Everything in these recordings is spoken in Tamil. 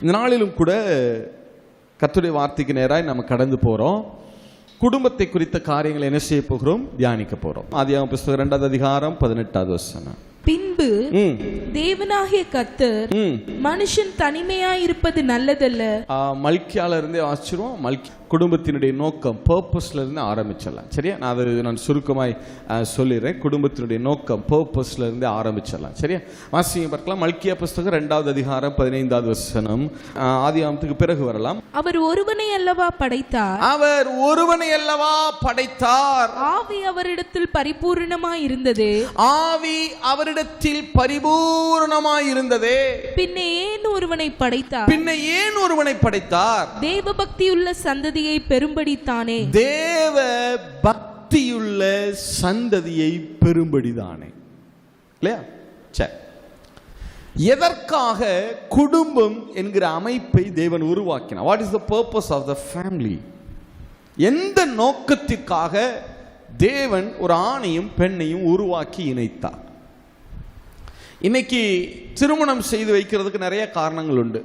இந்த நாளிலும் கூட கர்த்தருடைய வார்த்தைக்கு நேராய் நம்ம கடந்து போறோம். குடும்பத்தை குறித்த காரியங்களை என்ன செய்ய போகிறோம்? தியானிக்க போறோம். ஆதியாகமம் புத்தகம் 2ஆம் அதிகாரம் 18வது வசனம். பின்பு தேவனாகிய கர்த்தர் மனுஷன் தனிமையாய் இருப்பது நல்லதல்ல. மல்கியால இருந்தே ஆச்சரியம். குடும்பத்தினுடைய நோக்கம் பர்பஸ்ல இருந்து ஆரம்பிச்சிடலாம். சரியா? நான் சுருக்கமாய் சொல்லிடுறேன். குடும்பத்தினுடைய நோக்கம் பர்பஸ்ல இருந்து ஆரம்பிச்சிடலாம். சரியா? வாசிங்க பார்க்கலாம். மல்கியா புத்தகம் 2ஆவது அதிகாரம் 15வது வசனம். ஆதியாகமத்துக்கு பிறகு வரலாம். அவர் ஒருவனை அல்லவா படைத்தார். அவர் ஒருவனை அல்லவா படைத்தார். ஆவி அவரிடத்தில் பரிபூர்ணமாய் இருந்தது. ஆவி அவரிடத்தில் பரிபூர்ணமாய் இருந்ததே. பின்ன ஏன் ஒருவனை படைத்தார்? தேவ பக்தியுள்ள சந்ததியை பெரும்படி தானே. தேவ பக்தியுள்ள சந்ததியை பெரும்படி தானே. இல்லையா? சரி. எதற்காக குடும்பம் என்கிற அமைப்பை தேவன் உருவாக்கினார்? What is the purpose of the family? எந்த நோக்கத்திற்காக தேவன் ஒரு ஆணையும் பெண்ணையும் உருவாக்கி இணைத்தார்? இன்னைக்கு திருமணம் செய்து வைக்கிறதுக்கு நிறைய காரணங்கள் உண்டு.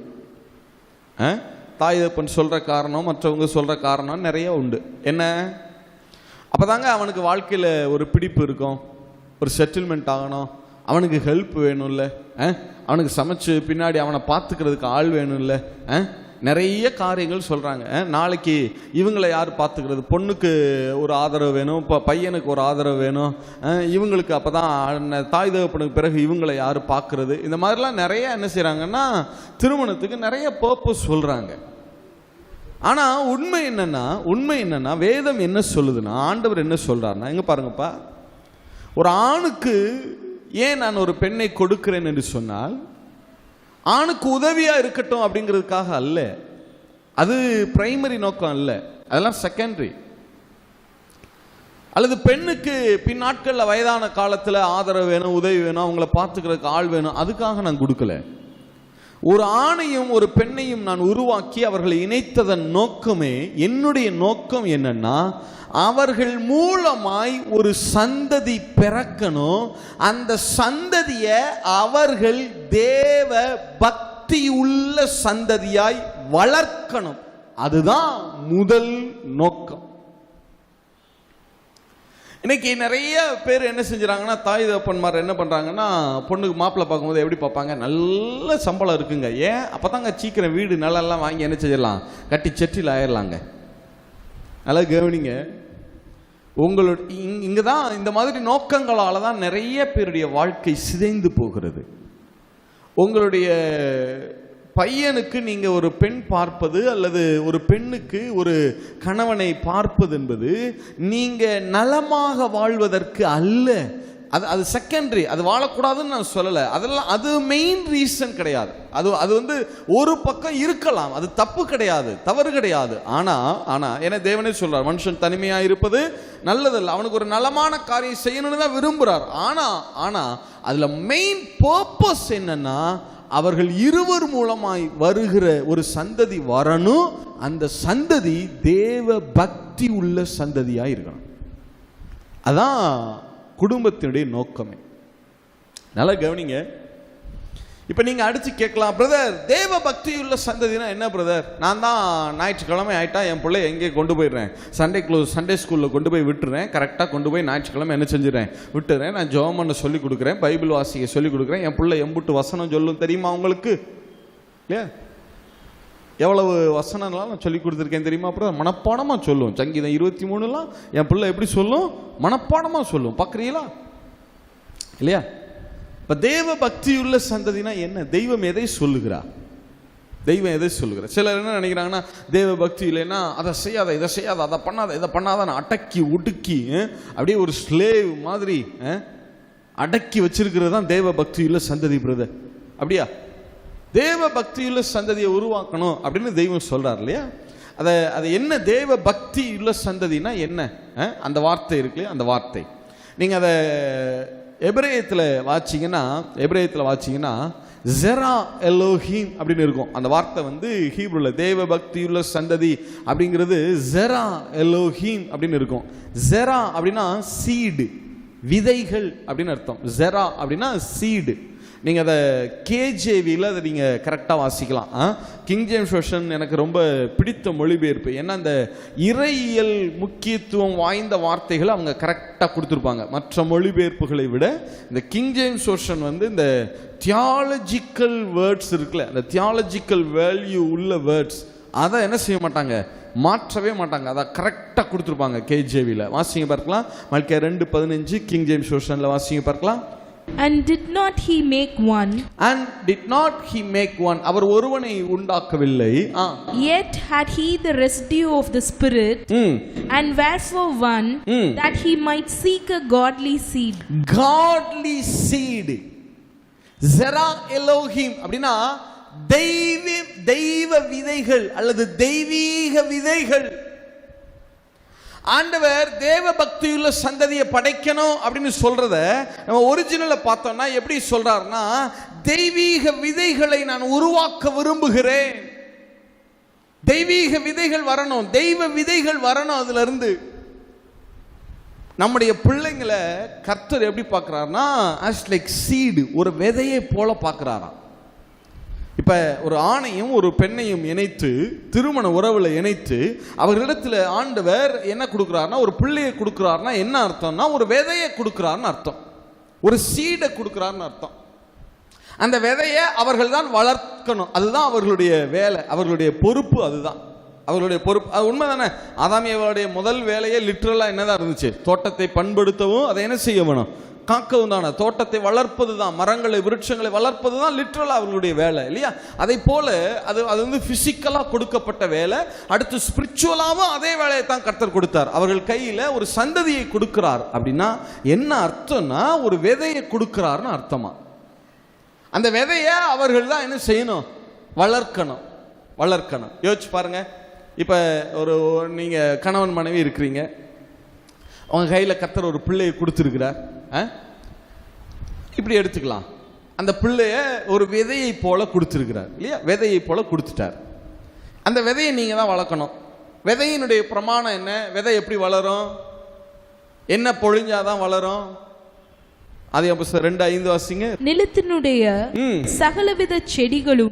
தாய் தகப்பன் சொல்ற காரணம், மற்றவங்க சொல்ற காரணம் நிறைய உண்டு. என்ன? அப்பதாங்க அவனுக்கு வாழ்க்கையில் ஒரு பிடிப்பு இருக்கும், ஒரு செட்டில்மெண்ட் ஆகணும், அவனுக்கு ஹெல்ப் வேணும்ல, அவனுக்கு சமைச்சு பின்னாடி அவனை பார்த்துக்கிறதுக்கு ஆள் வேணும்ல, நிறைய காரியங்கள் சொல்கிறாங்க. நாளைக்கு இவங்களை யார் பார்த்துக்கிறது? பொண்ணுக்கு ஒரு ஆதரவு வேணும், பையனுக்கு ஒரு ஆதரவு வேணும், இவங்களுக்கு அப்போ தான் தாய் தகப்பனுக்கு பிறகு இவங்களை யார் பார்க்குறது? இந்த மாதிரிலாம் நிறைய என்ன செய்கிறாங்கன்னா திருமணத்துக்கு நிறைய பர்பஸ் சொல்கிறாங்க. ஆனால் உண்மை என்னன்னா வேதம் என்ன சொல்லுதுன்னா, ஆண்டவர் என்ன சொல்கிறாருன்னா, எங்கே பாருங்கப்பா, ஒரு ஆணுக்கு ஏன் நான் ஒரு பெண்ணை கொடுக்கிறேன் என்று சொன்னால் ஆணுக்கு உதவியா இருக்கட்டும் அப்படிங்கிறதுக்காக அல்ல. அது பிரைமரி நோக்கம் அல்ல, அதெல்லாம் செகண்டரி. அல்லது பெண்ணுக்கு பின்னாட்களில் வயதான காலத்தில் ஆதரவு வேணும், உதவி வேணும், அவங்கள பார்த்துக்கிறதுக்கு ஆள் வேணும், அதுக்காக நான் கொடுக்கல. ஒரு ஆணையும் ஒரு பெண்ணையும் நான் உருவாக்கி அவர்களை இணைத்ததன் நோக்கமே, என்னுடைய நோக்கம் என்னன்னா, அவர்கள் மூலமாய் ஒரு சந்ததி பிறக்கணும். அந்த சந்ததியை அவர்கள் தேவ பக்தி உள்ள சந்ததியாய் வளர்க்கணும். அதுதான் முதல் நோக்கம். இன்னைக்கு நிறைய பேர் என்ன செஞ்சுறாங்கன்னா, தாய் தகப்பன்மார் என்ன பண்றாங்கன்னா, பொண்ணுக்கு மாப்பிள்ளை பார்க்கும்போது எப்படி பார்ப்பாங்க? நல்ல சம்பளம் இருக்குங்க, ஏன் அப்பதாங்க சீக்கிரம் வீடு நிலெல்லாம் வாங்கி என்ன செஞ்சிடலாம், கட்டி செட்டில் ஆயிடலாங்க. நல்லா கவனிங்க. உங்களுடைய இங்கதான் இந்த மாதிரி நோக்கங்களால தான் நிறைய பேருடைய வாழ்க்கை சிதைந்து போகிறது. உங்களுடைய பையனுக்கு நீங்க ஒரு பெண் பார்ப்பது அல்லது ஒரு பெண்ணுக்கு ஒரு கணவனை பார்ப்பது என்பது நீங்க நலமாக வாழ்வதற்கு அல்ல. அது செகண்டரி. அது வாழக்கூடாதுன்னு நான் சொல்லலை, அதெல்லாம் அது மெயின் ரீசன் கிடையாது. அது வந்து ஒரு பக்கம் இருக்கலாம், அது தப்பு கிடையாது, தவறு கிடையாது. ஆனா என்ன தேவனே சொல்றார், மனுஷன் தனிமையா இருப்பது நல்லதல்ல, அவனுக்கு ஒரு நலமான காரியம் செய்யணும்னு தான் விரும்புறார். ஆனா அதுல மெயின் பர்பஸ் என்னன்னா, அவர்கள் இருவர் மூலமாய் வருகிற ஒரு சந்ததி வரணும். அந்த சந்ததி தேவ பக்தி உள்ள சந்ததியா இருக்கணும். அதான் குடும்பத்தினுடைய நோக்கமே. நல்லா கவனிங்க. இப்ப நீங்க அடிச்சு கேட்கலாம், பிரதர் தேவ பக்தி உள்ள சந்ததினா என்ன பிரதர்? நான் தான் ஞாயிற்றுக்கிழமை ஆயிட்டா என் பிள்ளை எங்கே கொண்டு போயிடுறேன், சண்டே ஸ்கூல்ல கொண்டு போய் விட்டுறேன், கரெக்டாக கொண்டு போய் ஞாயிற்றுக்கிழமை என்ன செஞ்சிடறேன், விட்டுறேன். நான் ஜெபம் பண்ண சொல்லி கொடுக்குறேன், பைபிள் வாசிக்க சொல்லி கொடுக்குறேன், என் பிள்ளை எம்புட்டு வசனம் சொல்லும் தெரியுமா உங்களுக்கு? இல்லையா? எவ்வளவு வசனம்லாம் நான் சொல்லி கொடுத்துருக்கேன் தெரியுமா? அப்புறம் மனப்பாடமாக சொல்லும். சங்கீதம் 23 என் பிள்ளை எப்படி சொல்லும்? மனப்பாடமாக சொல்லும். பார்க்குறீங்களா? இல்லையா? இப்போ தேவ பக்தியுள்ள சந்ததினா என்ன? தெய்வம் எதை சொல்லுகிறா? சிலர் என்ன நினைக்கிறாங்கன்னா, தேவ பக்தி இல்லைன்னா அதை செய்யாத, இதை செய்யாத, அதை பண்ணாத, இதை பண்ணாத, அடக்கி ஒடுக்கி அப்படியே ஒரு ஸ்லேவ் மாதிரி அடக்கி வச்சிருக்கிறது தான் தேவ பக்தியுள்ள சந்ததி பிரதர். அப்படியா? தேவ பக்தியுள்ள சந்ததியை உருவாக்கணும் அப்படின்னு தெய்வம் சொல்றார் இல்லையா? அது என்ன தேவ பக்தி உள்ள சந்ததினா என்ன? அந்த வார்த்தை இருக்கு இல்லையா? அந்த வார்த்தை நீங்க அதை எபிரேயத்தில் வாசிங்கன்னா ஜெரா எலோஹிம் அப்படின்னு இருக்கும். அந்த வார்த்தை வந்து ஹீப்ருல தேவ பக்தியுள்ள சந்ததி அப்படிங்கிறது ஜெரா எலோஹிம் அப்படின்னு இருக்கும். ஜெரா அப்படின்னா சீடு, விதைகள் அப்படின்னு அர்த்தம். ஜெரா அப்படின்னா சீடு. நீங்கள் அதை கேஜேவியில் அதை நீங்கள் கரெக்டாக வாசிக்கலாம். கிங் ஜேம்ஸ் வெர்ஷன் எனக்கு ரொம்ப பிடித்த மொழிபெயர்ப்பு. ஏன்னா அந்த இறையியல் முக்கியத்துவம் வாய்ந்த வார்த்தைகளை அவங்க கரெக்டாக கொடுத்துருப்பாங்க. மற்ற மொழிபெயர்ப்புகளை விட இந்த கிங் ஜேம்ஸ் வெர்ஷன் வந்து இந்த தியாலஜிக்கல் வேர்ட்ஸ் இருக்குல்ல, அந்த தியாலஜிக்கல் வேல்யூ உள்ள வேர்ட்ஸ் அதை என்ன செய்ய மாட்டாங்க, மாற்றவே மாட்டாங்க. அதை கரெக்டாக கொடுத்துருப்பாங்க கேஜேவியில். வாசிங்க பார்க்கலாம். மல்கியா 2:15 கிங் ஜேம்ஸ் வெர்ஷனில் வாசிங்க பார்க்கலாம். And did not he make one? And did not he make one? அவர் ஒருவனை உண்டாக்கவில்லை. Yet had he the residue of the spirit. And wherefore one, that he might seek a godly seed. Godly seed. Zera Elohim அப்படினா தெய்வ விதைகள் அல்லது தெய்வீக விதைகள். ஆண்டவர் தேவ பக்தியுள்ள சந்ததியை படைக்கணும் அப்படின்னு சொல்றத நம்ம ஒரிஜினலை பார்த்தோம்னா எப்படி சொல்றாருன்னா, தெய்வீக விதைகளை நான் உருவாக்க விரும்புகிறேன். தெய்வீக விதைகள் வரணும், தெய்வ விதைகள் வரணும். அதுல இருந்து நம்முடைய பிள்ளைங்களை கர்த்தர் எப்படி பார்க்கிறார்னா, as like seed, ஒரு விதையை போல பார்க்கிறாராம். இப்போ ஒரு ஆணையும் ஒரு பெண்ணையும் இணைத்து திருமண உறவில் இணைத்து அவர்களிடத்தில் ஆண்டவர் என்ன கொடுக்குறாருன்னா, ஒரு பிள்ளையை கொடுக்குறாருன்னா என்ன அர்த்தம்னா, ஒரு விதையை கொடுக்குறாருன்னு அர்த்தம், ஒரு சீடை கொடுக்குறாருன்னு அர்த்தம். அந்த விதையை அவர்கள் தான் வளர்க்கணும், அதுதான் அவர்களுடைய வேலை, அவர்களுடைய பொறுப்பு, அதுதான் அவர்களுடைய பொறுப்பு. அது உண்மை தானே. ஆதாம் ஏவாளுடைய முதல் வேலையே லிட்ரலாக என்னதான் இருந்துச்சு, தோட்டத்தை பண்படுத்தவும் அதை என்ன செய்ய வேணும், காக்கவும் தானே. தோட்டத்தை வளர்ப்பது தான், மரங்களை விருட்சங்களை வளர்ப்பது தான் லிட்ரலாக அவர்களுடைய வேலை இல்லையா. அதை போல அது வந்து பிசிக்கலாக கொடுக்கப்பட்ட வேலை. அடுத்து ஸ்பிரிச்சுவலாகவும் அதே வேலையை தான் கர்த்தர் கொடுத்தார். அவர்கள் கையில் ஒரு சந்ததியை கொடுக்கிறார். அப்படின்னா என்ன அர்த்தம்னா, ஒரு விதையை கொடுக்கிறார்னு அர்த்தமா. அந்த விதையை அவர்கள் தான் என்ன செய்யணும், வளர்க்கணும். யோசிச்சு பாருங்க. இப்போ நீங்கள் கணவன் மனைவி இருக்கிறீங்க, அவங்க கையில் கர்த்தர் ஒரு பிள்ளையை கொடுத்துருக்கிறார். இப்படி எடுத்துக்கலாம். அந்த பிள்ளைய ஒரு விதையை போல கொடுத்துருக்கிறார் இல்லையா, விதையை போல கொடுத்துட்டார். அந்த விதையை நீங்கள் தான் வளர்க்கணும். விதையினுடைய பிரமாணம் என்ன, விதை எப்படி வளரும், என்ன பொழிஞ்சாதான் வளரும்? ஆதியாகமம் 2:5 வாசிங்க. நிலத்தினுடைய சகலவித செடிகளும்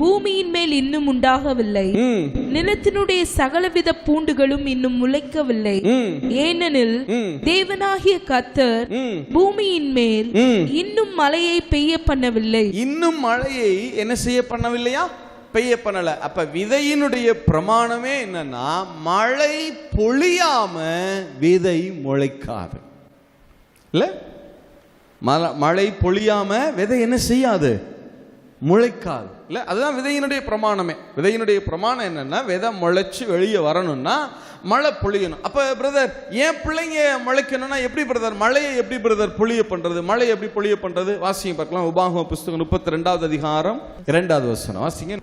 பூமியின் மேல் இன்னும் உண்டாகவில்லை, நிலத்தினுடைய சகலவித பூண்டுகளும் இன்னும் முளைக்கவில்லை. ஏனெனில் தேவனாகிய கர்த்தர் பூமியின் மேல் இன்னும் மழையை பெய்ய பண்ணவில்லை. இன்னும் மழையை என்ன செய்ய பண்ணவில்லையா, பெய்ய பண்ணல. அப்ப விதையினுடைய பிரமாணமே என்னன்னா, மழை பொழியாம விதை முளைக்காது இல்ல. மழை பொழியாம விதை என்ன செய்யாது, முளைக்காது இல்ல. அதுதான் விதையினுடைய பிரமாணமே. விதையினுடைய பிரமாணம் என்னன்னா, விதை முளைச்சு வெளியே வரணும்னா மழை பொழியணும். அப்ப பிரதர், ஏன் பிள்ளைங்க முளைக்கணும்னா எப்படி பிரதர், மழையை எப்படி பிரதர் பொழிய பண்றது, மழை எப்படி பொழிய பண்றது? வாசிங்க பார்க்கலாம். உபாகம புஸ்தகம் 32வது அதிகாரம் 2வது வசனம் வாசிங்க.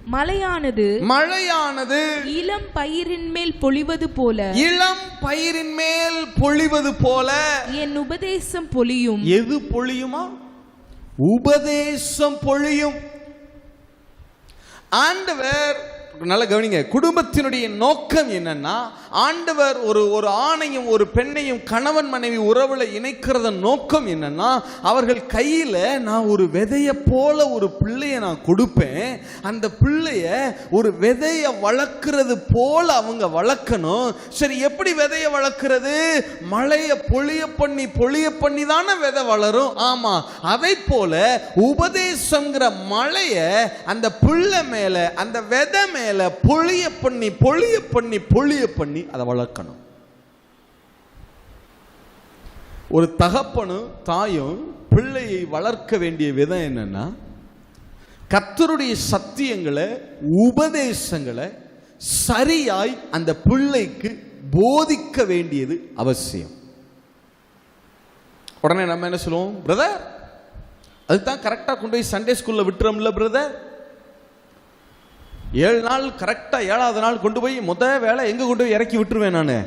மழையானது இளம் பயிரின் மேல் பொழிவது போல, இளம் பயிரின் மேல் பொழிவது போல என் உபதேசம் பொழியும். எது பொழியுமா? உபதேசம் பொழியும். ஆண்டவர் நல்ல கவனிங்க, குடும்பத்தினுடைய நோக்கம் என்னன்னா, ஆண்டவர் ஒரு ஆணையும் ஒரு பெண்ணையும் கணவன் மனைவி உறவுல இணைக்கிறத நோக்கம் என்னன்னா, அவர்கள் கையில நான் ஒரு விதைய போல ஒரு பிள்ளைய நான் கொடுப்பேன். அந்த பிள்ளைய ஒரு விதைய வளர்க்கிறது போல அவங்க வளர்க்கணும். சரி, எப்படி விதைய வளர்க்கிறது? மழைய பொழிய பண்ணி தானே விதை வளரும். ஆமா, அதை போல உபதேசங்கிற மழைய அந்த பிள்ளை மேல, அந்த விதை மேல பொழிய பண்ணி அதை வளர்க்கணும். ஒரு தகப்பனும் தாயும் பிள்ளையை வளர்க்க வேண்டிய விதம் என்னன்னா, கர்த்தருடைய சத்தியங்களை, உபதேசங்களை சரியாய் அந்த பிள்ளைக்கு போதிக்க வேண்டியது அவசியம். உடனே நம்ம என்ன சொல்லுவோம், பிரதர் அதுதான் கரெக்டா கொண்டு போய் சண்டே ஸ்கூல்ல விட்டுறோம்ல பிரதர். 7 நாள் கரெக்டா 7வது நாள் கொண்டு போய் முதல் வேலை எங்க கொண்டு போய் இறக்கி விட்டுருவேன், நான்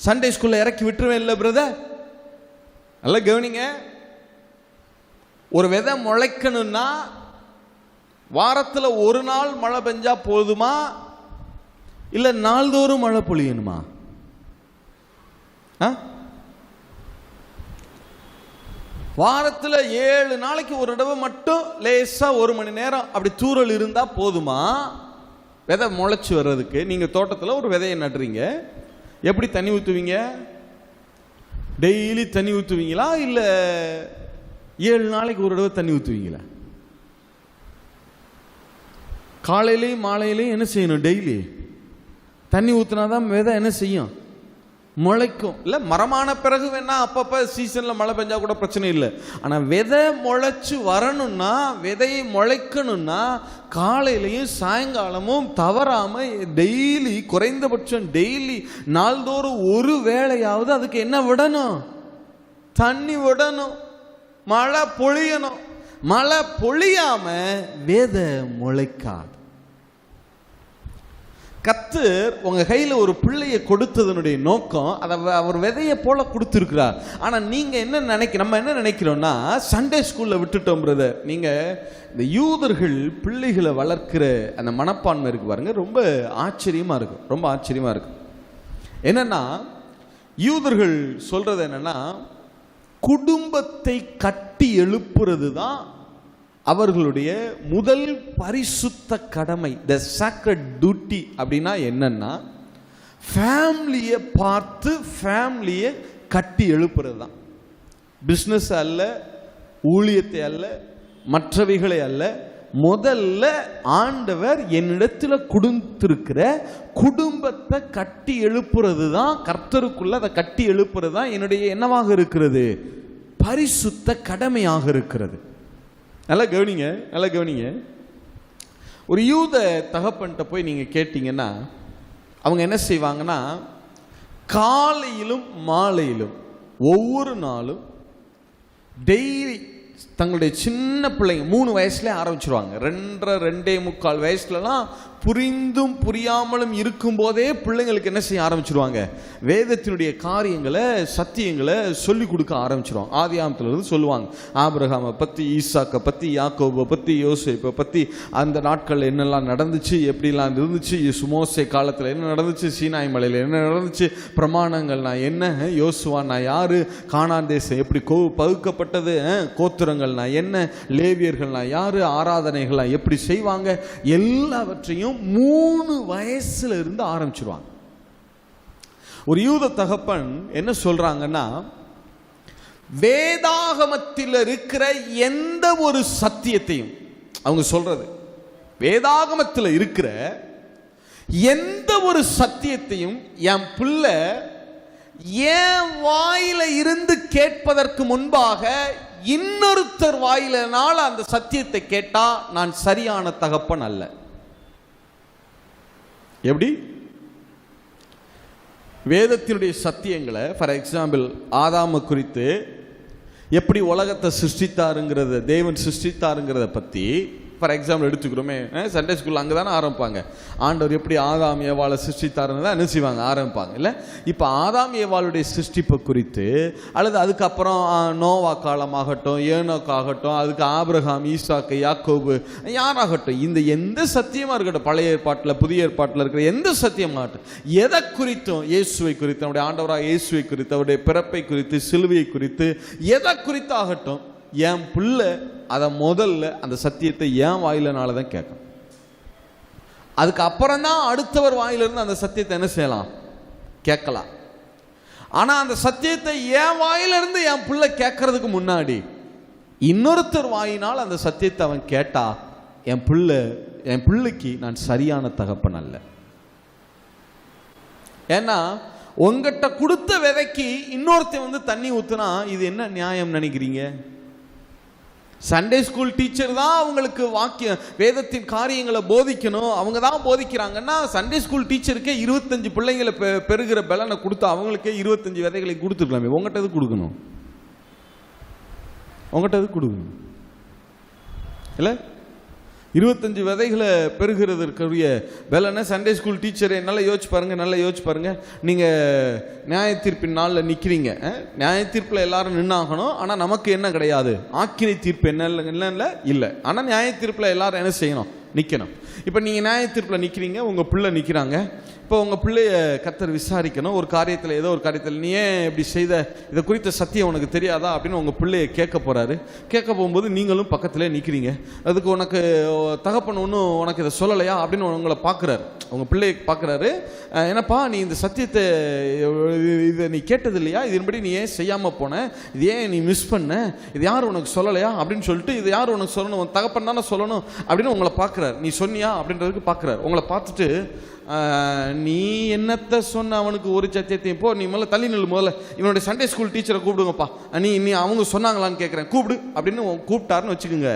சண்டே ஸ்கூல்ல இறக்கி விட்டுருவேன் இல்ல பிரதர். நல்லா கவனிங்க. ஒரு விதை முளைக்கணும்னா வாரத்துல ஒரு நாள் மழை பெஞ்சா போதுமா, இல்ல நாள்தோறும் மழை வாரத்தில் 7 நாளைக்கு ஒரு தடவை மட்டும் லேசா 1 மணி நேரம் அப்படி தூறல் இருந்தா போதுமா விதை முளைச்சு வர்றதுக்கு? நீங்க தோட்டத்தில் ஒரு விதையை நடுறீங்க, எப்படி தண்ணி ஊற்றுவீங்க? டெய்லி தண்ணி ஊற்றுவீங்களா இல்ல 7 நாளைக்கு ஒரு தடவை தண்ணி ஊற்றுவீங்களா? காலையிலையும் மாலையிலையும் என்ன செய்யணும்? டெய்லி தண்ணி ஊற்றினாதான் விதை என்ன செய்யும்? முளைக்கும். இல்லை, மரமான பிறகு வேணா அப்பப்போ சீசனில் மழை பெஞ்சா கூட பிரச்சனை இல்லை. ஆனால் விதை முளைச்சு வரணும்னா, விதையை முளைக்கணும்னா காலையிலையும் சாயங்காலமும் தவறாமல் டெய்லி, குறைந்தபட்சம் டெய்லி நாள்தோறும் ஒரு வேளையாவது அதுக்கு என்ன விடணும்? தண்ணி விடணும், மழை பொழியணும். மழை பொழியாம விதை முளைக்காது. கர்த்தர் உங்க கையில ஒரு பிள்ளையை கொடுத்ததனுடைய நோக்கம் அதை அவர் விதையை போல கொடுத்திருக்கிறார். ஆனா நீங்க என்ன நம்ம என்ன நினைக்கிறோம்னா, சண்டே ஸ்கூல்ல விட்டுட்டோம் பிரதர். நீங்க இந்த யூதர்கள் பிள்ளைகளை வளர்க்கிற அந்த மனப்பான்மை இருக்கு பாருங்க, ரொம்ப ஆச்சரியமா இருக்கு. ரொம்ப ஆச்சரியமா இருக்கு. என்னன்னா, யூதர்கள் சொல்றது என்னன்னா, குடும்பத்தை கட்டி எழுப்புறது தான் அவர்களுடைய முதல் பரிசுத்த கடமை. த சாக்ரட் டியூட்டி அப்படின்னா என்னன்னா, ஃபேமிலியை பார்த்து ஃபேமிலியை கட்டி எழுப்புறது தான். பிஸ்னஸ் அல்ல, ஊழியத்தை அல்ல, மற்றவைகளை அல்ல. முதல்ல ஆண்டவர் என்னிடத்தில் கொடுத்திருக்கிற குடும்பத்தை கட்டி எழுப்புறது தான், கர்த்தருக்குள்ள அதை கட்டி எழுப்புறது தான் என்னுடைய என்னவாக இருக்கிறது? பரிசுத்த கடமையாக இருக்கிறது. நல்லா கவனிங்க, நல்லா கவனிங்க. ஒரு யூத தகப்பன்கிட்ட போய் நீங்கள் கேட்டீங்கன்னா அவங்க என்ன செய்வாங்கன்னா, காலையிலும் மாலையிலும் ஒவ்வொரு நாளும் டெய்லி தங்களுடைய சின்ன பிள்ளைங்க 3 வயசுல ஆரம்பிச்சிருவாங்க. 2.25 வயசுலலாம் புரிந்தும் புரியாமலும் இருக்கும் போதே பிள்ளைங்களுக்கு என்ன செய்ய ஆரம்பிச்சிருவாங்க? வேதத்தினுடைய காரியங்களை, சத்தியங்களை சொல்லி கொடுக்க ஆரம்பிச்சிருவாங்க. ஆதியாகமத்துல இருந்து சொல்லுவாங்க. ஆபிரகாமை பற்றி, ஈசாக்கை பற்றி, யாக்கோபை பற்றி, யோசேப்பை பற்றி, அந்த நாட்கள் என்னெல்லாம் நடந்துச்சு, எப்படிலாம் இருந்துச்சு, மோசே காலத்தில் என்ன நடந்துச்சு, சீனாய் மலையில் என்ன நடந்துச்சு, பிரமாணங்கள்னா என்ன, யோசுவானா யாரு, கானான் தேசம் எப்படி பகுக்கப்பட்டது, கோத்திரங்கள்னா என்ன, லேவியர்கள்னா யாரு, ஆராதனைகள்லாம் எப்படி செய்வாங்க, எல்லாவற்றையும் 3 வயசுல இருந்து ஆரம்பிச்சிருவாங்க. ஒரு யூத தகப்பன் என்ன சொல்றாங்கன்னா, வேதாகமத்தில் இருக்கிற எந்த ஒரு சத்தியத்தையும், அவங்க சொல்றது வேதாகமத்தில் இருக்கிற எந்த ஒரு சத்தியத்தையும் என் பிள்ளை என் வாயில இருந்து கேட்பதற்கு முன்பாக இன்னொருத்தர் வாயிலனால அந்த சத்தியத்தை கேட்டா நான் சரியான தகப்பன் அல்ல. எப்படி? வேதத்தினுடைய சத்தியங்களை, ஃபார் எக்ஸாம்பிள் ஆதாம குறித்து எப்படி உலகத்தை சிருஷ்டித்தாருங்கிறத, தேவன் சிருஷ்டித்தாருங்கிறத பற்றி ஃபார் எக்ஸாம்பிள் எடுத்துக்கிறோமே, சண்டே ஸ்கூலில் அங்கே தானே ஆரம்பிப்பாங்க. ஆண்டவர் எப்படி ஆதாம் ஏவாளை சிருஷ்டித்தாருன்னு தான் என்ன செய்வாங்க? ஆரம்பிப்பாங்க இல்லை? இப்போ ஆதாம் ஏவாளுடைய சிருஷ்டிப்பை குறித்து, அல்லது அதுக்கப்புறம் நோவா காலமாகட்டும், ஏனோக்காகட்டும், அதுக்கு ஆபிரகாம், ஈசாக்கு, யாக்கோபு, யாராகட்டும், இந்த எந்த சத்தியமாக இருக்கட்டும், பழைய ஏற்பாட்டில் புதிய ஏற்பாட்டில் இருக்கிற எந்த சத்தியமாகட்டும், எதை குறித்தும், இயேசுவை குறித்து, அவருடைய ஆண்டவராக இயேசுவை குறித்து, அவருடைய பிறப்பை குறித்து, சிலுவையை குறித்து, எதை குறித்தாகட்டும், என் பிள்ளை அதை முதல்ல அந்த சத்தியத்தை என் வாயிலனால தான் கேட்கும். அதுக்கு அப்புறம் தான் அடுத்தவர் வாயிலிருந்து அந்த சத்தியத்தை என்ன செய்யலாம்? கேட்கலாம். ஆனா அந்த சத்தியத்தை என் வாயிலிருந்து என் பிள்ளை கேட்கறதுக்கு முன்னாடி இன்னொருத்தர் வாயினால் அந்த சத்தியத்தை அவன் கேட்டா என் பிள்ளைக்கு நான் சரியான தகப்பன் அல்ல. ஏன்னா உங்ககிட்ட கொடுத்த விதைக்கு இன்னொருத்தன் வந்து தண்ணி ஊத்துனா இது என்ன நியாயம் நினைக்கிறீங்க? சண்டே ஸ்கூல் டீச்சர் தான் அவங்களுக்கு வேதத்தின் காரியங்களை போதிக்கணும், அவங்க தான் போதிக்கிறாங்கன்னா சண்டே ஸ்கூல் டீச்சருக்கே 25 பிள்ளைங்களை பெறுகிற பலனை கொடுத்தா அவங்களுக்கே 25 விதைகளை கொடுத்துக்கலாமே. உங்கள்கிட்ட எது கொடுக்கணும்? உங்கள்கிட்ட எது கொடுக்கணும்? இல்லை, 25 விதைகளை பெறுகிறதுக்குரிய பலனை சண்டே ஸ்கூல் டீச்சரை நல்லா யோசிச்சு பாருங்க, நல்லா யோசிச்சு பாருங்க. நீங்கள் நியாய தீர்ப்பின் நாளில் நிற்கிறீங்க. நியாய தீர்ப்பில் எல்லாரும் நின்னாகணும். ஆனால் நமக்கு என்ன கிடையாது? ஆக்கினை தீர்ப்பு என்ன இல்லை. ஆனால் நியாய தீர்ப்பில் எல்லாரும் என்ன செய்யணும்? நிற்கணும். இப்போ நீங்கள் நியாய தீர்ப்பில் நிற்கிறீங்க, உங்கள் பிள்ளை நிற்கிறாங்க. இப்போ உங்கள் பிள்ளைய கர்த்தர் விசாரிக்கணும், ஒரு காரியத்தில் ஏதோ ஒரு காரியத்தில் நீ ஏன் இப்படி செய்த, இதை குறித்த சத்தியம் உனக்கு தெரியாதா அப்படின்னு உங்கள் பிள்ளைய கேட்க போகிறாரு. கேட்க போகும்போது நீங்களும் பக்கத்தில் நிற்கிறீங்க. அதுக்கு உனக்கு தகப்பன் ஒன்றும் உனக்கு இதை சொல்லலையா அப்படின்னு உங்களை பார்க்குறாரு, உங்கள் பிள்ளையை பார்க்குறாரு. என்னப்பா நீ இந்த சத்தியத்தை இதை நீ கேட்டது இல்லையா, இதன்படி நீ ஏன் செய்யாமல் போன, இது ஏன் நீ மிஸ் பண்ண, இது யார் உனக்கு சொல்லலையா அப்படின்னு சொல்லிட்டு, இது யார் உனக்கு சொல்லணும், உன் தகப்பன் தானே சொல்லணும் அப்படின்னு உங்களை பார்க்குறாரு. நீ சொன்னியா அப்படின்றதுக்கு பார்க்குறாரு. உங்களை பார்த்துட்டு நீ என்னத்தை சொன்ன அவனுக்கு ஒரு சத்தியத்தையும் போ, நீ முதல்ல தள்ளி நில்லு, முதல்ல இவனுடைய சண்டே ஸ்கூல் டீச்சரை கூப்பிடுங்கப்பா, நீ அவங்க சொன்னாங்களான்னு கேட்குறேன், கூப்பிடு அப்படின்னு கூப்பிட்டாருன்னு வச்சுக்கோங்க.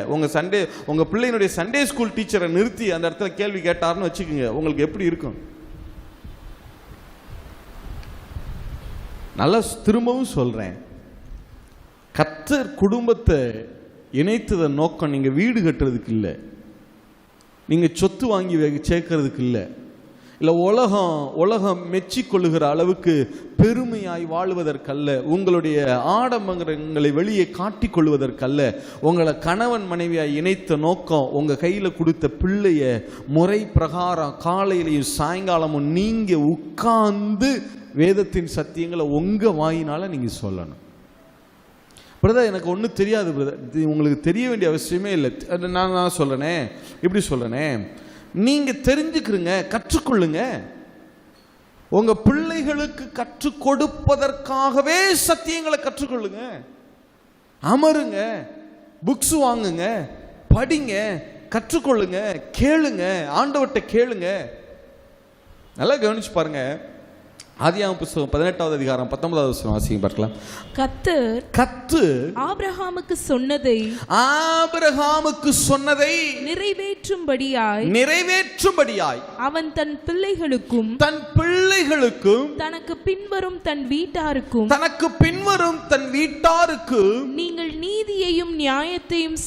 உங்கள் பிள்ளையினுடைய சண்டே ஸ்கூல் டீச்சரை நிறுத்தி அந்த இடத்துல கேள்வி கேட்டாருன்னு வச்சுக்கோங்க, உங்களுக்கு எப்படி இருக்கும்? நல்லா திரும்பவும் சொல்கிறேன், கர்த்தர் குடும்பத்தை இணைத்ததன் நோக்கம் நீங்கள் வீடு கட்டுறதுக்கு இல்லை, நீங்கள் சொத்து வாங்கி சேர்க்கறதுக்கு இல்லை, இல்லை உலகம் மெச்சிக்கொள்ளுகிற அளவுக்கு பெருமையாய் வாழ்வதற்கல்ல, உங்களுடைய ஆடம்பரங்களை வெளியே காட்டிக்கொள்வதற்கல்ல. உங்களை கணவன் மனைவியாய் இணைத்த நோக்கம் உங்கள் கையில் கொடுத்த பிள்ளைய முறை பிரகாரம் காலையிலையும் சாயங்காலமும் நீங்கள் உட்கார்ந்து வேதத்தின் சத்தியங்களை உங்கள் வாயினால் நீங்கள் சொல்லணும். பிரதர் எனக்கு ஒன்றும் தெரியாது பிரதர், உங்களுக்கு தெரிய வேண்டிய அவசியமே இல்லை. நான் சொல்கிறேனே, இப்படி சொல்கிறேனே, நீங்கள் தெரிஞ்சுக்கிறீங்க, கற்றுக்கொள்ளுங்க. உங்கள் பிள்ளைகளுக்கு கற்றுக் கொடுப்பதற்காகவே சத்தியங்களை கற்றுக்கொள்ளுங்க. அமருங்க, புக்ஸ் வாங்குங்க, படிங்க, கற்றுக்கொள்ளுங்க, கேளுங்க, ஆண்டவர்கிட்ட கேளுங்க. நல்லா கவனிச்சு பாருங்க. ஆதியாகமம் புத்தகம் 18வது அதிகாரம் 19வது வசனம் வாசிங்க பார்க்கலாம். கர்த்தர் ஆபிரகாமுக்கு சொன்னதை நிறைவேற்றும்படியாய் அவன் தன் பிள்ளைகளுக்கும் தனக்கு பின்வரும் தன் வீட்டாருக்கும் நீங்கள் நீதியையும் நியாயத்தையும்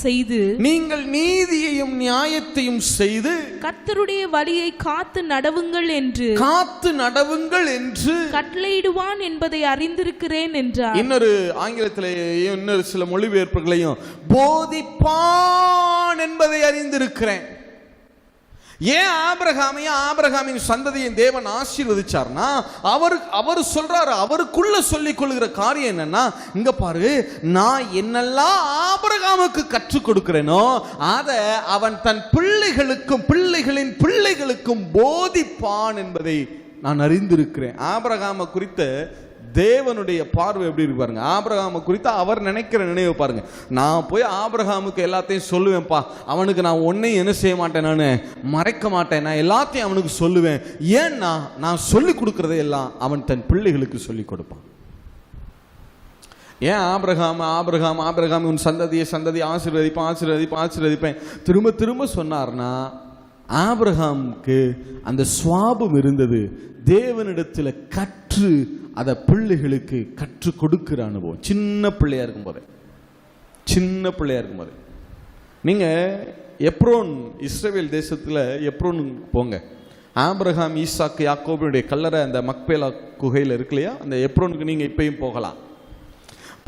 செய்து கர்த்தருடைய வழியை காத்து நடவுங்கள் என்று கட்டளையிடுவான் என்பதை அறிந்திருக்கிறேன் என்றார். இன்னொரு ஆங்கிலத்திலேயும் இன்னொரு சில மொழிபெயர்ப்புகளையும் போதிப்பான் என்பதை அறிந்திருக்கிறேன். ஏன் ஆபிரகாமின் சந்ததியின் தேவன் ஆசீர்வதிச்சார்னா, அவர் சொல்றாரு, அவருக்குள்ள சொல்லிக் கொள்ளுகிற காரியம் என்னன்னா, இங்க பாரு, நான் என்னெல்லாம் ஆபிரகாமுக்கு கற்றுக் கொடுக்கிறேனோ அதை அவன் தன் பிள்ளைகளுக்கும் பிள்ளைகளின் பிள்ளைகளுக்கும் போதிப்பான் என்பதை நான் அறிந்திருக்கிறேன். ஆபிரகாமை குறித்த தேவனுடைய பார்வை எப்படி இருக்கு பாருங்க. ஆபிரகாமை குறித்து அவர் நினைக்கிற நினைவு பாருங்க. நான் போய் ஆபிரகாமுக்கு எல்லாத்தையும் சொல்லுவேன்ப்பா, அவனுக்கு நான் ஒன்னையும் என்ன செய்ய மாட்டேன், நான் மறைக்க மாட்டேன், நான் எல்லாத்தையும் அவனுக்கு சொல்லுவேன். ஏன்னா நான் சொல்லிக் கொடுக்கறதை எல்லாம் அவன் தன் பிள்ளைகளுக்கு சொல்லிக் கொடுப்பான். ஏன் ஆபிரகாம் உன் சந்ததியை ஆசீர்வதிப்பேன் திரும்ப திரும்ப சொன்னார்னா, ஆபிரகாமுக்கு அந்த சுவாபம் இருந்தது, தேவனிடத்தில் கற்று அதை பிள்ளைகளுக்கு கற்றுக் கொடுக்கிற அனுபவம். சின்ன பிள்ளையா இருக்கும்போது நீங்க எப்ரோன், இஸ்ரவேல் தேசத்துல எப்ரோன் போங்க. ஆபிரகாம், ஈசாக்கு, யாக்கோபினுடைய கல்லறை அந்த மக்பேலா குகையில் இருக்கு இல்லையா, அந்த எப்ரோனுக்கு நீங்க இப்பயும் போகலாம்.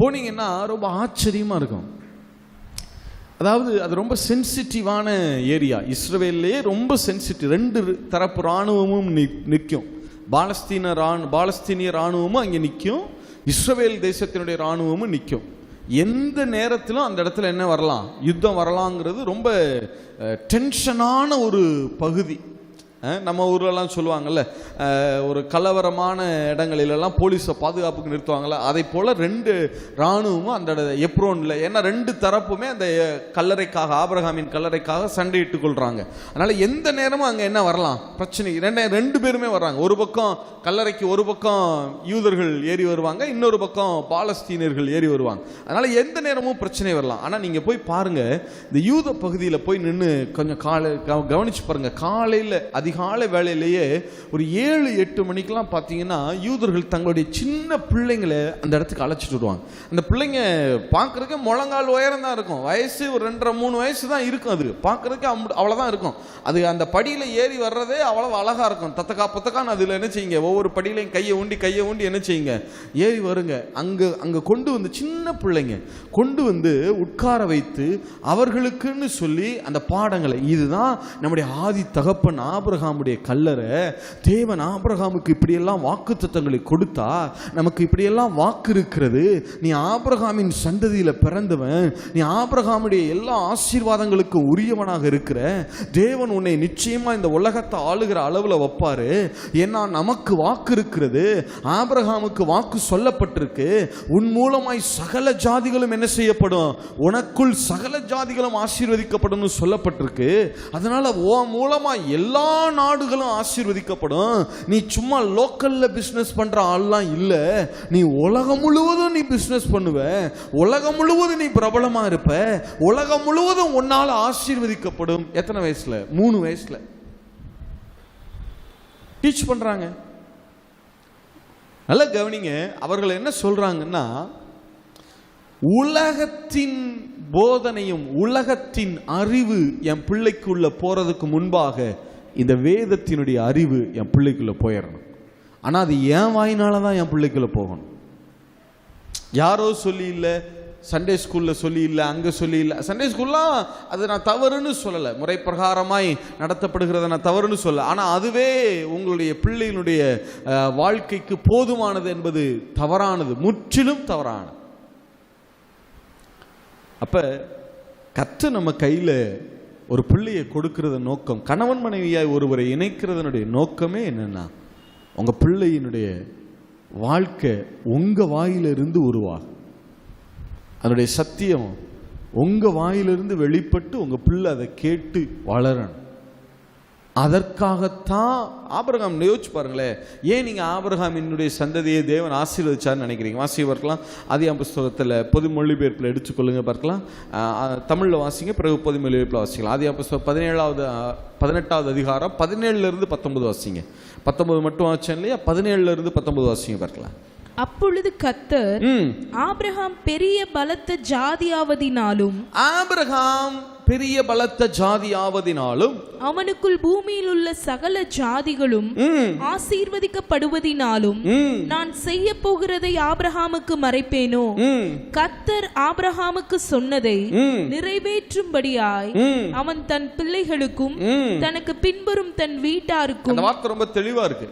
போனீங்கன்னா ரொம்ப ஆச்சரியமா இருக்கும். அதாவது அது ரொம்ப சென்சிட்டிவான ஏரியா. இஸ்ரவேல்லையே ரொம்ப சென்சிட்டிவ். 2 தரப்பு இராணுவமும் நிற்கும். பாலஸ்தீனிய இராணுவமும் அங்கே நிற்கும், இஸ்ரவேல் தேசத்தினுடைய இராணுவமும் நிற்கும். எந்த நேரத்திலும் அந்த இடத்துல என்ன வரலாம், யுத்தம் வரலாங்கிறது ரொம்ப டென்ஷனான ஒரு பகுதி. நம்ம ஊர்லலாம் சொல்லுவாங்கல்ல, ஒரு கலவரமான இடங்களிலெல்லாம் போலீஸை பாதுகாப்புக்கு நிறுத்துவாங்கள்ல, அதை போல் 2 இராணுவமும் அந்த எப்ரோனில். ஏன்னா 2 தரப்புமே அந்த கல்லறைக்காக, ஆபிரகாமின் கல்லறைக்காக சண்டையிட்டுக் கொள்கிறாங்க. அதனால் எந்த நேரமும் அங்கே என்ன வரலாம், பிரச்சனை. 2 பேருமே வர்றாங்க. ஒரு பக்கம் கல்லறைக்கு ஒரு பக்கம் யூதர்கள் ஏறி வருவாங்க, இன்னொரு பக்கம் பாலஸ்தீனியர்கள் ஏறி வருவாங்க. அதனால் எந்த நேரமும் பிரச்சனை வரலாம். ஆனால் நீங்கள் போய் பாருங்கள், இந்த யூத பகுதியில் போய் நின்று கொஞ்சம் கவனிச்சு பாருங்கள். காலையில் அதிகாலை வேளையிலேயே ஒரு 7-8 மணிக்கெல்லாம் பார்த்தீங்கன்னா யூதர்கள் தங்களுடைய சின்ன பிள்ளைங்களை அந்த இடத்துக்கு அழைச்சிட்டு வருவாங்க. அந்த பிள்ளைங்க பார்க்குறதுக்கு முழங்கால் உயரம் தான் இருக்கும், வயசு ஒரு 2-3 வயசு தான் இருக்கும். அது பார்க்குறதுக்கு அவ்வளோதான் இருக்கும். அது அந்த படியில் ஏறி வர்றதே அவ்வளோ அழகாக இருக்கும். புத்தக்கான்னு அதில் என்ன செய்யுங்க, ஒவ்வொரு படியிலையும் கையை ஊண்டி என்ன செய்யுங்க, ஏறி வருங்க. அங்கே கொண்டு வந்து சின்ன பிள்ளைங்க கொண்டு வந்து உட்கார வைத்து அவர்களுக்குன்னு சொல்லி அந்த பாடங்களை, இதுதான் நம்முடைய ஆதி தகப்பன் ஆபிரகாம் ஆபிரகாமுடைய கல்லறை. தேவன் ஆபிரகாமுக்கு இப்படியெல்லாம் வாக்குத்தத்தங்களை கொடுத்தா, நமக்கு இப்படியெல்லாம் வாக்கு இருக்கிறது, நீ ஆபிரகாமின் சந்ததியில் பிறந்தவன், நீ ஆபிரகாமுடைய எல்லா ஆசீர்வாதங்களுக்கு உரியவனாக இருக்கிற, தேவன் உன்னை நிச்சயமா இந்த உலகத்தை ஆளுகிற அளவில் வைப்பாரு. ஏன்னா நமக்கு வாக்கு இருக்கிறது, ஆபிரகாமுக்கு வாக்கு சொல்லப்பட்டிருக்கு, உன் மூலமாய் சகல ஜாதிகளும் என்ன செய்யப்படும், உனக்குள் சகல ஜாதிகளும் ஆசீர்வதிக்கப்படும் சொல்லப்பட்டிருக்கு. அதனால உன் மூலமா எல்லா நாடுகளும் ஆசீர்வதிக்கப்படும். நீ சும்மா லோக்கல்ல பிசினஸ் பண்ற ஆள்லாம் இல்ல, நீ உலகம் முழுவதும் நீ பிசினஸ் பண்ணுவ, உலகம் முழுவதும் நீ பிரபலமா இருப்ப, உலகம் முழுவதும் உன்னால ஆசீர்வதிக்கப்படும். எத்தனை வயசுல? 3 வயசுல டீச் பண்றாங்க. நல்ல கவனிங்க, அவர்கள் என்ன சொல்றாங்கன்னா, உலகத்தின் போதனையும் உலகத்தின் அறிவு என் பிள்ளைக்குள்ள போறதுக்கு முன்பாக இந்த வேதத்தினுடைய அறிவு என் பிள்ளைக்குள்ள போயிடணும். ஆனா அது என் வாயினால தான் என் பிள்ளைக்குள்ள போகணும். யாரோ சொல்லி இல்லை, சண்டே ஸ்கூலில் சொல்லி இல்லை, அங்கே சொல்லி இல்லை. சண்டே ஸ்கூல்லாம் அது நான் தவறுன்னு சொல்லலை, முறை பிரகாரமாய் நடத்தப்படுகிறத நான் தவறுன்னு சொல்ல. ஆனால் அதுவே உங்களுடைய பிள்ளையினுடைய வாழ்க்கைக்கு போதுமானது என்பது தவறானது, முற்றிலும் தவறானது. அப்போ கர்த்தர் நம்ம கையில் ஒரு பிள்ளையை கொடுக்கறத நோக்கம், கணவன் மனைவியாய் ஒருவரை இணைக்கிறதனுடைய நோக்கமே என்னன்னா, உங்கள் பிள்ளையினுடைய வாழ்க்கை உங்கள் வாயிலிருந்து உருவாகும், அதனுடைய சத்தியம் உங்கள் வாயிலிருந்து வெளிப்பட்டு உங்கள் பிள்ளை அதை கேட்டு வளரணும். அதற்காகத்தான் ஆபிரகாம். யோசிச்சு பாருங்களேன், ஏன் நீங்கள் ஆபிரகாம் என்னுடைய சந்ததியை தேவன் ஆசீர்வதிச்சார்னு நினைக்கிறீங்க? வாசி பார்க்கலாம், ஆதியாகம புஸ்தகத்தில் பொது மொழிபெயர்ப்பில் எடுத்துக்கொள்ளுங்க, பார்க்கலாம். தமிழில் வாசிங்க, பிறகு பொது மொழிபெயர்ப்பில் வாசிக்கலாம். ஆதியாகம புஸ்தகம் 18வது அதிகாரம் 17 to 19 வாசிங்க. 19 மட்டும் வாசிச்சேன் இல்லையா, 17 to 19 வாசிங்க, பார்க்கலாம். அப்பொழுது கர்த்தர் ஆபிரகாம் பெரிய பலத்த ஜாதியாவதினாலும், ஆபிரகாம் பெரிய பலத்த ஜாதியாவதினாலும், அவனுக்குள் பூமியில் உள்ள சகல ஜாதிகளும் ஆசீர்வதிக்கப்படுவதினாலும் நான் செய்ய போகிறதை ஆபிரகாமுக்கு மறைப்பேனோ? கர்த்தர் ஆபிரகாமுக்கு சொன்னதை நிறைவேற்றும்படியாய் அவன் தன் பிள்ளைகளுக்கும் தனக்கு பின்வரும் தன் வீட்டாருக்கும். அந்த வார்த்தை ரொம்ப தெளிவா இருக்கு.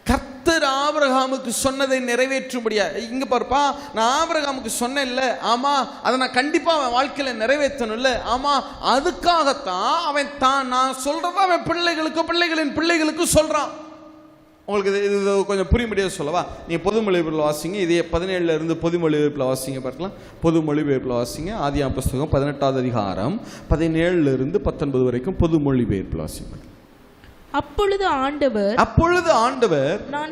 கர்த்தர் ஆபிரகாமுக்கு சொன்னதை நிறைவேற்றும்படியா. இங்க பார்ப்பா, நான் ஆபிரகாமுக்கு சொன்னேன் இல்ல, ஆமா, அதை நான் கண்டிப்பா அவன் வாழ்க்கையில நிறைவேற்றணும் இல்ல, ஆமா, அதுக்காகத்தான் அவன் தான் நான் சொல்றத அவன் பிள்ளைகளுக்கு பிள்ளைகளின் பிள்ளைகளுக்கு சொல்றான். உங்களுக்கு இது கொஞ்சம் புரியும்படியாக சொல்லவா? நீங்கள் பொது மொழிபெயர்ப்பில் வாசிங்க, இதே 17 பொது மொழிபெயர்ப்பில் வாசிங்க, பார்க்கலாம். பொது மொழிபெயர்ப்பில் வாசிங்க, ஆதியாகம புஸ்தகம் 18வது அதிகாரம் 17 to 19 வரைக்கும் பொது மொழிபெயர்ப்பில் வாசிங்க. அப்பொழுது ஆண்டவர் நான்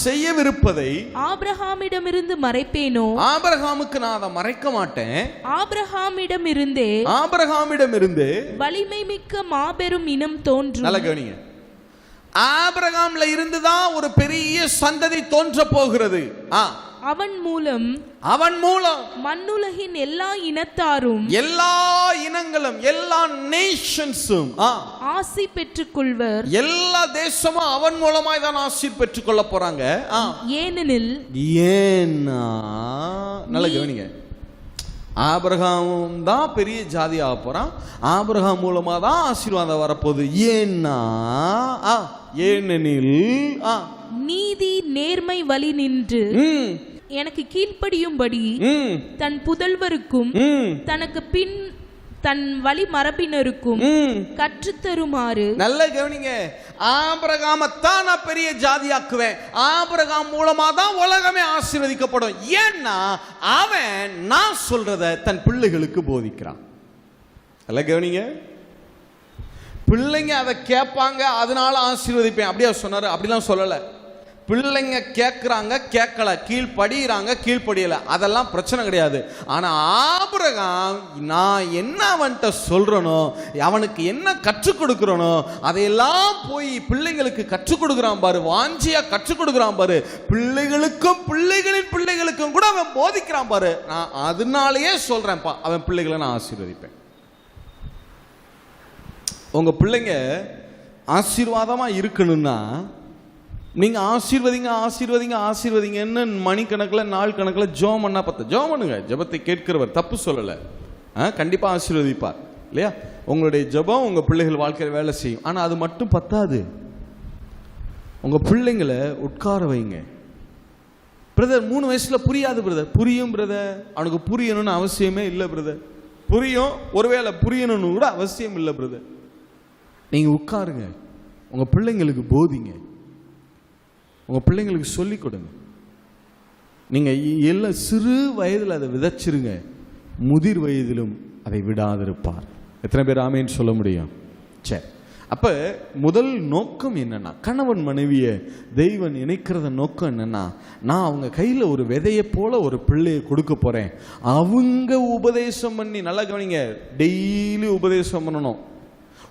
செய்யவிருப்பதை ஆபிரகாமிடமிருந்து மறைப்பேனோ? ஆபிரகாமுக்கு நான் அதை மறைக்க மாட்டேன். ஆபிரகாமிடமிருந்தே வலிமை மிக்க மாபெரும் இனம் தோன்றும். நல்ல கவனிங்க, ஆபிரகாம்ல இருந்துதான் ஒரு பெரிய சந்ததி தோன்ற போகிறது. அவன் மூலம் மண்ணுலகின் எல்லா இனத்தாரும், எல்லா இனங்களும், எல்லா நேஷன்ஸும் ஆசி பெற்றுக் கொள்வர். எல்லா தேசமும் அவன் மூலமாய் தான் ஆசி பெற்றுக் கொள்ள போறாங்க. ஏனெனில் நல்ல கவனிங்க, ஆபிரகாமும் தான் பெரிய ஜாதி ஆக போறான், ஆபிரகாம் மூலமா தான் ஆசீர்வாதம் வரப்போகுது. ஏனெனில் நீதி நேர்மை வழி நின்று எனக்கு கீழ்ப்படியும்படி தன் புதல்வருக்கும் தனக்கு பின் தன் வழி மரபினருக்கும் கற்றுத்தருமாறு. நல்ல கவனிங்க, ஆபிரகாமத்தான் நான் பெரிய ஜாதியாக்குவேன், ஆபிரகாம் மூலமா தான் உலகமே ஆசீர்வதிக்கப்படும். ஏன்னா அவன் நான் சொல்றத தன் பிள்ளைகளுக்கு போதிக்கிறான். நல்ல கவனிங்க, பிள்ளைங்க அதை கேட்பாங்க, அதனால ஆசீர்வதிப்பேன் அப்படியா சொன்னாரு? அப்படிலாம் சொல்லலை. பிள்ளைங்க கேட்குறாங்க, கேட்கல, கீழ்படுகிறாங்க, கீழ்படியல, அதெல்லாம் பிரச்சனை கிடையாது. ஆனால் ஆபிரகாம் நான் என்ன அவன்கிட்ட சொல்றனோ, அவனுக்கு என்ன கற்றுக் கொடுக்குறனோ அதையெல்லாம் போய் பிள்ளைங்களுக்கு கற்றுக் கொடுக்குறான் பாரு, வாஞ்சியா கற்றுக் கொடுக்குறான் பாரு, பிள்ளைகளுக்கும் பிள்ளைகளின் பிள்ளைகளுக்கும் கூட அவன் போதிக்கிறான் பாரு. நான் அதனாலேயே சொல்றேன்ப்பா, அவன் பிள்ளைகளை நான் ஆசீர்வதிப்பேன். உங்க பிள்ளைங்க ஆசீர்வாதமா இருக்கணும்னா நீங்க ஆசீர்வதிங்கன்னு மணிக்கணக்கில் நாள் கணக்கில் ஜெபம் பண்ணா பத்த. ஜெபம் பண்ணுங்க, ஜெபத்தை கேட்கிறவர் தப்பு சொல்லலை, கண்டிப்பா ஆசீர்வதிப்பார். இல்லையா? உங்களுடைய ஜெபம் உங்க பிள்ளைகள் வாழ்க்கையில் வேலை செய்யும். ஆனா அது மட்டும் பத்தாது. உங்க பிள்ளைங்களை உட்கார வைங்க. பிரதர் 3 வயசுல புரியாது பிரதர். புரியும் பிரதர். அவனுக்கு புரியணும்னு அவசியமே இல்லை பிரதர். புரியும், ஒருவேளை புரியணும்னு கூட அவசியம் இல்லை பிரதர். நீங்க உட்காருங்க, உங்க பிள்ளைங்களுக்கு போதிங்க, உங்க பிள்ளைங்களுக்கு சொல்லிக் கொடுங்க. நீங்க எல்லாம் சிறு வயதில் அதை விதைச்சிருங்க, முதிர் வயதிலும் அதை விடாதிருப்பார். எத்தனை பேர் ஆமேன்னு சொல்ல முடியும்? சரி, அப்ப முதல் நோக்கம் என்னன்னா, கணவன் மனைவியை தெய்வன் இணைக்கிறத நோக்கம் என்னன்னா, நான் அவங்க கையில ஒரு விதையை போல ஒரு பிள்ளையை கொடுக்க போறேன். அவங்க உபதேசம் பண்ணி, நல்லா கவனிங்க, டெய்லி உபதேசம் பண்ணணும்.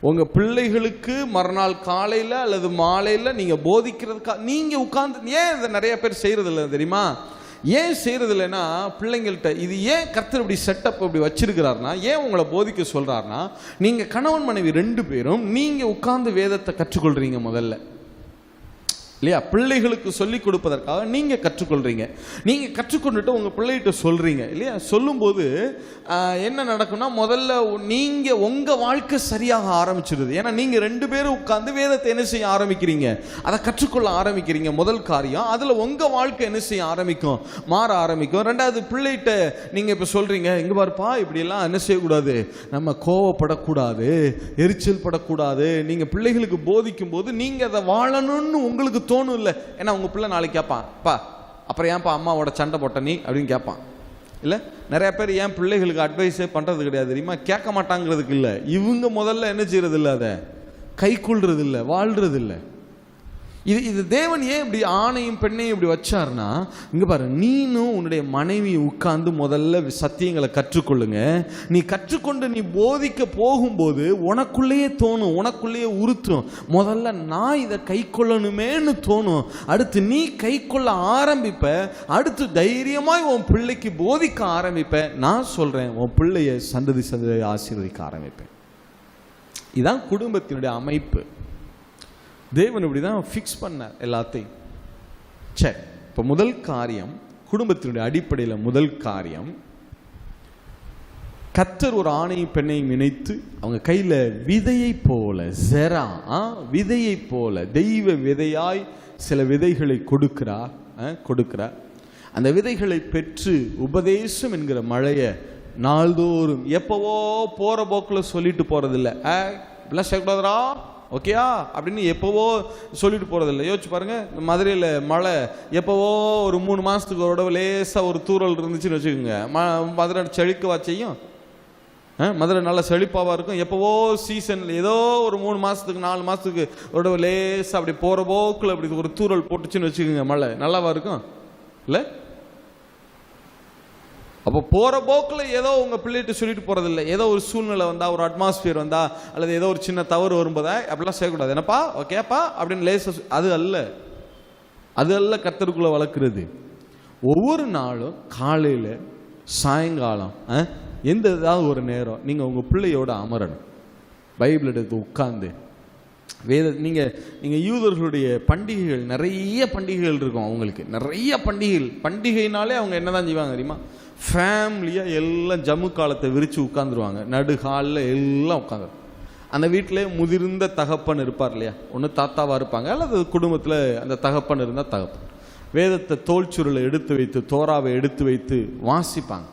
உங்க பிள்ளைகளுக்கு மறுநாள் காலையில அல்லது மாலையில நீங்க போதிக்கிறதுக்கா நீங்க உட்கார்ந்து, ஏன் இதை நிறைய பேர் செய்யறது இல்லை தெரியுமா? ஏன் செய்யறது இல்லைன்னா, பிள்ளைங்கள்ட்ட இது ஏன் கர்த்தர் இப்படி செட்டப் இப்படி வச்சிருக்கிறாருன்னா, ஏன் உங்களை போதிக்க சொல்றாருன்னா, நீங்க கணவன் மனைவி 2 பேரும் நீங்க உட்கார்ந்து வேதத்தை கற்றுக்கொள்றீங்க முதல்ல, இல்லையா? பிள்ளைகளுக்கு சொல்லிக் கொடுப்பதற்காக நீங்க கற்றுக்கொள்றீங்க. நீங்க கற்றுக்கொண்டுட்டு உங்க பிள்ளைகிட்ட சொல்றீங்க, இல்லையா? சொல்லும்போது என்ன நடக்கும்னா, முதல்ல நீங்க உங்க வாழ்க்கை சரியாக ஆரம்பிச்சிருது. ஏன்னா நீங்க 2 பேரும் உட்கார்ந்து வேதத்தை என்ன செய்ய ஆரம்பிக்கிறீங்க, அதை கற்றுக்கொள்ள ஆரம்பிக்கிறீங்க. முதல் காரியம், அதுல உங்க வாழ்க்கை என்ன செய்ய ஆரம்பிக்கும், மாற ஆரம்பிக்கும். 2வது, பிள்ளைகிட்ட நீங்க இப்ப சொல்றீங்க, இங்க பாருப்பா, இப்படி எல்லாம் என்ன செய்யக்கூடாது, நம்ம கோவப்படக்கூடாது, எரிச்சல் படக்கூடாது. நீங்க பிள்ளைகளுக்கு போதிக்கும் போது நீங்க அதை வாழணும்னு உங்களுக்கு தோணும் இல்லை. ஏன்னா உங்க பிள்ளை நாளைக்கு கேட்பான், பா அப்புறம் ஏன்ப்பா அம்மாவோட சண்டை போட்ட நீ அப்படின்னு கேட்பான். இல்லை, நிறைய பேர் ஏன் பிள்ளைகளுக்கு அட்வைஸே பண்றது கிடையாது தெரியுமா? கேட்க மாட்டாங்கிறதுக்கு இல்லை, இவங்க முதல்ல என்ன செய்யறது இல்லை, அதை கை கொள்றது இல்லை, வாழ்றது இல்லை. இது தேவன் ஏன் இப்படி ஆணையும் பெண்ணையும் இப்படி வச்சார்னா, இங்க பாரு, நீனும் உன்னுடைய மனைவி உட்கார்ந்து முதல்ல சத்தியங்களை கற்றுக்கொள்ளுங்க. நீ கற்றுக்கொண்டு நீ போதிக்க போகும்போது உனக்குள்ளேயே தோணும், உனக்குள்ளேயே உறுத்தும், முதல்ல நான் இதை கை கொள்ளணுமேன்னு தோணும். அடுத்து நீ கை கொள்ள ஆரம்பிப்ப, அடுத்து தைரியமாய் உன் பிள்ளைக்கு போதிக்க ஆரம்பிப்ப. நான் சொல்றேன், உன் பிள்ளைய சந்ததி சந்ததி ஆசீர்வதிக்க ஆரம்பிப்பேன். இதுதான் குடும்பத்தினுடைய அமைப்பு. தேவன் இப்படிதான் ஃபிக்ஸ் பண்ணார் எல்லாத்தையும். சரி, இப்போ முதல் காரியம், குடும்பத்தினுடைய அடிப்படையில் முதல் காரியம், கர்த்தர் ஒரு ஆணையும் பெண்ணையும் இணைத்து அவங்க கையில விதையை போல, ஜெரா விதையை போல, தெய்வ விதையாய் சில விதைகளை கொடுக்கிறார். அந்த விதைகளை பெற்று உபதேசம் என்கிற மழையை நாள்தோறும், எப்பவோ போற போக்கில் சொல்லிட்டு போறதில்லை, இப்படிலாம் செய்யக்கூடாதுரா ஓகேயா அப்படின்னு எப்போவோ சொல்லிட்டு போகிறதில்ல. யோசிச்சு பாருங்கள், மதுரையில் மழை எப்போவோ ஒரு 3 மாதத்துக்கு ஒரு தடவை லேசாக ஒரு தூறல் இருந்துச்சுன்னு வச்சுக்கோங்க, மதுரை செழிக்கவா செய்யும்? மதுரை நல்லா செழிப்பாவாக இருக்கும். எப்போவோ சீசனில் ஏதோ ஒரு 3 மாதத்துக்கு 4 மாதத்துக்கு ஒரு தடவை லேசாக அப்படி போகிற போக்கில் அப்படி ஒரு தூறல் போட்டுச்சுன்னு வச்சுக்கோங்க, மழை நல்லாவா இருக்கும்? இல்லை, அப்போ போகிற போக்கில் ஏதோ உங்கள் பிள்ளைகிட்ட சொல்லிட்டு போகிறதில்லை. ஏதோ ஒரு சூழ்நிலை வந்தால், ஒரு அட்மாஸ்பியர் வந்தால், அல்லது ஏதோ ஒரு சின்ன தவறு வரும்போதா அப்படிலாம் செய்யக்கூடாது. என்னப்பா ஓகேப்பா அப்படின்னு லேச, அது அல்ல கர்த்தருக்குள்ளே வளர்க்குறது. ஒவ்வொரு நாளும் காலையில் சாயங்காலம் எந்த ஏதாவது ஒரு நேரம் நீங்கள் உங்கள் பிள்ளையோட அமரணும், பைபிள் எடுத்து உட்கார்ந்து நீங்கள் யூதர்களுடைய பண்டிகைகள், நிறைய பண்டிகைகள் இருக்கும் அவங்களுக்கு, நிறைய பண்டிகைனாலே அவங்க என்னதான் செய்வாங்க தெரியுமா? ஃபேமிலியாக எல்லாம் ஜம்மு காலத்தை விரித்து உட்காந்துருவாங்க, நடுகாலில் எல்லாம் உட்காந்து. அந்த வீட்டிலே முதிர்ந்த தகப்பன் இருப்பார் இல்லையா, ஒன்று தாத்தாவாக இருப்பாங்க, அல்லது குடும்பத்தில் அந்த தகப்பன் இருந்தால் தகப்பன் வேதத்தை தோல் சுருளை எடுத்து வைத்து, தோராவை எடுத்து வைத்து வாசிப்பாங்க.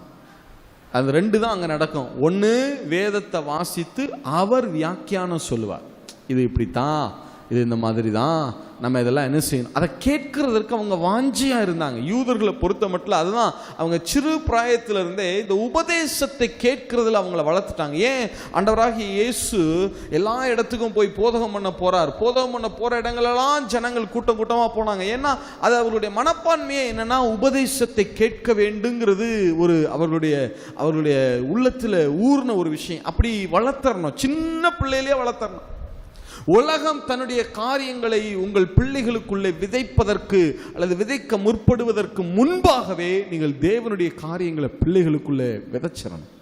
அது 2 தான் அங்கே நடக்கும். ஒன்று வேதத்தை வாசித்து அவர் வியாக்கியானம் சொல்லுவார், இது இப்படித்தான், இது இந்த மாதிரி தான், நம்ம இதெல்லாம் என்ன செய்யணும், அதை கேட்கறதற்கு அவங்க வாஞ்சியா இருந்தாங்க. யூதர்களை பொறுத்த மட்டும் அதுதான், அவங்க சிறு பிராயத்திலிருந்தே இந்த உபதேசத்தை கேட்கறதுல அவங்கள வளர்த்துட்டாங்க. ஏன் ஆண்டவராகிய இயேசு எல்லா இடத்துக்கும் போய் போதகம் பண்ண போற இடங்களெல்லாம் ஜனங்கள் கூட்டம் கூட்டமா போனாங்க. ஏன்னா அது அவர்களுடைய மனப்பான்மையே என்னன்னா, உபதேசத்தை கேட்க வேண்டுங்கிறது ஒரு அவர்களுடைய உள்ளத்துல ஊர்ன ஒரு விஷயம். அப்படி வளர்த்தரணும், சின்ன பிள்ளையிலேயே வளர்த்தரணும். உலகம் தன்னுடைய காரியங்களை உங்கள் பிள்ளைகளுக்குள்ளே விதைப்பதற்கு அல்லது விதைக்க முற்படுவதற்கு முன்பாகவே நீங்கள் தேவனுடைய காரியங்களை பிள்ளைகளுக்குள்ளே விதைச்சிடணும்.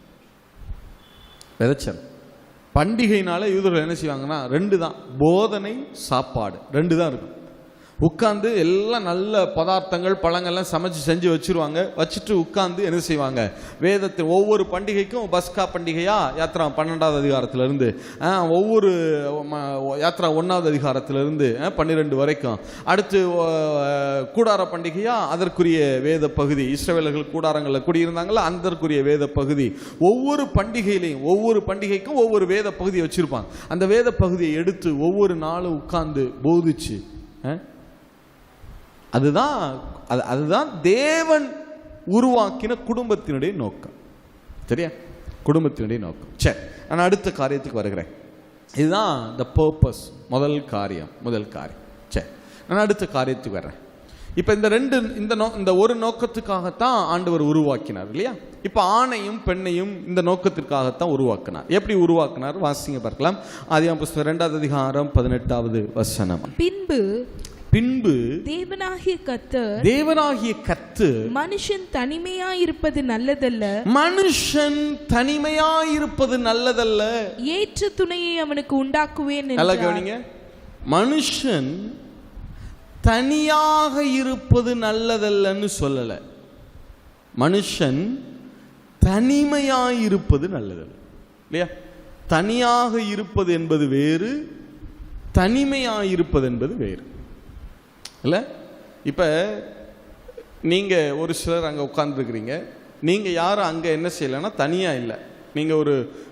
பண்டிகைனால யூதர்கள் என்ன செய்வாங்கன்னா 2 தான், போதனை சாப்பாடு 2 தான் இருக்கும். உட்கார்ந்து எல்லாம் நல்ல பதார்த்தங்கள் பழங்கள்லாம் சமைச்சு செஞ்சு வச்சிருவாங்க. வச்சுட்டு உட்கார்ந்து என்ன செய்வாங்க, வேதத்தை ஒவ்வொரு பண்டிகைக்கும் பஸ்கா பண்டிகையா யாத்ரா 12வது அதிகாரத்திலிருந்து ஒவ்வொரு யாத்ரா 1வது அதிகாரத்திலிருந்து 12 வரைக்கும், அடுத்து கூடார பண்டிகையா அதற்குரிய வேத பகுதி, இஸ்ரவேலர்கள் கூடாரங்களில் குடியிருந்தாங்களா அதற்குரிய வேத பகுதி, ஒவ்வொரு பண்டிகையிலையும் ஒவ்வொரு பண்டிகைக்கும் ஒவ்வொரு வேத பகுதியை வச்சிருப்பாங்க. அந்த வேத பகுதியை எடுத்து ஒவ்வொரு நாளும் உட்கார்ந்து போதிச்சு, அதுதான் தேவன் உருவாக்கின குடும்பத்தினுடைய நோக்கம். சரியா, குடும்பத்தினுடைய நோக்கம். சரி, நான் அடுத்த காரியத்துக்கு வருகிறேன். இதுதான் the purpose, முதல் காரியம். சரி, நான் அடுத்த காரியத்துக்கு வர்றேன். இப்போ இந்த ஒரு நோக்கத்துக்காகத்தான் ஆண்டவர் உருவாக்கினார் இல்லையா? இப்போ ஆணையும் பெண்ணையும் இந்த நோக்கத்திற்காகத்தான் உருவாக்கினார். எப்படி உருவாக்கினார் வாசிங்க பார்க்கலாம். ஆதியாகமம் புத்தகம் 2வது அதிகாரம் 18வது வசனம். பின்பு தேவனாகிய கர்த்தர் மனுஷன் தனிமையாயிருப்பது நல்லதல்ல, ஏற்ற துணையை அவனுக்கு உண்டாக்குவேன் என்றார். மனுஷன் தனியாக இருப்பது நல்லதல்லன்னு சொல்லல, மனுஷன் தனிமையாயிருப்பது நல்லதல்ல இல்லையா? தனியாக இருப்பது என்பது வேறு, தனிமையாயிருப்பது என்பது வேறு இல்லை. இப்போ நீங்கள் ஒரு சிலர் அங்கே உட்கார்ந்துருக்கிறீங்க, நீங்கள் யாரும் அங்கே என்ன செய்யலைன்னா தனியாக இல்லை, நீங்கள்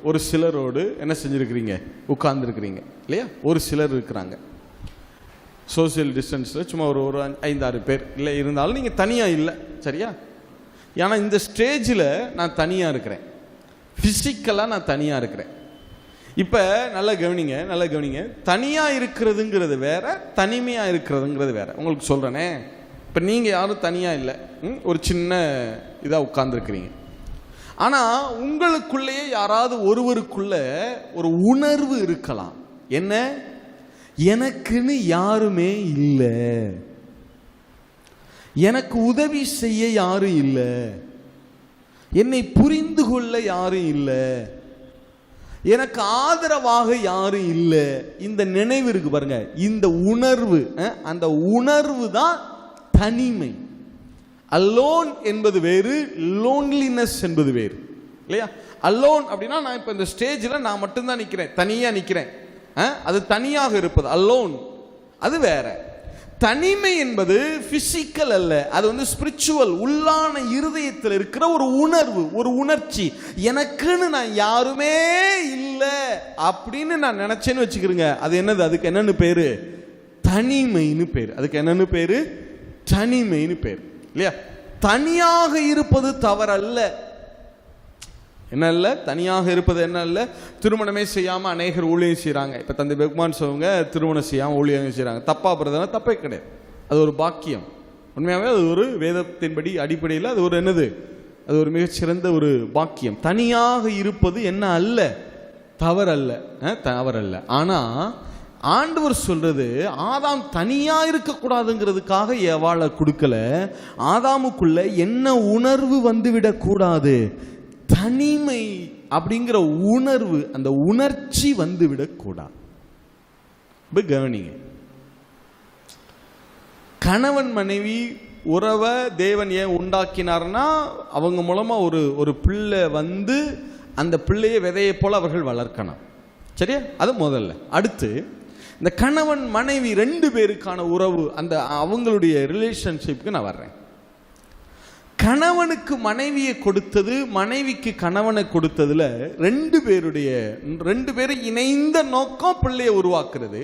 ஒரு சிலரோடு என்ன செஞ்சுருக்கிறீங்க, உட்கார்ந்துருக்கிறீங்க இல்லையா? ஒரு சிலர் இருக்கிறாங்க சோசியல் டிஸ்டன்ஸில், சும்மா ஒரு 5-6 பேர் இல்லை, இருந்தாலும் நீங்கள் தனியாக இல்லை. சரியா? ஏன்னா இந்த ஸ்டேஜில் நான் தனியாக இருக்கிறேன், ஃபிசிக்கலாக நான் தனியாக இருக்கிறேன். இப்போ நல்லா கவனிங்க, தனியாக இருக்கிறதுங்கிறது வேற, தனிமையாக இருக்கிறதுங்கிறது வேற. உங்களுக்கு சொல்கிறேனே, இப்போ நீங்கள் யாரும் தனியாக இல்லை, ஒரு சின்ன இதாக உட்கார்ந்துருக்கிறீங்க. ஆனால் உங்களுக்குள்ளேயே யாராவது ஒருவருக்குள்ள ஒரு உணர்வு இருக்கலாம். என்ன? எனக்குன்னு யாருமே இல்லை, எனக்கு உதவி செய்ய யாரும் இல்லை, என்னை புரிந்து கொள்ள யாரும் இல்லை, எனக்கு ஆதரவாக யாரும் இல்லை. இந்த நினைவு இருக்கு பாருங்க, இந்த உணர்வு, அந்த உணர்வு தான் தனிமை. அலோன் என்பது வேறு, லோன்லினஸ் என்பது வேறு இல்லையா? அலோன் அப்படின்னா நான் இப்போ இந்த ஸ்டேஜில் நான் மட்டும்தான் நிற்கிறேன், தனியாக நிற்கிறேன், அது தனியாக இருப்பது அலோன், அது வேற. தனிமை என்பது பிசிக்கல் அல்ல, அது ஸ்பிரிச்சுவல், உள்ளான இருதயத்தில் இருக்கிற ஒரு உணர்வு, ஒரு உணர்ச்சி. எனக்குன்னு நான் யாருமே இல்லை அப்படின்னு நான் நினைச்சேன்னு வச்சுக்கிறேங்க, அது என்னது? அதுக்கு என்னன்னு பேரு? தனிமைன்னு பேரு. அதுக்கு என்னன்னு பேரு? தனிமைன்னு பேரு இல்லையா? தனியாக இருப்பது தவறல்ல. என்ன இல்ல? தனியாக இருப்பது என்ன இல்ல? திருமணமே செய்யாமல் அநேகர் ஊழியம் செய்கிறாங்க. இப்போ தந்தை பெக்மான் சொல்லுவாங்க, திருமணம் செய்யாமல் ஊழியம் செய்கிறாங்க. தப்பா பிரதனா? தப்பே கிடையாது, அது ஒரு பாக்கியம். உண்மையாகவே அது ஒரு வேதத்தின்படி அடிப்படையில் அது ஒரு என்னது? அது ஒரு மிகச்சிறந்த ஒரு பாக்கியம். தனியாக இருப்பது என்ன அல்ல? தவறல்ல, தவறல்ல. ஆனால் ஆண்டவர் சொல்றது, ஆதாம் தனியா இருக்கக்கூடாதுங்கிறதுக்காக ஏவாளை கொடுக்கல. ஆதாமுக்குள்ள என்ன உணர்வு வந்துவிடக் கூடாது? தனிமை அப்படிங்கிற உணர்வு, அந்த உணர்ச்சி வந்துவிடக்கூடாது. கவனிங்க, கணவன் மனைவி உறவை தேவன் ஏன் உண்டாக்கினார்னா, அவங்க மூலமா ஒரு பிள்ளை வந்து அந்த பிள்ளையை விதையை போல அவர்கள் வளர்க்கணும். சரியா? அது முதல்ல. அடுத்து இந்த கணவன் மனைவி 2 பேருக்கான உறவு, அந்த அவங்களுடைய ரிலேஷன்ஷிப்க்கு நான் வர்றேன். கணவனுக்கு மனைவியை கொடுத்தது, மனைவிக்கு கணவனை கொடுத்ததுல 2 பேரும் இணைந்த நோக்கம் பிள்ளையை உருவாக்குறது.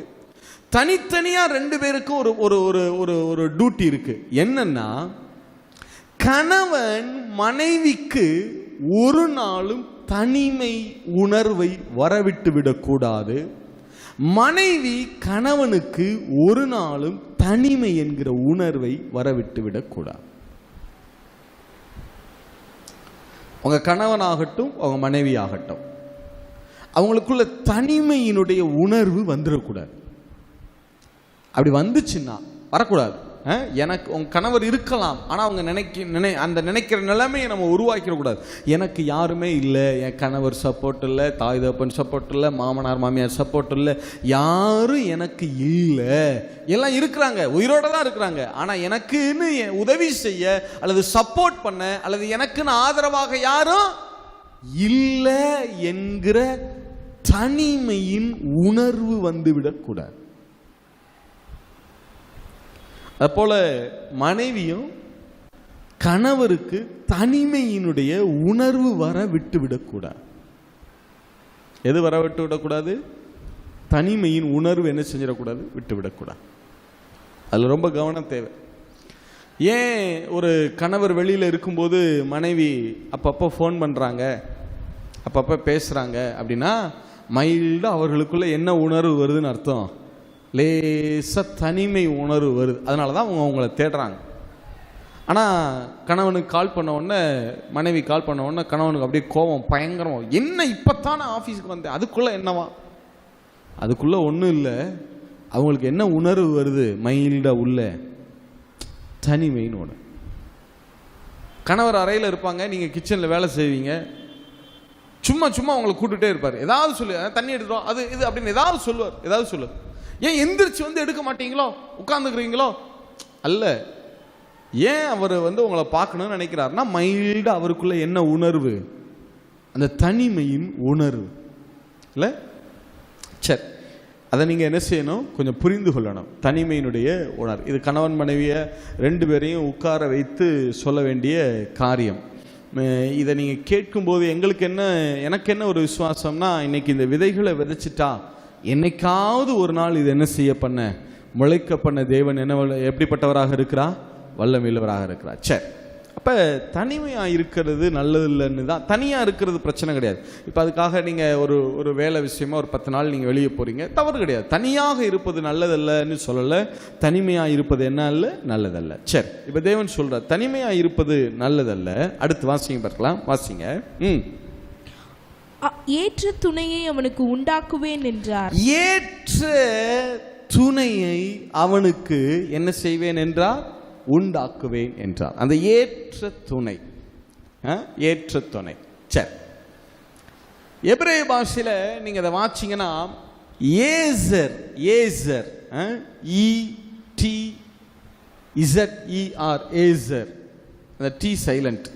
தனித்தனியா 2 பேருக்கும் ஒரு டியூட்டி இருக்கு. என்னன்னா, கணவன் மனைவிக்கு ஒரு நாளும் தனிமை உணர்வை வரவிட்டு விடக்கூடாது, மனைவி கணவனுக்கு ஒரு நாளும் தனிமை என்கிற உணர்வை வரவிட்டு விடக்கூடாது. உங்க கணவனாகட்டும் உங்க மனைவி ஆகட்டும், அவங்களுக்குள்ள தனிமையினுடைய உணர்வு வந்துடக்கூடாது. அப்படி வந்துச்சுன்னா வரக்கூடாது. எனக்கு உங்க கணவர் இருக்கலாம், ஆனால் அவங்க அந்த நினைக்கிற நிலைமையை நம்ம உருவாக்கிடக்கூடாது. எனக்கு யாருமே இல்லை, என் கணவர் சப்போர்ட் இல்லை, தாய் தகப்பன் சப்போர்ட் இல்லை, மாமனார் மாமியார் சப்போர்ட் இல்லை, யாரும் எனக்கு இல்லை. எல்லாம் இருக்கிறாங்க, உயிரோட தான் இருக்கிறாங்க, ஆனால் எனக்குன்னு உதவி செய்ய அல்லது சப்போர்ட் பண்ண அல்லது எனக்குன்னு ஆதரவாக யாரும் இல்லை என்கிற தனிமையின் உணர்வு வந்துவிடக்கூடாது. அதுபோல மனைவியும் கணவருக்கு தனிமையினுடைய உணர்வு வர விட்டு விடக்கூடாது. எது வர விட்டு விடக்கூடாது? தனிமையின் உணர்வு என்ன செஞ்சிடக்கூடாது? விட்டு விடக்கூடாது. அதில் ரொம்ப கவனம் தேவை. ஏன் ஒரு கணவர் வெளியில் இருக்கும்போது மனைவி அப்பப்போ ஃபோன் பண்ணுறாங்க, அப்பப்போ பேசுகிறாங்க அப்படின்னா மைல்டாக அவர்களுக்குள்ள என்ன உணர்வு வருதுன்னு அர்த்தம்? லேசாக தனிமை உணர்வு வருது. அதனால தான் அவங்க அவங்கள தேடுறாங்க. ஆனால் கணவனுக்கு கால் பண்ண உடனே, மனைவி கால் பண்ண உடனே கணவனுக்கு அப்படியே கோபம் பயங்கரமாக, என்ன இப்போத்தான் ஆஃபீஸுக்கு வந்தேன், அதுக்குள்ளே என்னவா? அதுக்குள்ளே ஒன்றும் இல்லை. அவங்களுக்கு என்ன உணர்வு வருது? மைல்டாக உள்ள தனிமைன்னு ஒன்று. கணவர் அறையில் இருப்பாங்க, நீங்கள் கிச்சனில் வேலை செய்வீங்க, சும்மா சும்மா அவங்களை கூட்டுகிட்டே இருப்பார். ஏதாவது சொல்லு, தண்ணி எடுத்துடும், அது இது அப்படின்னு ஏதாவது சொல்லுவார். ஏதாவது சொல்லு. ஏன் எந்திரிச்சு வந்து எடுக்க மாட்டீங்களோ, உட்காந்துக்கிறீங்களோ? அல்ல, ஏன் அவர் உங்களை பார்க்கணும்னு நினைக்கிறாருன்னா மைல்டாக அவருக்குள்ள என்ன உணர்வு? அந்த தனிமையின் உணர்வு இல்லை? சரி, அதை நீங்கள் என்ன செய்யணும்? கொஞ்சம் புரிந்து கொள்ளணும். தனிமையினுடைய உணர்வு இது கணவன் மனைவியை ரெண்டு பேரையும் உட்கார வைத்து சொல்ல வேண்டிய காரியம். இதை நீங்கள் கேட்கும்போது எனக்கு என்ன ஒரு விசுவாசம்னா, இன்னைக்கு இந்த விதைகளை விதைச்சிட்டா என்னைக்காவது ஒரு நாள் இது என்ன செய்ய பண்ண முளைக்க பண்ண தேவன் எப்படிப்பட்டவராக இருக்கிறா? வல்லமையுள்ளவராக இருக்கிறார். சரி, அப்போ தனிமையாக இருக்கிறது நல்லதில்லைன்னு தான். தனியாக இருக்கிறது பிரச்சனை கிடையாது. இப்போ அதுக்காக நீங்கள் ஒரு வேலை விஷயமா ஒரு 10 நாள் நீங்கள் வெளியே போகிறீங்க, தவறு கிடையாது. தனியாக இருப்பது நல்லதல்லன்னு சொல்லலை, தனிமையாக இருப்பது என்ன அல்ல? நல்லதல்ல. சரி, இப்போ தேவன் சொல்கிறார் தனிமையாக இருப்பது நல்லதல்ல. அடுத்து வாசிங்க பார்க்கலாம், வாசிங்க. ஏற்ற துணையை அவனுக்கு உண்டாக்குவேன் என்றார். ஏற்ற துணையை அவனுக்கு என்ன செய்வேன் என்றார்? உண்டாக்குவேன் என்றார். அந்த ஏற்ற துணை, ஏற்ற துணை. சரி, எபிரேய பாஷையில் நீங்க அதை வாசிங்கன்னா ஏசர், ஏசர், ETZER, ஏசர், அந்த டி சைலண்ட்,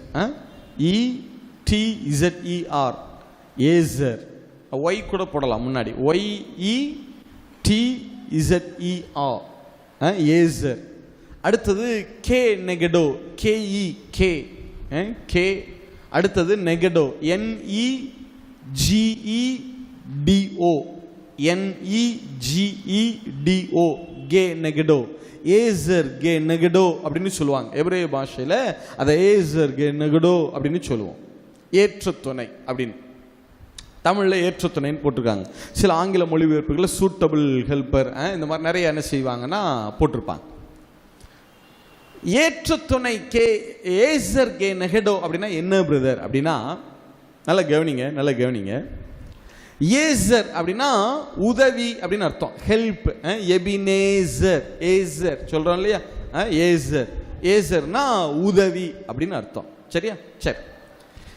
ETZER, ஏசர். ஒய் கூட போடலாம் முன்னாடி, YETZER, ஏசர். அடுத்தது கே நெகடோ, KE, கே. அடுத்தது நெகடோ, NEGEDO, NEGEDO, கே நெகடோ. ஏசர் கே நெகடோ அப்படின்னு சொல்லுவாங்க எபிரேய பாஷையில். அதை ஏசர் கே நெகடோ அப்படின்னு சொல்லுவோம். ஏற்ற துணை அப்படின்னு தமிழில் ஏற்ற துணைன்னு போட்டிருக்காங்க. சில ஆங்கில மொழிபெயர்ப்புகளில் சூட்டபிள் ஹெல்ப்பர், இந்த மாதிரி நிறைய என்ன செய்வாங்கன்னா போட்டிருப்பாங்க. ஏற்ற துணை ஏசர் கே நெகடோ அப்படின்னா என்ன பிரதர் அப்படின்னா, நல்லா கவனிங்க. ஏசர் அப்படின்னா உதவி அப்படின்னு அர்த்தம், ஹெல்ப். எபினேசர், ஏசர் சொல்றோம் இல்லையா? ஏசர்னா உதவி அப்படின்னு அர்த்தம். சரியா? சரி,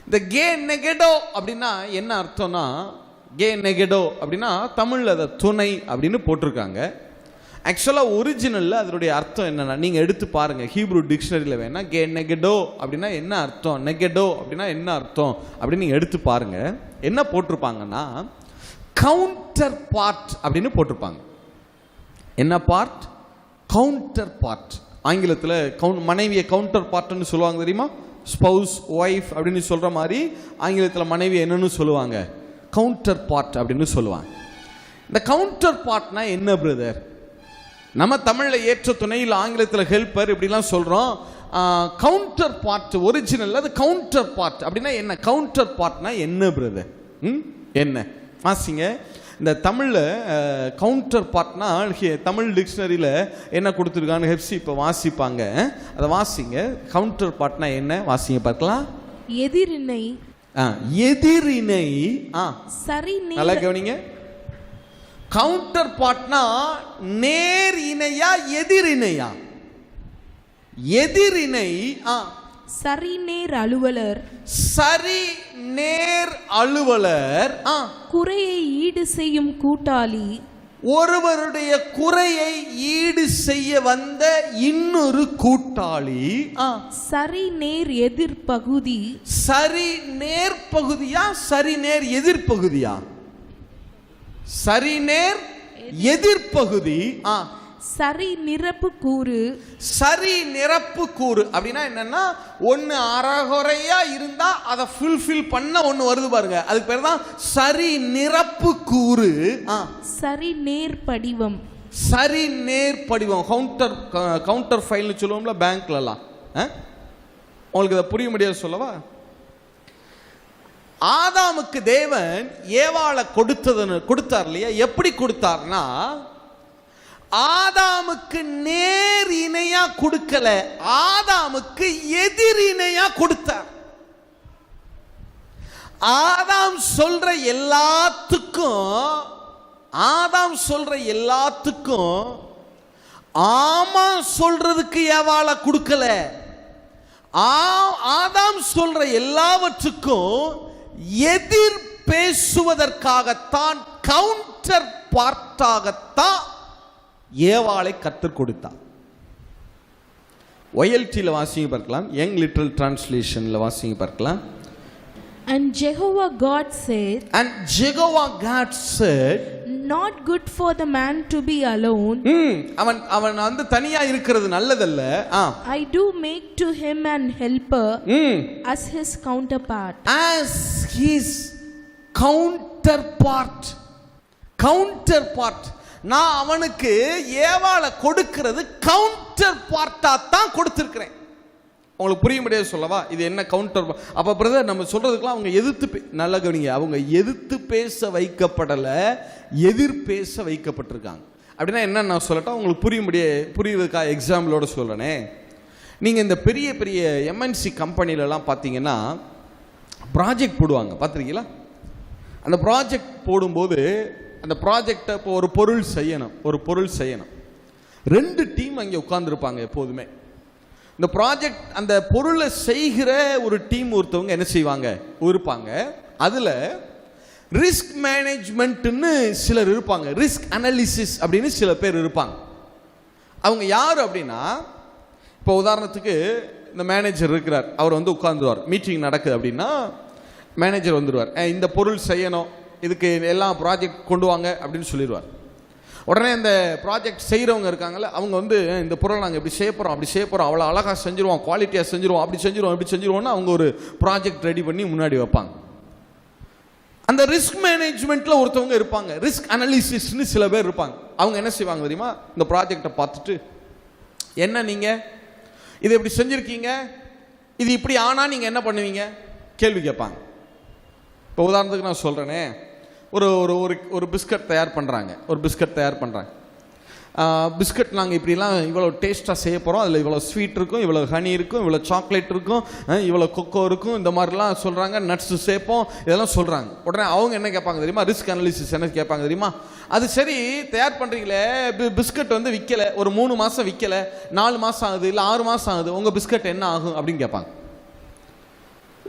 இந்த கே நெகடோ அப்படின்னா என்ன அர்த்தம்னா, கே நெகடோ அப்படின்னா தமிழில் அதை துணை அப்படின்னு போட்டிருக்காங்க. ஆக்சுவலாக ஒரிஜினலில் அதனுடைய அர்த்தம் என்னென்னா, நீங்கள் எடுத்து பாருங்கள் ஹீப்ரூ டிக்ஷனரியில் வேணால் கே நெகடோ அப்படின்னா என்ன அர்த்தம், நெகடோ அப்படின்னா என்ன அர்த்தம் அப்படின்னு நீங்கள் எடுத்து பாருங்கள். என்ன போட்டிருப்பாங்கன்னா கவுண்டர் பார்ட் அப்படின்னு போட்டிருப்பாங்க. என்ன பார்ட்? Counter part. ஆங்கிலத்தில் மனைவியை கவுண்டர் பார்ட்னு சொல்லுவாங்க தெரியுமா? ஸ்பௌஸ், ஒய்ஃப் அப்படின்னு சொல்கிற மாதிரி ஆங்கிலத்தில் மனைவி என்னன்னு சொல்லுவாங்க? கவுண்டர் பார்ட் அப்படின்னு சொல்லுவாங்க. இந்த கவுண்டர் பார்ட்னா என்ன பிரதர்? நம்ம தமிழில் ஏற்ற துணையில், ஆங்கிலத்தில் ஹெல்ப்பர் இப்படிலாம் சொல்கிறோம். கவுண்டர் பார்ட் ஒரிஜினல் அது கவுண்டர் பார்ட் அப்படின்னா என்ன? கவுண்டர் பார்ட்னா என்ன பிரதர்? என்ன வாசிங்க. இந்த தமிழில் கவுண்டர் பார்ட்னா தமிழ் டிக்ஷனரியில் என்ன கொடுத்துருக்கான்னு ஹெப்சி இப்போ வாசிப்பாங்க, அதை வாசிங்க. கவுண்டர் பார்ட்னா என்ன? வாசிங்க பார்க்கலாம். எதிரிணை. எதிரிணை. சரி, நல்லா கவனிங்க. கவுண்டர் பார்ட்னா நேர் இணையா எதிர் இணையா? எதிரினை சரி நேர் அலுவலர் சரி நேர் அலுவலர் குறையை ஈடு செய்யும் கூட்டாளி ஒருவருடைய குறையை ஈடு செய்ய வந்த இன்னொரு கூட்டாளி சரி நேர் எதிர்பகுதி சரி நேர் பகுதியா சரி நேர் எதிர்பகுதியா சரி நேர் எதிர்பகுதி சரி நிரப்பு கூறு சரி நிரப்பு கூறு அப்படின்னா என்னன்னா ஒன்னு அறகுறையா இருந்தா அதை ஃபுல்ஃபில் பண்ண ஒன்னு வருது பாருங்க, அதுக்கு பேர் தான் சரி நிரப்பு கூறு. சரி நேர் படிவம் சரி நேர் படிவம் கவுண்டர் ஃபைல்னு சொல்லுவோம்ல பேங்க்லலாம். உங்களுக்கு இதை புரிய முடியாது சொல்லவா? ஆதாமுக்கு தேவன் ஏவாளை கொடுத்தார் இல்லையா? எப்படி கொடுத்தார்னா ஆதாமுக்கு நேர் இணையா கொடுக்கல, ஆதாமுக்கு எதிர் இணையா கொடுத்தார். ஆதாம் சொல்ற எல்லாத்துக்கும் ஆமா சொல்றதுக்கு ஏவாளை கொடுக்கல. ஆதாம் சொல்ற எல்லாவற்றுக்கும் எதிர் பேசுவதற்காகத்தான், கவுண்டர் பார்ட்டாகத்தான் ஏவாளை கற்றுக் கொடுத்தார். ஒயல்டியில் வாசிங்க பார்க்கலாம், யங் லிட்டரல் டிரான்ஸ்லேஷன்ல வாசிங்க பார்க்கலாம். And Jehovah God said, not good for the man to be alone. அவன் வந்து தனியா இருக்கிறது நல்லதல்ல. I do make to him an helper as his counterpart. நான் அவனுக்கு ஏவாளை கொடுக்கிறது கவுண்டர் பார்ட்டா தான் கொடுத்திருக்கிறேன். உங்களுக்கு புரிய முடியாது சொல்லவா? இது என்ன கவுண்டர்? அப்ப பிரதர் நம்ம சொல்றதுக்கெல்லாம் அவங்க எதிர்த்து, நல்ல கவனிங்க, அவங்க எதிர்த்து பேச வைக்கப்படல, எதிர் பேச வைக்கப்பட்டிருக்காங்க. அப்படின்னா என்ன நான் சொல்லட்டா உங்களுக்கு புரியுவதுக்காக எக்ஸாம்பிளோட சொல்றேனே. நீங்க இந்த பெரிய பெரிய எம்என்சி கம்பெனிலலாம் பார்த்தீங்கன்னா ப்ராஜெக்ட் போடுவாங்க, பார்த்துருக்கீங்களா? அந்த ப்ராஜெக்ட் போடும்போது அந்த ப்ராஜெக்டை இப்போ ஒரு பொருள் செய்யணும், 2 டீம் அங்கே உட்கார்ந்துருப்பாங்க எப்போதுமே. இந்த ப்ராஜெக்ட் அந்த பொருளை செய்கிற ஒரு டீம் ஒருத்தவங்க என்ன செய்வாங்க இருப்பாங்க. அதில் ரிஸ்க் மேனேஜ்மெண்ட்னு சிலர் இருப்பாங்க, ரிஸ்க் அனாலிசிஸ் அப்படின்னு சில பேர் இருப்பாங்க. அவங்க யார் அப்படின்னா, இப்போ உதாரணத்துக்கு இந்த மேனேஜர் இருக்கிறார், அவர் வந்து உட்கார்ந்துருவார். மீட்டிங் நடக்குது அப்படின்னா மேனேஜர் வந்துடுவார், இந்த பொருள் செய்யணும், இதுக்கு எல்லாம் ப்ராஜெக்ட் கொண்டு வாங்க அப்படின்னு சொல்லிடுவார். உடனே இந்த ப்ராஜெக்ட் செய்கிறவங்க இருக்காங்கல்ல, அவங்க வந்து இந்த பொருளை நாங்கள் இப்படி செய்ய போகிறோம், அவ்வளோ அழகாக செஞ்சுருவோம், குவாலிட்டியாக செஞ்சுருவோம், அப்படி செஞ்சுருவோம்னு அவங்க ஒரு ப்ராஜெக்ட் ரெடி பண்ணி முன்னாடி வைப்பாங்க. அந்த ரிஸ்க் மேனேஜ்மெண்ட்டில் ஒருத்தவங்க இருப்பாங்க, ரிஸ்க் அனாலிசிஸ்னு சில பேர் இருப்பாங்க. அவங்க என்ன செய்வாங்க தெரியுமா? இந்த ப்ராஜெக்டை பார்த்துட்டு, என்ன நீங்கள் இதை இப்படி செஞ்சுருக்கீங்க, இது இப்படி ஆனால் நீங்கள் என்ன பண்ணுவீங்க கேள்வி கேட்பாங்க. இப்போ உதாரணத்துக்கு நான் சொல்கிறேனே, ஒரு பிஸ்கட் தயார் பண்ணுறாங்க, பிஸ்கட் நாங்கள் இப்படிலாம் இவ்வளோ டேஸ்ட்டாக செய்ய போகிறோம், அதில் இவ்வளோ ஸ்வீட் இருக்கும், இவ்வளோ ஹனி இருக்கும், இவ்வளோ சாக்லேட் இருக்கும், இவ்வளோ கொக்கோ இருக்கும், இந்த மாதிரிலாம் சொல்கிறாங்க, நட்ஸு சேர்ப்போம், இதெல்லாம் சொல்கிறாங்க. உடனே அவங்க என்ன கேட்பாங்க தெரியுமா? ரிஸ்க் அனாலிசிஸ் என்ன கேட்பாங்க தெரியுமா? அது சரி, தயார் பண்ணுறீங்களே, பிஸ்கட் வந்து விற்கலை, ஒரு 3 மாதம் விற்கலை, 4 மாதம் ஆகுது, இல்லை 6 மாதம் ஆகுது, உங்கள் பிஸ்கட் என்ன ஆகும் அப்படின்னு கேட்பாங்க.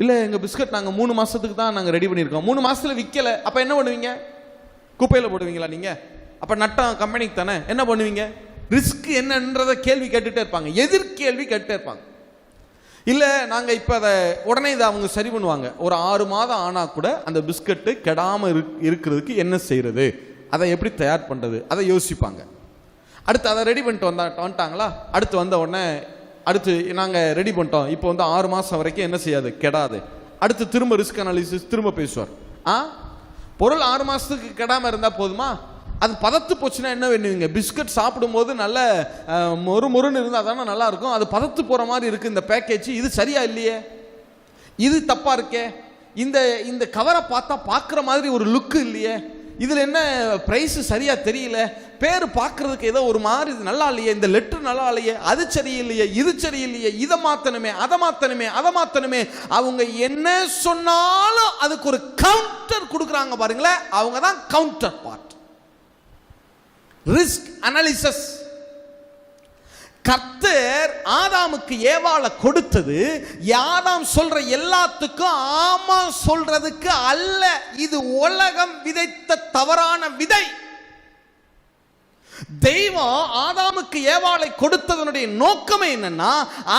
இல்லை எங்கள் பிஸ்கட் நாங்கள் 3 மாதத்துக்கு தான் நாங்கள் ரெடி பண்ணியிருக்கோம், 3 மாதத்தில் விற்கலை, அப்போ என்ன பண்ணுவீங்க? குப்பையில் போடுவீங்களா நீங்கள்? அப்போ நட்டம் கம்பெனிக்கு தானே, என்ன பண்ணுவீங்க? ரிஸ்க் என்னன்றதை கேள்வி கேட்டுகிட்டே இருப்பாங்க, எதிர்கேள்வி கேட்டுகிட்டே இருப்பாங்க. இல்லை நாங்கள் இப்போ அதை உடனே இதை அவங்க சரி பண்ணுவாங்க. ஒரு 6 மாதம் ஆனால் கூட அந்த பிஸ்கட்டு கெடாமல் இருக்கிறதுக்கு என்ன செய்கிறது, அதை எப்படி தயார் பண்ணுறது, அதை யோசிப்பாங்க. அடுத்து அதை ரெடி பண்ணிட்டு வந்துட்டாங்களா, அடுத்து வந்த உடனே அடுத்து நாங்கள் ரெடி பண்ணிட்டோம், இப்போ வந்து 6 மாதம் வரைக்கும் என்ன செய்யாது, கெடாது. அடுத்து திரும்ப ரிஸ்க் அனாலிசிஸ் திரும்ப பேசுவார். பொருள் 6 மாதத்துக்கு கெடாமல் இருந்தால் போதுமா? அது பதத்து போச்சுன்னா என்ன வேணுவீங்க? பிஸ்கட் சாப்பிடும்போது நல்ல மொறுன்னு இருந்தால் தானே நல்லா இருக்கும். அது பதத்து போகிற மாதிரி இருக்குது இந்த பேக்கேஜ், இது சரியா இல்லையே, இது தப்பாக இருக்கே, இந்த கவரை பார்த்தா பார்க்குற மாதிரி ஒரு லுக்கு இல்லையே, இதில் என்ன ப்ரைஸு சரியாக தெரியல, பேர் பார்க்குறதுக்கு ஏதோ ஒரு மாதிரி நல்லா இல்லையே, இந்த லெட்டர் நல்லா இல்லையே, அது சரியில்லையே, இது சரியில்லையே, இதை மாற்றணுமே, அதை மாற்றணுமே. அவங்க என்ன சொன்னாலும் அதுக்கு ஒரு கவுண்டர் கொடுக்குறாங்க பாருங்களேன், அவங்க தான் கவுண்டர் பார்ட். Risk analysis. கர்த்தர் ஆதாமுக்கு ஏவாளை கொடுத்தது ஆதாம் சொல்ற எல்லாத்துக்கும் ஆமா சொல்றதுக்கு அல்ல. இது உலகம் விதைத்த தவறான விதை. தெய்வம் ஆதாமுக்கு ஏவாளை கொடுத்ததனுடைய நோக்கமே என்னன்னா,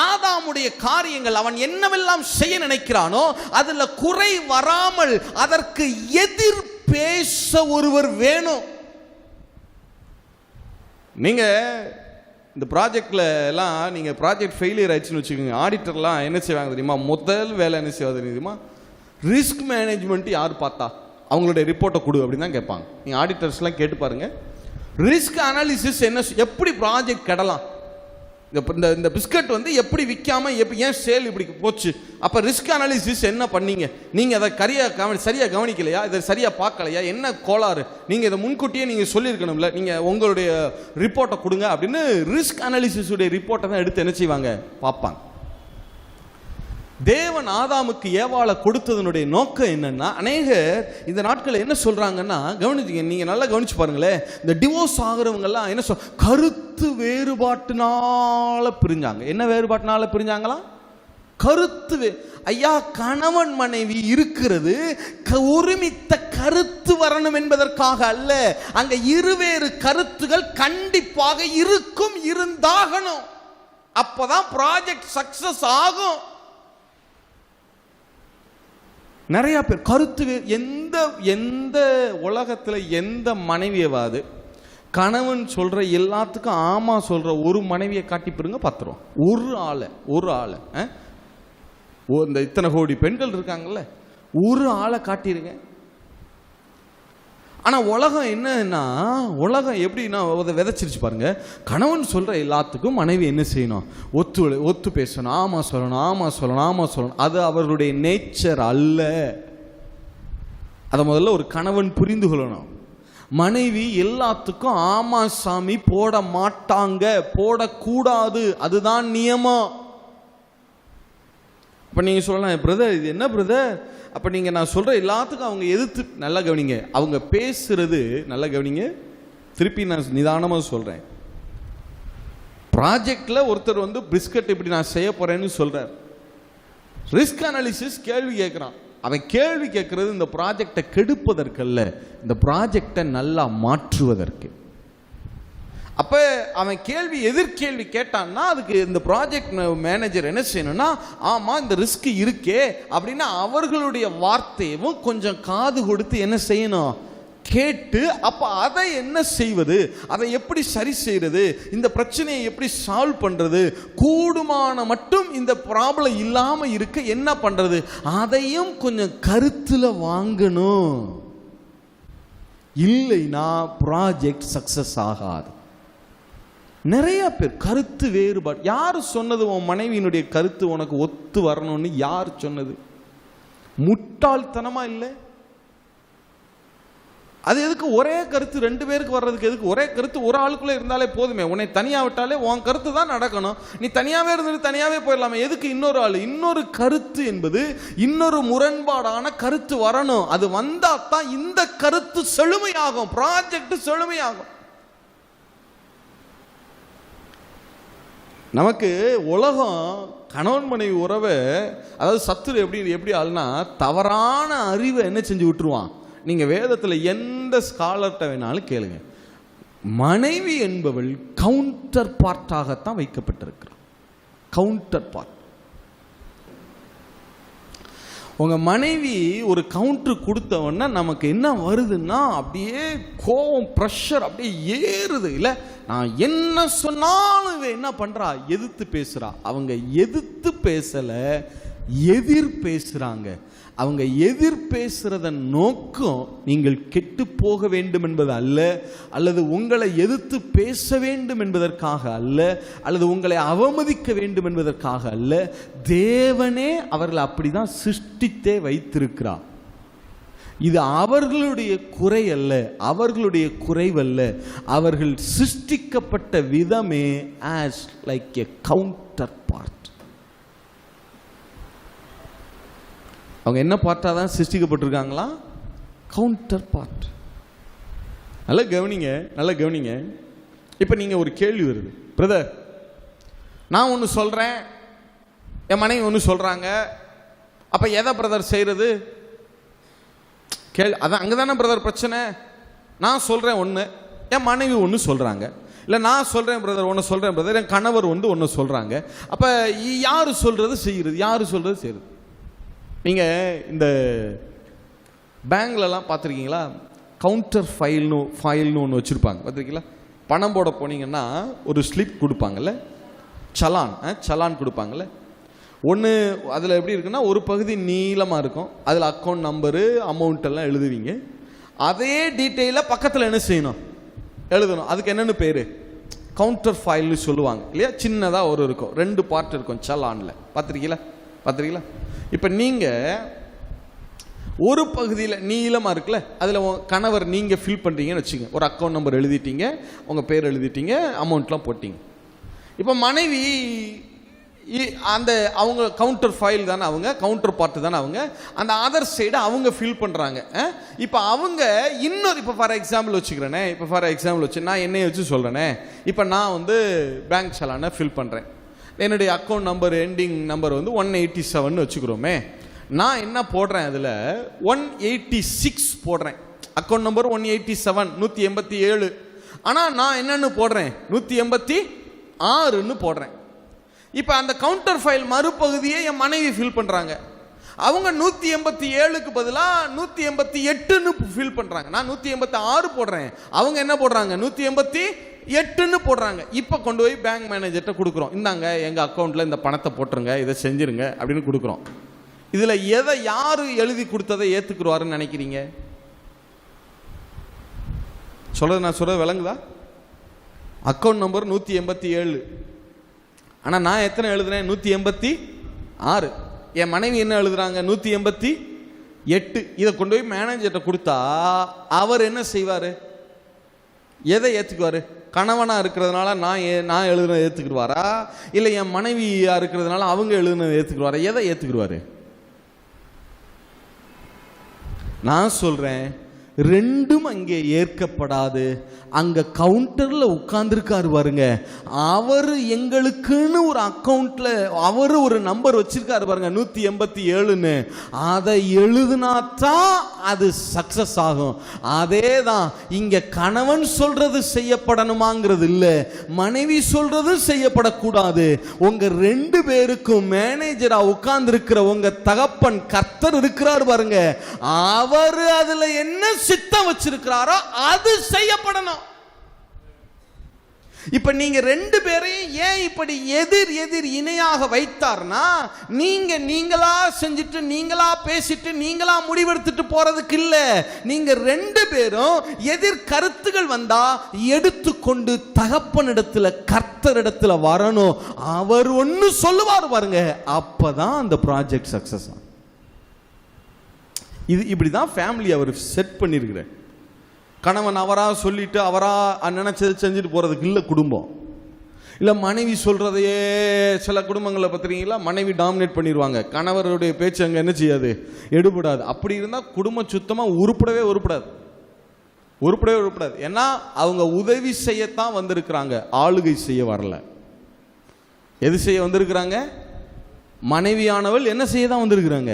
ஆதாமுடைய காரியங்கள் அவன் என்னவெல்லாம் செய்ய நினைக்கிறானோ அதுல குறை வராமல் அதற்கு எதிர் பேச ஒருவர் வேணும். நீங்க இந்த ப்ராஜெக்ட்ல எல்லாம் நீங்க ப்ராஜெக்ட் ஃபெயிலியர் ஆயிடுச்சுன்னு வச்சுக்கோங்க, ஆடிட்டர்லாம் என்ன செய்வாங்க தெரியுமா? முதல் வேலை என்ன செய்வாங்க தெரியுமா? ரிஸ்க் மேனேஜ்மெண்ட் யார் பார்த்தா அவங்களுடைய ரிப்போர்ட்டை கொடு அப்படின்னு தான் கேட்பாங்க. நீங்க ஆடிட்டர்ஸ்லாம் கேட்டு பாருங்க. ரிஸ்க் அனாலிசிஸ் என்ன, எப்படி ப்ராஜெக்ட் கெடலாம், இந்த பிஸ்கட் வந்து எப்படி விற்காம ஏன் சேல் இப்படி போச்சு, அப்போ ரிஸ்க் அனாலிசிஸ் என்ன பண்ணீங்க, நீங்கள் அதை சரியாக கவனிக்கலையா, இதை சரியாக பார்க்கலையா, என்ன கோளாறு, நீங்கள் இதை முன்கூட்டியே நீங்கள் சொல்லியிருக்கணும்ல, நீங்கள் உங்களுடைய ரிப்போர்ட்டை கொடுங்க அப்படின்னு ரிஸ்க் அனாலிசிஸுடைய ரிப்போர்ட்டை தான் எடுத்து என்ன செய்வாங்க, பார்ப்பாங்க. தேவன் ஆதாமுக்கு ஏவாளை கொடுத்ததனுடைய நோக்கம் என்னன்னா, அநேகர் இந்த நாட்கள் என்ன சொல்றாங்கன்னா, கவனிச்சுங்க, நீங்க நல்லா கவனிச்சு பாருங்களேன், இந்த டிவோர்ஸ் ஆகிறவங்க எல்லாம் என்ன கருத்து வேறுபாட்டினால பிரிஞ்சாங்க. என்ன வேறுபாட்டினால பிரிஞ்சாங்களா? கருத்து ஐயா, கணவன் மனைவி இருக்கிறது ஒருமித்த கருத்து வரணும் என்பதற்காக அல்ல. அங்க இருவேறு கருத்துகள் கண்டிப்பாக இருக்கும், இருந்தாகணும். அப்பதான் ப்ராஜெக்ட் சக்சஸ் ஆகும். நிறைய பேர் கருத்து எந்த உலகத்தில் எந்த மனைவியவாது கணவன் சொல்ற எல்லாத்துக்கும் ஆமா சொல்ற ஒரு மனைவியை காட்டி பெறுங்க, பத்துருவோம். ஒரு ஆளை இந்த இத்தனை கோடி பெண்கள் இருக்காங்கல்ல, ஒரு ஆளை காட்டிருங்க. ஆனா உலகம் என்னன்னா, உலகம் எப்படின்னா விதைச்சிருச்சு பாருங்க. கணவன் சொல்ற எல்லாத்துக்கும் மனைவி என்ன செய்யணும், ஒத்து பேசணும், ஆமா சொல்லணும். அது அவர்களுடைய நேச்சர் அல்ல. அதை முதல்ல ஒரு கணவன் புரிந்து கொள்ளணும். மனைவி எல்லாத்துக்கும் ஆமா சாமி போட மாட்டாங்க, போடக்கூடாது, அதுதான் நியமம். அப்ப நீங்க சொல்லலாம், பிரதர் இது என்ன பிரதர், அப்ப நீங்க நான் சொல்ற எல்லாத்துக்கும் அவங்க எதிர்த்து, நல்லா கவனிங்க, அவங்க பேசுறது நல்லா கவனிங்க, திருப்பி நான் நிதானமா சொல்றேன். ப்ராஜெக்ட்ல ஒருத்தர் வந்து பிஸ்கட் இப்படி நான் செய்ய போறேன்னு சொல்றார். ரிஸ்க் அனாலிசிஸ் கேள்வி கேட்கிறான். அவன் கேள்வி கேட்கறது இந்த ப்ராஜெக்டை கெடுப்பதற்கல்ல, இந்த ப்ராஜெக்டை நல்லா மாற்றுவதற்கு. அப்ப அவன் எதிர்கேள்வி கேட்டான்னா அதுக்கு இந்த ப்ராஜெக்ட் மேனேஜர் என்ன செய்யணும்னா, ஆமா இந்த ரிஸ்க் இருக்கே அப்படின்னா அவர்களுடைய வார்த்தையும் கொஞ்சம் காது கொடுத்து என்ன செய்யணும், கேட்டு அப்ப அதை என்ன செய்வது, அதை எப்படி சரி செய்யறது, இந்த பிரச்சனையை எப்படி சால்வ் பண்றது, கூடுமான மட்டும் இந்த ப்ராப்ளம் இல்லாம இருக்க என்ன பண்றது, அதையும் கொஞ்சம் கருத்துல வாங்கணும். இல்லைன்னா ப்ராஜெக்ட் சக்சஸ் ஆகாது. நிறைய பேர் கருத்து வேறுபாடு. யார் சொன்னது உன் மனைவியினுடைய கருத்து உனக்கு ஒத்து வரணும்னு யார் சொன்னது? முட்டாள்தனமா இல்லை? அது எதுக்கு ஒரே கருத்து ரெண்டு பேருக்கு வர்றதுக்கு? எதுக்கு ஒரே கருத்து ஒரு ஆளுக்குள்ள இருந்தாலே போதுமே. உன்னை தனியா விட்டாலே உன் கருத்து தான் நடக்கணும். நீ தனியாவே இருந்துட்டு தனியாவே போயிடலாமே. எதுக்கு இன்னொரு ஆளு? இன்னொரு கருத்து என்பது இன்னொரு முரண்பாடான கருத்து வரணும். அது வந்தா தான் இந்த கருத்து செழுமையாகும், ப்ராஜெக்ட் செழுமையாகும். நமக்கு உலகம் கணவன் மனைவி உறவை, அதாவது சத்துரு எப்படி ஆளுனா தவறான அறிவை என்ன செஞ்சு விட்டுருவான். நீங்க வேதத்தில் எந்த ஸ்காலர்கிட்ட வேணாலும் கேளுங்க, மனைவி என்பவள் கவுண்டர் பார்ட்டாகத்தான் வைக்கப்பட்டிருக்கிறார். Counter part. உங்க மனைவி ஒரு கவுண்டர் கொடுத்தவொன்னா நமக்கு என்ன வருதுன்னா, அப்படியே கோபம், ப்ரெஷர் அப்படியே ஏறுது. இல்லை, நான் என்ன சொன்னாலும் என்ன பண்றா, எதிர்த்து பேசுறா. அவங்க எதிர்த்து பேசல, எதிர் பேசுறாங்க. அவங்க எதிர் பேசுறதன் நோக்கம் நீங்கள் கெட்டு போக வேண்டும் என்பது அல்ல, அல்லது உங்களை எதிர்த்து பேச வேண்டும் என்பதற்காக அல்ல, அல்லது உங்களை அவமதிக்க வேண்டும் என்பதற்காக அல்ல. தேவனே அவர்களை அப்படிதான் சிருஷ்டித்தே வைத்திருக்கிறார். இது அவர்களுடைய குறை அல்ல, அவர்களுடைய குறைவல்ல. அவர்கள் சிருஷ்டிக்கப்பட்ட விதமே as like a counterpart. அவங்க என்ன பார்ட்டா தான் சிருஷ்டிக்கப்பட்டிருக்காங்களா? Counter part. நல்லா கவனிங்க, நல்லா கவனிங்க. இப்போ நீங்கள் ஒரு கேள்வி வருது, பிரதர் நான் ஒன்று சொல்கிறேன், என் மனைவி ஒன்று சொல்கிறாங்க. அப்போ எதை பிரதர் செய்கிறது? அதான் அங்கே தானே பிரதர் பிரச்சனை. நான் சொல்கிறேன் ஒன்று, என் மனைவி ஒன்று சொல்கிறாங்க. இல்லை நான் சொல்கிறேன் பிரதர் ஒன்று சொல்கிறேன் பிரதர், என் கணவர் ஒன்று சொல்கிறாங்க. அப்போ யார் சொல்கிறது செய்கிறது? யார் சொல்கிறது செய்கிறது? நீங்கள் இந்த பேங்க்லலாம் பார்த்துருக்கீங்களா? கவுண்டர் ஃபைல்னு ஒன்று வச்சுருப்பாங்க, பார்த்துருக்கீங்களா? பணம் போட போனீங்கன்னா ஒரு ஸ்லிப் கொடுப்பாங்கல்ல, சலான் கொடுப்பாங்கல்ல. ஒன்று அதில் எப்படி இருக்குன்னா, ஒரு பகுதி நீளமாக இருக்கும், அதில் அக்கௌண்ட் நம்பரு அமௌண்ட் எல்லாம் எழுதுவீங்க. அதே டீட்டெயிலாக பக்கத்தில் என்ன செய்யணும்? எழுதணும். அதுக்கு என்னென்னு பேர்? கவுண்டர் ஃபைல்னு சொல்லுவாங்க இல்லையா? சின்னதாக ஒரு இருக்கும், 2 பார்ட் இருக்கும் சலானில். பார்த்துருக்கீங்களா? இப்போ நீங்கள் ஒரு பகுதியில் நீளமாக இருக்குல்ல, அதில் கணவர் நீங்கள் ஃபில் பண்ணுறீங்கன்னு வச்சுங்க. ஒரு அக்கௌண்ட் நம்பர் எழுதிட்டீங்க, உங்கள் பேர் எழுதிட்டீங்க, அமௌண்ட்லாம் போட்டிங்க. இப்போ மனைவி அந்த அவங்க கவுண்டர் ஃபைல் தானே, அவங்க கவுண்டர் பார்ட் தானே, அவங்க அந்த அதர் சைடு அவங்க ஃபில் பண்ணுறாங்க. இப்போ அவங்க இன்னொரு, இப்போ ஃபார் எக்ஸாம்பிள் வச்சுக்கிறேனே, நான் என்னைய வச்சு சொல்கிறேனே, இப்போ நான் பேங்க் சலானை ஃபில் பண்ணுறேன். என்னுடைய அக்கௌண்ட் நம்பர் எண்டிங் நம்பர் 187 வச்சுக்கிறோமே. நான் என்ன போடுறேன்? அதில் 186 போடுறேன். Account number 187, 187. ஆனால் நான் என்னென்னு போடுறேன்? 186ன்னு போடுறேன். இப்போ அந்த கவுண்டர் ஃபைல் மறுபகுதியை என் மனைவி ஃபில் பண்ணுறாங்க. அவங்க 187க்கு பதிலாக 188ன்னு ஃபில் பண்ணுறாங்க. நான் 186 போடுறேன், அவங்க என்ன போடுறாங்க? 188ன்னு போடுறாங்க. இப்போ கொண்டு போய் பேங்க் மேனேஜர்கிட்ட கொடுக்குறோம். இந்தாங்க எங்கள் அக்கௌண்ட்டில் இந்த பணத்தை போட்டுருங்க, இதை செஞ்சுருங்க அப்படின்னு கொடுக்குறோம். இதில் எதை யார் எழுதி கொடுத்ததை ஏற்றுக்குருவாருன்னு நினைக்கிறீங்க? நான் சொல்கிறது விளங்குதா? அக்கௌண்ட் நம்பர் 187, ஆனால் நான் எத்தனை எழுதுறேன்? 186. என் மனைவி என்ன எழுதுறாங்க? 188. இதை கொண்டு போய் மேனேஜர்கிட்ட கொடுத்தா அவர் என்ன செய்வார்? எதை ஏற்றுக்குவார்? கணவனாக இருக்கிறதுனால நான் எழுதுனதை ஏற்றுக்குருவாரா, இல்லை என் மனைவியாக இருக்கிறதுனால அவங்க எழுதுனதை ஏற்றுக்குருவாரா? எதை ஏற்றுக்குருவார்? நான் சொல்கிறேன், ரெண்டும் அங்கே ஏற்கப்படாது. அங்கே கவுண்டரில் உட்கார்ந்துருக்காரு பாருங்க, அவர் எங்களுக்குன்னு ஒரு அக்கௌண்ட்டில் அவர் ஒரு நம்பர் வச்சிருக்காரு பாருங்க, 187ன்னு. அதை எழுதுனாத்தான் அது சக்சஸ் ஆகும். அதே தான் இங்கே கணவன் சொல்றது செய்யப்படணுமாங்கிறது இல்லை, மனைவி சொல்றது செய்யப்படக்கூடாது. உங்க 2 பேருக்கும் மேனேஜரா உட்கார்ந்துருக்கிற உங்க தகப்பன் கர்த்தர் இருக்கிறார் பாருங்க, அவர் அதுல என்ன சித்தம் வச்சிருக்கிறாரோ அது செய்யப்படணும். இப்ப நீங்க 2 பேரையும் ஏன் இப்படி எதிர் இணையாக வைத்தார்னா, நீங்களா செஞ்சுட்டு நீங்களா பேசிட்டு நீங்களா முடிவெடுத்துட்டு போறதுக்கு இல்ல. நீங்க 2 பேரும் எதிர் கருத்துகள் வந்தா எடுத்துக்கொண்டு தகப்பனிடத்துல கர்த்தரிடத்துல வரணும். அவர் ஒன்னு சொல்லுவார் பாருங்க, அப்பதான் அந்த ப்ராஜெக்ட் சக்சஸ் ஆகும். இது இப்படிதான் ஃபேமிலி அவர் செட் பண்ணியிருக்கிறார். கணவன் அவரா சொல்லிட்டு அவரா நினைச்சது செஞ்சுட்டு போறதுக்கு இல்லை குடும்பம். இல்லை மனைவி சொல்றதையே சில குடும்பங்களில் பார்த்துறீங்களா, மனைவி டாமினேட் பண்ணிடுவாங்க, கணவருடைய பேச்சு அங்கே என்ன செய்யாது, எடுபடாது. அப்படி இருந்தால் குடும்பம் சுத்தமாக உருப்படவே உருப்படாது. ஏன்னா அவங்க உதவி செய்யத்தான் வந்திருக்கிறாங்க, ஆளுகை செய்ய வரல. எது செய்ய வந்திருக்கிறாங்க? மனைவியானவள் என்ன செய்ய தான் வந்திருக்கிறாங்க?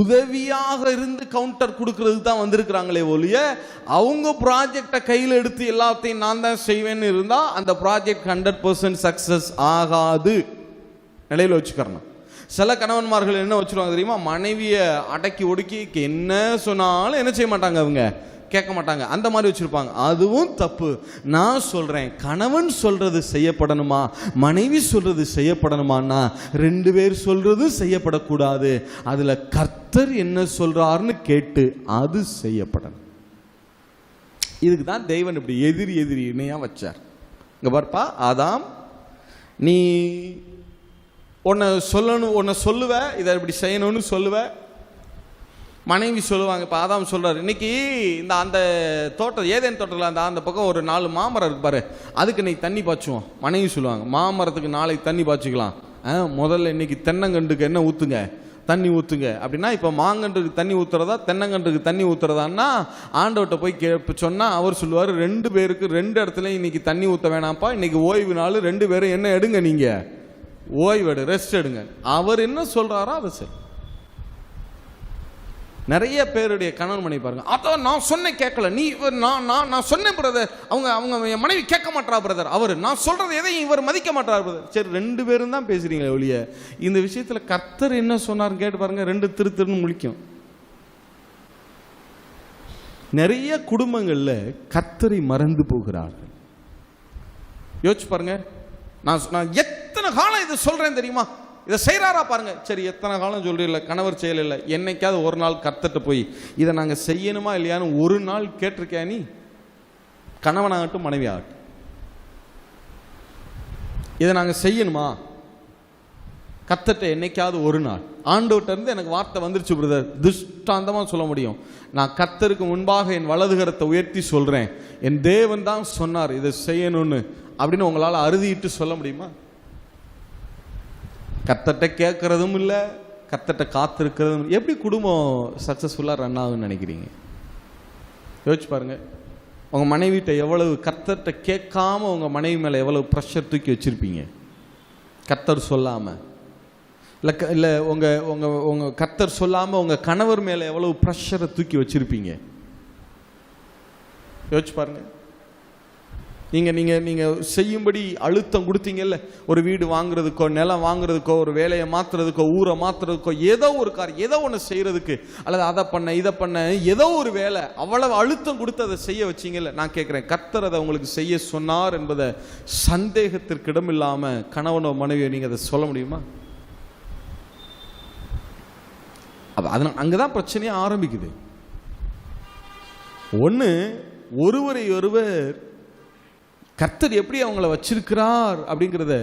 உதவியாக இருந்து கவுண்டர் கொடுக்கிறது தான் வந்திருக்கிறாங்களே ஒழிய அவங்க ப்ராஜெக்டை கையில் எடுத்து எல்லாத்தையும் நான் தான் செய்வேன்னு இருந்தா அந்த ப்ராஜெக்ட் 100% சக்சஸ் ஆகாது. நிலையில் வச்சுக்கிறணும். சில கணவன்மார்கள் என்ன வச்சுருவாங்க தெரியுமா, மனைவியை அடக்கி ஒடுக்கி என்ன சொன்னாலும் என்ன செய்ய மாட்டாங்க, அவங்க கேட்க மாட்டாங்க, அந்த மாதிரி வச்சிருப்பாங்க. அதுவும் தப்பு. நான் சொல்றேன், கணவன் சொல்றது செய்யப்படணுமா, மனைவி சொல்றது செய்யப்படணுமான்னா 2 பேர் சொல்றது செய்யப்படக்கூடாது. அதுல கர்த்தர் என்ன சொல்றாருன்னு கேட்டு அது செய்யப்படணும். இதுக்கு தான் தெய்வன் இப்படி எதிரி இணையா வச்சார். இங்க பார்ப்பா, ஆதாம் நீ உன்னை சொல்லுவ, இதை இப்படி செய்யணும்னு சொல்லுவ. மனைவி சொல்லுவாங்க. இப்போ ஆதாம் சொல்றாரு, இன்னைக்கு இந்த அந்த தோட்டம் ஏதேன் தோட்டத்தில் அந்த பக்கம் ஒரு 4 மாமரம் இருக்கு பாரு, அதுக்கு இன்னைக்கு தண்ணி பாய்ச்சுவோம். மனைவி சொல்லுவாங்க, மாமரத்துக்கு நாளைக்கு தண்ணி பாய்ச்சிக்கலாம், முதல்ல இன்னைக்கு தென்னங்கண்டுக்கு என்ன ஊற்றுங்க, தண்ணி ஊற்றுங்க. அப்படின்னா இப்போ மாங்கன்றுக்கு தண்ணி ஊற்றுறதா தென்னங்கன்றுக்கு தண்ணி ஊற்றுறதான்னா ஆண்டவர்கிட்ட போய் சொன்னால் அவர் சொல்லுவார், 2 பேருக்கு 2 இடத்துல இன்னைக்கு தண்ணி ஊற்ற வேணாம்ப்பா, இன்னைக்கு ஓய்வு நாள், 2 பேரும் என்ன எடுங்க நீங்கள் ஓய்வெடு, ரெஸ்ட் எடுங்க. அவர் என்ன சொல்றாரோ அதை சரி. நிறைய பேருடைய கணவன் மனைவி பாருங்க, அதான் நான் சொன்னேன் கேட்கல, நீ நான் சொன்னேன் பிரதர், அவங்க என் மனைவி கேட்க மாட்டா பிரதர், அவர் நான் சொல்றது எதையும் இவர் மதிக்க மாட்டார் பிரதர். சரி, 2 பேரும் தான் பேசுறீங்க ஒழிய இந்த விஷயத்துல கர்த்தர் என்ன சொன்னார் கேட்டு பாருங்க, 2 திருன்னு முழிக்கும். நிறைய குடும்பங்கள்ல கர்த்தரை மறந்து போகிறார்கள். யோசிச்சு பாருங்க, நான் எத்தனை காலம் இதை சொல்றேன் தெரியுமா, இதை செய்யறாரா பாருங்க. சரி, எத்தனை காலம் சொல்றீங்கள, கணவர் செய்யல, என்னைக்காவது ஒரு நாள் கர்த்தர்ட்ட போய் இதை நாங்க செய்யணுமா இல்லையான்னு ஒரு நாள் கேட்டிருக்கியா நீ? கணவனாகட்டும் மனைவி ஆகட்டும், இதை நாங்க செய்யணுமா? கர்த்தர்ட்ட என்னைக்காவது ஒரு நாள் ஆண்டவர்ட்ட இருந்து எனக்கு வார்த்தை வந்துருச்சு பிரதர், துஷ்டாந்தமா சொல்ல முடியும், நான் கர்த்தருக்கு முன்பாக என் வலதுகரத்தை உயர்த்தி சொல்றேன், என் தேவன் தான் சொன்னார் இதை செய்யணும்னு அப்படின்னு உங்களால் அறுதிட்டு சொல்ல முடியுமா? கர்த்தர்ட்ட கேட்கறதும் இல்லை, கர்த்தர்ட்ட காத்திருக்கிறதும். எப்படி குடும்பம் சக்சஸ்ஃபுல்லாக ரன் ஆகுன்னு நினைக்கிறீங்க? யோசிச்சு பாருங்க. உங்க மனைவிட்ட எவ்வளவு கர்த்தர்ட்ட கேட்காம உங்க மனைவி மேல எவ்வளவு ப்ரெஷர் தூக்கி வச்சிருப்பீங்க, கர்த்தர் சொல்லாம. இல்லை உங்க உங்க உங்க கர்த்தர் சொல்லாம உங்க கணவர் மேல எவ்வளவு ப்ரெஷரை தூக்கி வச்சிருப்பீங்க. யோசிச்சு பாருங்க. நீங்க செய்யும்படி அழுத்தம் கொடுத்தீங்கல்ல, ஒரு வீடு வாங்குறதுக்கோ, நிலம் வாங்குறதுக்கோ, ஒரு வேலையை மாத்துறதுக்கோ, ஊரை மாத்துறதுக்கோ, ஏதோ ஒரு காரியம், ஏதோ ஒன்று செய்யறதுக்கு, அல்லது அதை பண்ண இதை பண்ண ஏதோ ஒரு வேலை, அவ்வளவு அழுத்தம் கொடுத்து அதை செய்ய வச்சீங்கல்ல. நான் கேட்கிறேன், கர்த்தர் அதை உங்களுக்கு செய்ய சொன்னார் என்பதை சந்தேகத்திற்கு இடமில்லாம கணவனோ மனைவியோ நீங்க அதை சொல்ல முடியுமா? அதனால அங்கதான் பிரச்சனையே ஆரம்பிக்குது. ஒன்று, ஒருவரை ஒருவர் கர்த்தர் எப்படி அவங்கள வச்சிருக்கிறார் அப்படிங்கிறத,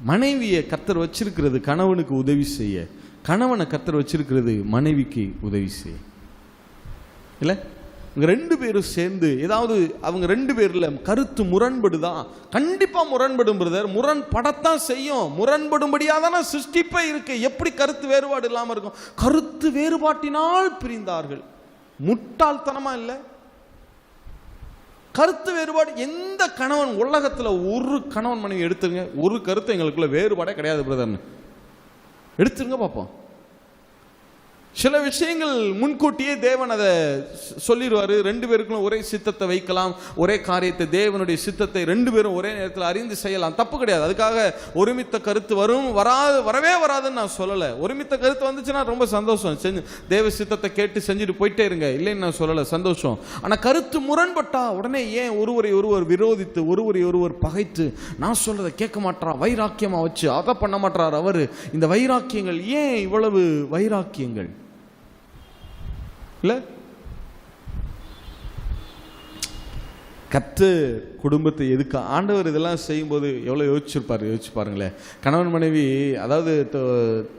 மனைவியை கர்த்தர் வச்சிருக்கிறது கணவனுக்கு உதவி செய்ய, கணவனை கர்த்தர் வச்சிருக்கிறது மனைவிக்கு உதவி செய்ய. இல்லை, இவங்க 2 பேரும் சேர்ந்து ஏதாவது அவங்க 2 பேர்ல கருத்து முரண்படுதான், கண்டிப்பா முரண்படும் பிரதர், முரண்படத்தான் செய்யும், முரண்படும்படியாக தானே சிருஷ்டிப்பே இருக்கு. எப்படி கருத்து வேறுபாடு இல்லாம இருக்கும்? கருத்து வேறுபாட்டினால் பிரிந்தார்கள். முட்டாள்தனமா இல்லை? கருத்து வேறுபாடு எந்த கணவன் உலகத்துல, ஒரு கணவன் மனைவி எடுத்துருங்க, ஒரு கருத்து எங்களுக்குள்ள வேறுபாடே கிடையாது பிரதர்னு எடுத்துருங்க பார்ப்போம். சில விஷயங்கள் முன்கூட்டியே தேவன் அதை சொல்லிடுவாரு. 2 பேருக்கும் ஒரே சித்தத்தை வைக்கலாம், ஒரே காரியத்தை, தேவனுடைய சித்தத்தை 2 பேரும் ஒரே நேரத்தில் அறிந்து செய்யலாம், தப்பு கிடையாது. அதுக்காக ஒருமித்த கருத்து வரவே வராதுன்னு நான் சொல்லலை. ஒருமித்த கருத்து வந்துச்சுன்னா ரொம்ப சந்தோஷம், செஞ்சு தேவ சித்தத்தை கேட்டு செஞ்சுட்டு போயிட்டே இருங்க, இல்லைன்னு நான் சொல்லலை, சந்தோஷம். ஆனால் கருத்து முரண்பட்டா உடனே ஏன் ஒருவரை ஒருவர் விரோதித்து, ஒருவரை ஒருவர் பகைத்து, நான் சொல்றதை கேட்க மாட்டாரா, வைராக்கியமா வச்சு அதை பண்ண மாட்டார் அவரு, இந்த வைராக்கியங்கள் ஏன் இவ்வளவு வைராக்கியங்கள்? கர்த்தர் குடும்பத்தை எதுக்கு ஆண்டவர் இதெல்லாம் செய்யும்போது எவ்வளோ யோசிச்சிருப்பாரு? யோசிச்சு பாருங்களேன். கணவன் மனைவி, அதாவது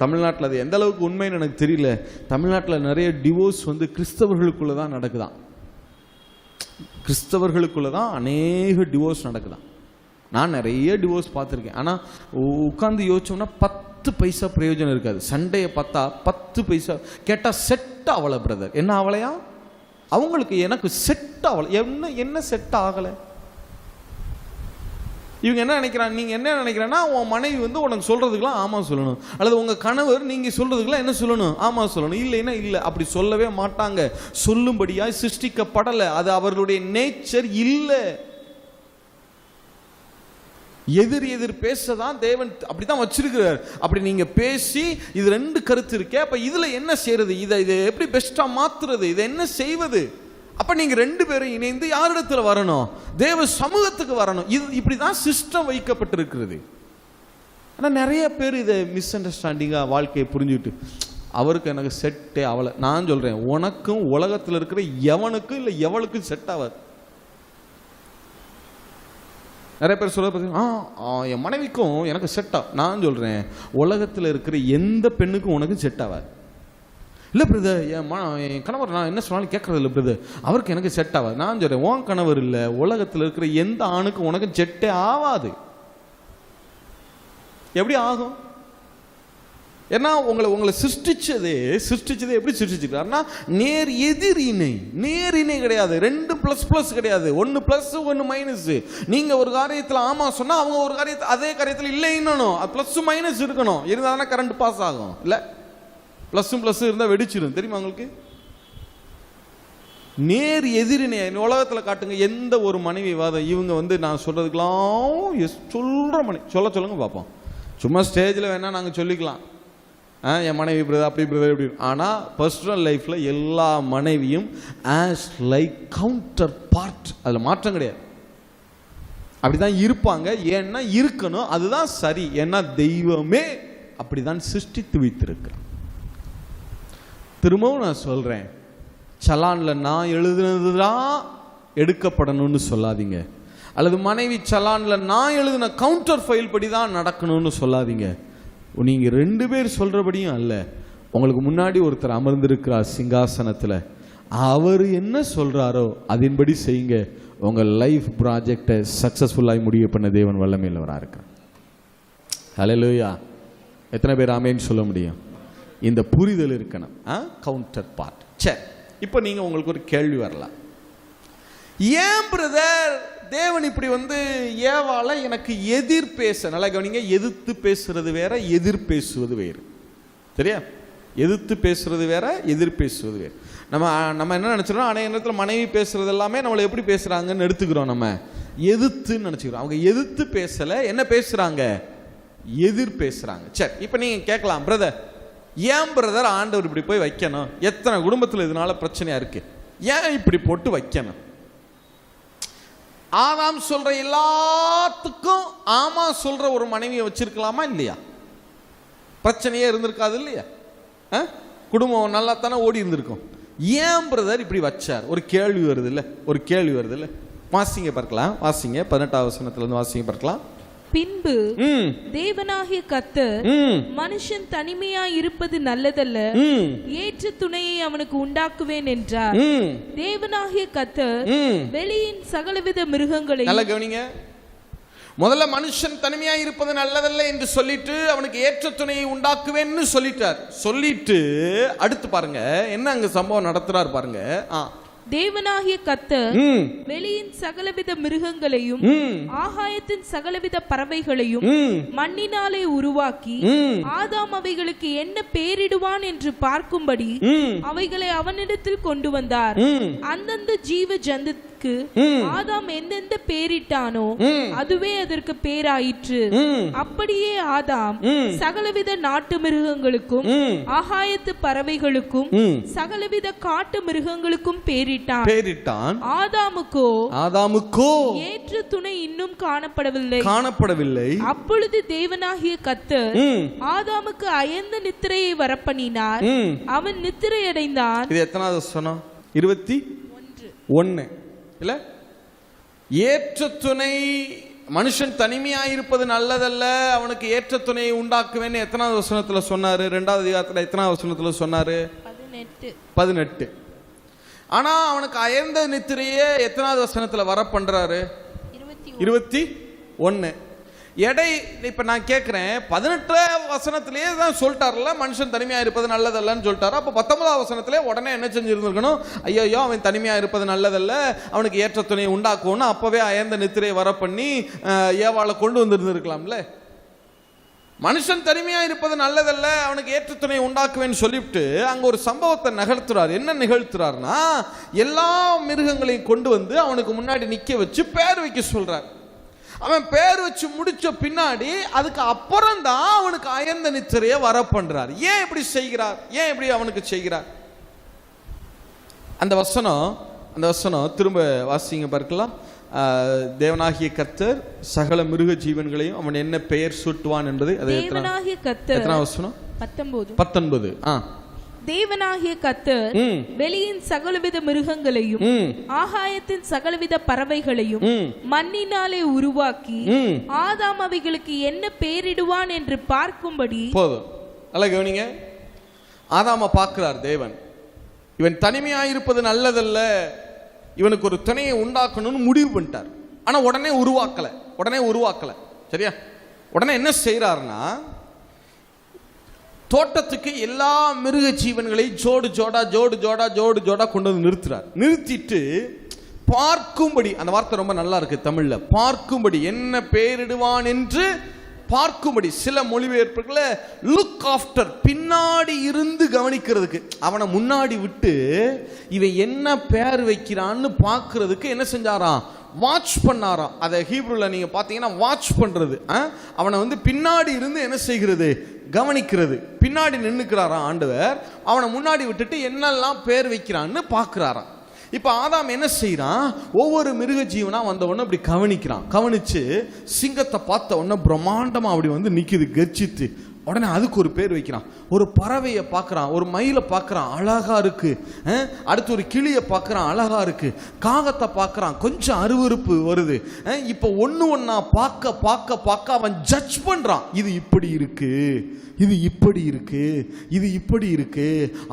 தமிழ்நாட்டில் அது எந்த அளவுக்கு உண்மைன்னு எனக்கு தெரியல, தமிழ்நாட்டில் நிறைய டிவோர்ஸ் கிறிஸ்தவர்களுக்குள்ள தான் நடக்குதான். கிறிஸ்தவர்களுக்குள்ள தான் அநேக டிவோர்ஸ் நடக்குதான். நான் நிறைய டிவோர்ஸ் பார்த்துருக்கேன். ஆனால் உட்காந்து யோசிச்சோம்னா 10 பைசா பிரயோஜனம் இருக்காது. சண்டையை பார்த்தா 10 பைசா கேட்டால் செட் ஆகலை பிரதர். என்ன ஆகலையா? அவங்களுக்கு எனக்கு செட் ஆகலை. என்ன செட் ஆகலை? இவங்க என்ன நினைக்கிறாங்க, நீங்க என்ன நினைக்கிறேன்னா, உன் மனைவி உனக்கு சொல்றதுக்கெல்லாம் ஆமா சொல்லணும், அல்லது உங்க கணவர் நீங்க சொல்றதுக்கெல்லாம் என்ன சொல்லணும், ஆமா சொல்லணும், இல்லைன்னா இல்லை. அப்படி சொல்லவே மாட்டாங்க. சொல்லும்படியாய் சிருஷ்டிக்கப்படலை, அது அவர்களுடைய நேச்சர் இல்லை. எதிர் பேசதான் தேவன் அப்படிதான் வச்சிருக்கிறார். அப்படி நீங்க பேசி இது 2 கருத்து இருக்கே, அப்ப இதுல என்ன செய்யறது, இதை எப்படி பெஸ்டா மாத்துறது, இதை என்ன செய்வது? அப்ப நீங்க 2 பேரும் இணைந்து யாரிடத்துல வரணும்? தேவ சமூகத்துக்கு வரணும். இது இப்படிதான் சிஸ்டம் வைக்கப்பட்டிருக்கிறது. ஆனா நிறைய பேர் இதை மிஸ் அண்டர்ஸ்டாண்டிங்கா வாழ்க்கையை புரிஞ்சுட்டு, அவருக்கு எனக்கு செட்டே ஆகல. நான் சொல்றேன், உனக்கும் உலகத்தில் இருக்கிற எவனுக்கும் இல்லை எவளுக்கும் செட் ஆகாது. நிறைய பேர் சொல்ல பார்த்தீங்கன்னா, என் மனைவிக்கும் எனக்கு செட் ஆகும். நான் சொல்றேன், உலகத்தில் இருக்கிற எந்த பெண்ணுக்கும் உனக்கு செட் ஆகாது. இல்லை பிரதர், என் கணவர் நான் என்ன சொன்னாலும் கேட்கறது இல்லை பிரதர், அவருக்கு எனக்கு செட் ஆகாது. நான் சொல்றேன், உன் கணவர் இல்லை, உலகத்தில் இருக்கிற எந்த ஆணுக்கும் உனக்கு செட்டே ஆகாது. எப்படி ஆகும்? ஏன்னா உங்களை சிருஷ்டிச்சதே எப்படி சிருஷ்டிச்சிருக்காருன்னா நேர் எதிரினை கிடையாது. 2 ++ கிடையாது, 1 +, 1 -. நீங்க ஒரு காரியத்தில் ஆமா சொன்னா அவங்க ஒரு காரியத்தை அதே காரியத்தில் இல்லைன்னு +- இருக்கணும். இருந்தால் கரண்ட் பாஸ் ஆகும். இல்ல ++ இருந்தா வெடிச்சிடும். தெரியுமா உங்களுக்கு? நேர் எதிரினை உலகத்தில் காட்டுங்க. எந்த ஒரு மனைவி வாதம் இவங்க நான் சொல்றதுக்கெல்லாம் சொல்ற சொல்லுங்க பார்ப்போம். சும்மா ஸ்டேஜில் வேணா நாங்கள் சொல்லிக்கலாம், என் மனைவி பிரதர் அப்படி பிரதர் இப்படி. ஆனால் பர்சனல் லைஃப்பில் எல்லா மனைவியும் ஆஸ் லைக் கவுண்டர் பார்ட், அதில் மாற்றம் கிடையாது. அப்படிதான் இருப்பாங்க. ஏன்னா இருக்கணும், அதுதான் சரி. ஏன்னா தெய்வமே அப்படிதான் சிருஷ்டித்து வைத்திருக்கிறார். திரும்பவும் நான் சொல்றேன், சலான்ல நான் எழுதுனதுதான் எடுக்கப்படணும்னு சொல்லாதீங்க, அல்லது மனைவி சலான்ல நான் எழுதின கவுண்டர் ஃபைல் படி தான் நடக்கணும்னு சொல்லாதீங்க. நீங்க 2 பேர் சொல்றபடியும் அல்ல. உங்களுக்கு முன்னாடி ஒருத்தர் அமர்ந்திருக்கிறார் சிங்காசனத்தில், அவர் என்ன சொல்றாரோ அதன்படி செய்யுங்க. உங்க லைஃப் ப்ராஜெக்டை சக்சஸ்ஃபுல்லாக முடிய பண்ண தேவன் வல்லமையுள்ளவராக இருக்கிறார். ஹல்லேலூயா. எத்தனை பேர் ஆமென் சொல்ல முடியும்? இந்த புரிதல் இருக்கணும். Counterpart. சரி, இப்போ நீங்க உங்களுக்கு ஒரு கேள்வி வரலாம், ஏன் பிரதர் தேவன் இப்படி ஏவாளை எனக்கு எதிர் பேச, நல்லா கவனிங்க, எதிர்த்து பேசுறது வேற, எதிர் பேசுவது வேறு. சரியா? எதிர்த்து பேசுறது வேற, எதிர் பேசுவது வேறு. நம்ம என்ன நினைச்சிடறோம், அநேக நேரத்தில் மனைவி பேசுறது எல்லாமே நம்மளை எப்படி பேசுறாங்கன்னு எடுத்துக்கிறோம். நம்ம எதிர்த்துன்னு நினைச்சுக்கிறோம். அவங்க எதிர்த்து பேசல, என்ன பேசுறாங்க? எதிர் பேசுறாங்க. சரி, இப்போ நீங்க கேட்கலாம், பிரதர் ஏன் பிரதர் ஆண்டவர் இப்படி போய் வைக்கணும்? எத்தனை குடும்பத்தில் இதனால பிரச்சனையா இருக்கு, ஏன் இப்படி போட்டு வைக்கணும்? ஆதாம் சொல்ற எல்லாத்துக்கும் ஆமா சொல்ற ஒரு மனைவியை வச்சிருக்கலாமா இல்லையா? பிரச்சனையே இருந்திருக்காது இல்லையா? குடும்பம் நல்லா தானே ஓடி இருந்திருக்கும். ஏன் பிரதர் இப்படி வச்சார்? ஒரு கேள்வி வருது இல்ல, வாசிங்க பார்க்கலாம். வாசிங்க 18ஆம் வசனத்துல இருந்து வாசிங்க பார்க்கலாம். பின்பு தேவனாகிய கர்த்தர் மனுஷன் தனிமையாய் இருப்பது நல்லதல்ல, ஏற்ற துணையை அவனுக்கு உண்டாக்குவேன் என்றார். தேவனாகிய கர்த்தர் வெளியின் சகலவித மிருகங்களை, நல்லா கவனிங்க, முதல்ல மனுஷன் தனிமையாய் இருப்பது நல்லதல்ல என்று சொல்லிட்டு அவனுக்கு ஏற்ற துணையை உண்டாக்குவேன்னு சொல்லிட்டார். சொல்லிட்டு அடுத்து பாருங்க என்ன அங்க சம்பவம் நடத்துறார் பாருங்க. தேவனாகிய கர்த்தர் வெளியின் சகலவித மிருகங்களையும் ஆகாயத்தின் சகலவித பறவைகளையும் மண்ணினாலே உருவாக்கி ஆதாம் அவைகளுக்கு என்ன பேரிடுவான் என்று பார்க்கும்படி அவைகளை அவனிடத்தில் கொண்டு வந்தார். அந்தந்த ஜீவ ஜந்துக்கு ஆதாம் எந்தெந்த பேரிட்டானோ அதுவே அதற்கு பேராயிற்று. அப்படியே ஆதாம் சகலவித நாட்டு மிருகங்களுக்கும் ஆகாயத்து பறவைகளுக்கும் சகலவித காட்டு மிருகங்களுக்கும் பேரிட்டான். ஆதாமுக்கோ ஏற்ற துணை இன்னும் காணப்படவில்லை. அப்பொழுது தேவனாகிய கர்த்தர் ஆதாமுக்கு அயர்ந்த நித்திரையை வரப்பண்ணினார். அவன் நித்திரை அடைந்தான். இது எத்தனாவது வசனம்? 21 இல்ல? ஏற்ற துணை, மனுஷன் தனிமையாயிருப்பது நல்லதல்ல, அவனுக்கு ஏற்ற துணையை உண்டாக்குவேன்னு எத்தனாவது வசனத்துல சொன்னாரு? 2வது அதிகாரத்துல எத்தனாவது வசனத்துல சொன்னாரு? 18. ஆனா அவனுக்கு அயர்ந்த நித்திரையே எத்தனாவது வசனத்துல வர பண்றாரு? 21. எடை இப்ப நான் கேட்கிறேன், 18 வசனத்திலேயே தான் சொல்லிட்டார்ல மனுஷன் தனிமையா இருப்பது நல்லதல்லன்னு சொல்லிட்டாரு. அப்ப 19வது வசனத்திலே உடனே என்ன செஞ்சிருந்திருக்கணும்? ஐயோ அவன் தனிமையா இருப்பது நல்லதல்ல, அவனுக்கு ஏற்ற துணையை உண்டாக்கும்னு அப்பவே அயர்ந்த நித்திரையை வர பண்ணி ஏவாளை கொண்டு வந்திருந்திருக்கலாம்ல. மனுஷன் தனிமையா இருப்பது நல்லதல்ல, அவனுக்கு ஏற்ற துணையை உண்டாக்குவேன்னு சொல்லிவிட்டு அங்க ஒரு சம்பவத்தை நிகழ்த்துறார். என்ன நிகழ்த்துறாருன்னா, எல்லா மிருகங்களையும் கொண்டு வந்து அவனுக்கு முன்னாடி நிக்க வச்சு பேர் வைக்க சொல்றார். அவன் பேர் வச்சு முடிச்ச பின்னாடி அதுக்கு அப்புறம் தான் அவனுக்கு அயர்ந்த நித்திரையை வர பண்றார். ஏன் இப்படி செய்கிறார்? ஏன் இப்படி அவனுக்கு செய்கிறார்? அந்த வசனம் திரும்ப வாசிங்க பார்க்கலாம். தேவனாகிய கர்த்தர் சகல மிருக ஜீவன்களையும் அவன் என்ன பெயர் சூட்டுவான் என்பது. தேவனாகிய கர்த்தர் எத்தனை வசனம்? 19. தேவனாகிய கர்த்தர் வெளியின் சகலவித மிருகங்களையும் ஆகாயத்தின் சகலவித பறவைகளையும் மண்ணினாலே உருவாக்கி ஆதாம் அவைகளுக்கு என்ன பேரிடுவான் என்று பார்க்கும்படி. போதும், நல்லா கவனிங்க. ஆதாம பார்க்கிறார் தேவன். இவன் தனிமையாயிருப்பது நல்லதல்ல, இவனுக்கு ஒரு துணையை உண்டாக்கணும்னு முடிவு பண்ணிட்டார். ஆனா உடனே உருவாக்கல. சரியா? உடனே என்ன செய்யறாருன்னா, தோட்டத்துக்கு எல்லா மிருக ஜீவன்களையும் ஜோடு ஜோடா கொண்டு வந்து நிறுத்துறார். நிறுத்திட்டு பார்க்கும்படி, அந்த வார்த்தை ரொம்ப நல்லா இருக்கு தமிழ்ல, பார்க்கும்படி, என்ன பெயரிடுவான் என்று பார்க்கும்படி. சில மொழிபெயர்ப்புகளை லுக் ஆஃப்டர், பின்னாடி இருந்து கவனிக்கிறதுக்கு. அவனை முன்னாடி விட்டு இவன் என்ன பெயர் வைக்கிறான்னு பார்க்கறதுக்கு என்ன செஞ்சாராம், வாட்ச் பண்ணாராம். அதை ஹீப்ரூல நீங்க பாத்தீங்கன்னா வாட்ச் பண்றது, அவனை வந்து பின்னாடி இருந்து என்ன செய்கிறது, கவனிக்கிறது. பின்னாடி நின்னுக்கிறாராம் ஆண்டவர், அவனை முன்னாடி விட்டுட்டு என்னெல்லாம் பேர் வைக்கிறான்னு பார்க்கிறாராம். இப்ப ஆதாம் என்ன செய்யறான், ஒவ்வொரு மிருக ஜீவனா வந்தவொன்னு அப்படி கவனிக்கிறான். கவனிச்சு சிங்கத்தை பார்த்த உடனே பிரம்மாண்டமா அப்படி வந்து நிக்குது கர்ஜித்து. உடனே அதுக்கு ஒரு பேர் வைக்கிறான். ஒரு பறவையை பார்க்கறான், ஒரு மயிலை பார்க்கறான், அழகா இருக்கு. அடுத்து ஒரு கிளியை பார்க்கறான், அழகா இருக்கு. காகத்தை பார்க்கறான், கொஞ்சம் அருவருப்பு வருது. இப்ப ஒண்ணா பார்க்க அவன் ஜட்ஜ் பண்றான். இது இப்படி இருக்கு, இது இப்படி இருக்கு, இது இப்படி இருக்கு.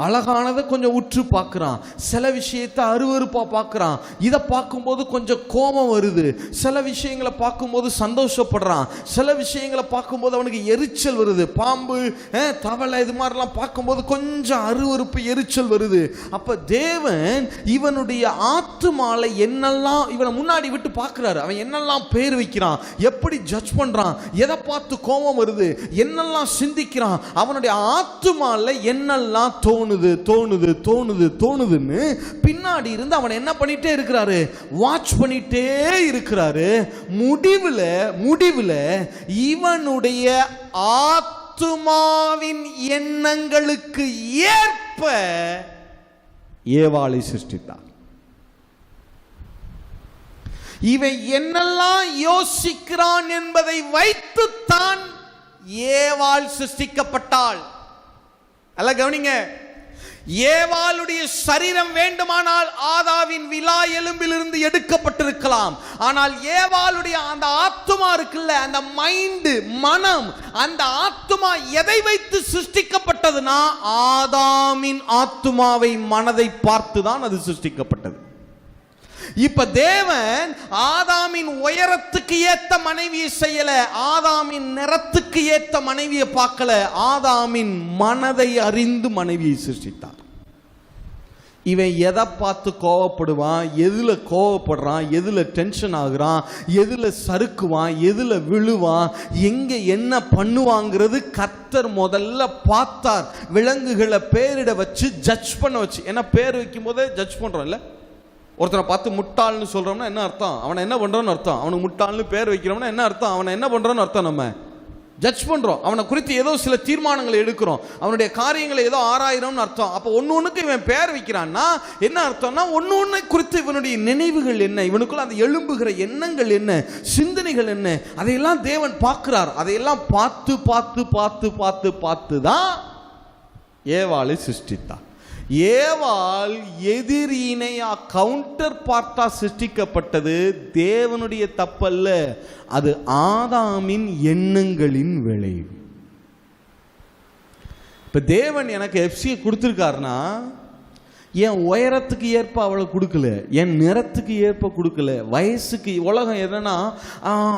அழகானதை கொஞ்சம் உற்று பார்க்கறான், சில விஷயத்தை அருவருப்பா பார்க்கறான். இதை பார்க்கும்போது கொஞ்சம் கோபம் வருது, சில விஷயங்களை பார்க்கும்போது சந்தோஷப்படுறான், சில விஷயங்களை பார்க்கும்போது அவனுக்கு எரிச்சல் வருது. பாம்பு, தவளை, இது மாதிரிலாம் பார்க்கும்போது கொஞ்சம் அருவருப்பு, எரிச்சல் வருது. அப்ப தேவன் இவனுடைய ஆத்துமால என்னெல்லாம், இவனை முன்னாடி விட்டு பார்க்கிறாரு, அவன் என்னெல்லாம் பேர் வைக்கிறான், எப்படி ஜட்ஜ் பண்றான், எதை பார்த்து கோபம் வருது, என்னெல்லாம் சிந்திக்கிறான், அவனுடைய ஆத்துமால என்னெல்லாம் தோணுதுன்னு பின்னாடி இருந்து அவன் என்ன பண்ணிட்டே இருக்கிறாரு, வாட்ச் பண்ணிட்டே இருக்கிறாரு. முடிவுல இவனுடைய ஆத்துமாவின் எண்ணங்களுக்கு ஏற்ப ஏவாளை சிருஷ்டித்தார். இவன் என்னெல்லாம் யோசிக்கிறான் என்பதை வைத்துத்தான் ஏவாள் சிருஷ்டிக்கப்பட்டாள். அல்ல கவனிங்க, ஏவாளுடைய சரீரம் வேண்டுமானால் ஆதாவின் விலா எலும்பிலிருந்து எடுக்கப்பட்டிருக்கலாம். ஆனால் ஏவாளுடைய அந்த ஆத்துமா இருக்குல்ல, அந்த மைண்ட், மனம், அந்த ஆத்துமா எதை வைத்து சிருஷ்டிக்கப்பட்டதுன்னா ஆதாமின் ஆத்துமாவை, மனதை பார்த்துதான் அது சிருஷ்டிக்கப்பட்டது. இப்ப தேவன் ஆதாமின் உயரத்துக்கு ஏத்த மனைவியை செய்யல, ஆதாமின் நிறத்துக்கு ஏத்த மனைவியை பார்க்கல, ஆதாமின் மனதை அறிந்து மனைவியை சிருஷ்டித்தார். இவன் எதை பார்த்து கோவப்படுவான், எதுல கோவப்படுறான், எதுல டென்ஷன் ஆகுறான், எதுல சறுக்குவான், எதுல விழுவான், எங்க என்ன பண்ணுவாங்கிறது கர்த்தர் முதல்ல பார்த்தார். விலங்குகளை பேரிட வச்சு ஜட்ஜ் பண்ண வச்சு. ஏன்னா பேர் வைக்கும் போதே ஜட்ஜ் பண்றோம் இல்ல. ஒருத்தரை பார்த்து முட்டாள்னு சொல்றோம்னா என்ன அர்த்தம், அவனை என்ன பண்றோன்னு அர்த்தம். அவனுக்கு முட்டாள்னு பேர் வைக்கிறோம்னா என்ன அர்த்தம், அவனை என்ன பண்றோன்னு அர்த்தம். நம்ம ஜட்ஜ் பண்றோம், அவனை குறித்து ஏதோ சில தீர்மானங்களை எடுக்கிறோம், அவனுடைய காரியங்களை ஏதோ ஆராயிரோம்னு அர்த்தம். அப்போ ஒன்னொன்னுக்கு இவன் பேர் வைக்கிறான்னா என்ன அர்த்தம்னா, ஒன்னொன்னு குறித்து இவனுடைய நினைவுகள் என்ன, இவனுக்குள்ள அந்த எழும்புகிற எண்ணங்கள் என்ன, சிந்தனைகள் என்ன, அதையெல்லாம் தேவன் பார்க்கிறார். அதையெல்லாம் பார்த்து தான் ஏவாளை சிருஷ்டித்தார். ஏவாள் எதிரிணையா, கவுண்டர் பார்ட்டா சிருஷ்டிக்கப்பட்டது. தேவனுடைய தப்பல்ல, அது ஆதாமின் எண்ணங்களின் விளைவு. இப்ப தேவன் எனக்கு எஃப்சியை கொடுத்திருக்காருன்னா என் உயரத்துக்கு ஏற்ப அவளை கொடுக்கல, என் நிறத்துக்கு ஏற்ப கொடுக்கல, வயசுக்கு. உலகம் என்னன்னா,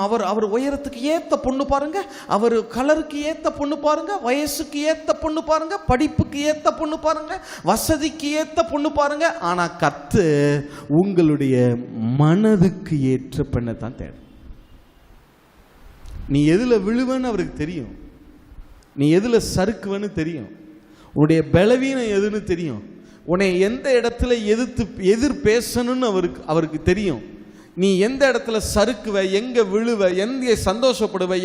அவர் உயரத்துக்கு ஏத்த பொண்ணு பாருங்க, அவர் கலருக்கு ஏத்த பொண்ணு பாருங்க, வயசுக்கு ஏத்த பொண்ணு பாருங்க, படிப்புக்கு ஏத்த பொண்ணு பாருங்க, வசதிக்கு ஏத்த பொண்ணு பாருங்க. ஆனா கர்த்தர் உங்களுடைய மனதுக்கு ஏற்ற பெண்ணை தான் தேடும். நீ எதுல விழுவன்னு அவருக்கு தெரியும், நீ எதுல சறுக்குவன்னு தெரியும், உன்னுடைய பலவீனம் எதுன்னு தெரியும், உன்னை எந்த இடத்துல எதிர் பேசணும்னு அவருக்கு தெரியும். நீ எந்த இடத்துல சறுக்குவ, எங்க விழுவ, எங்க சந்தோஷப்படுவ,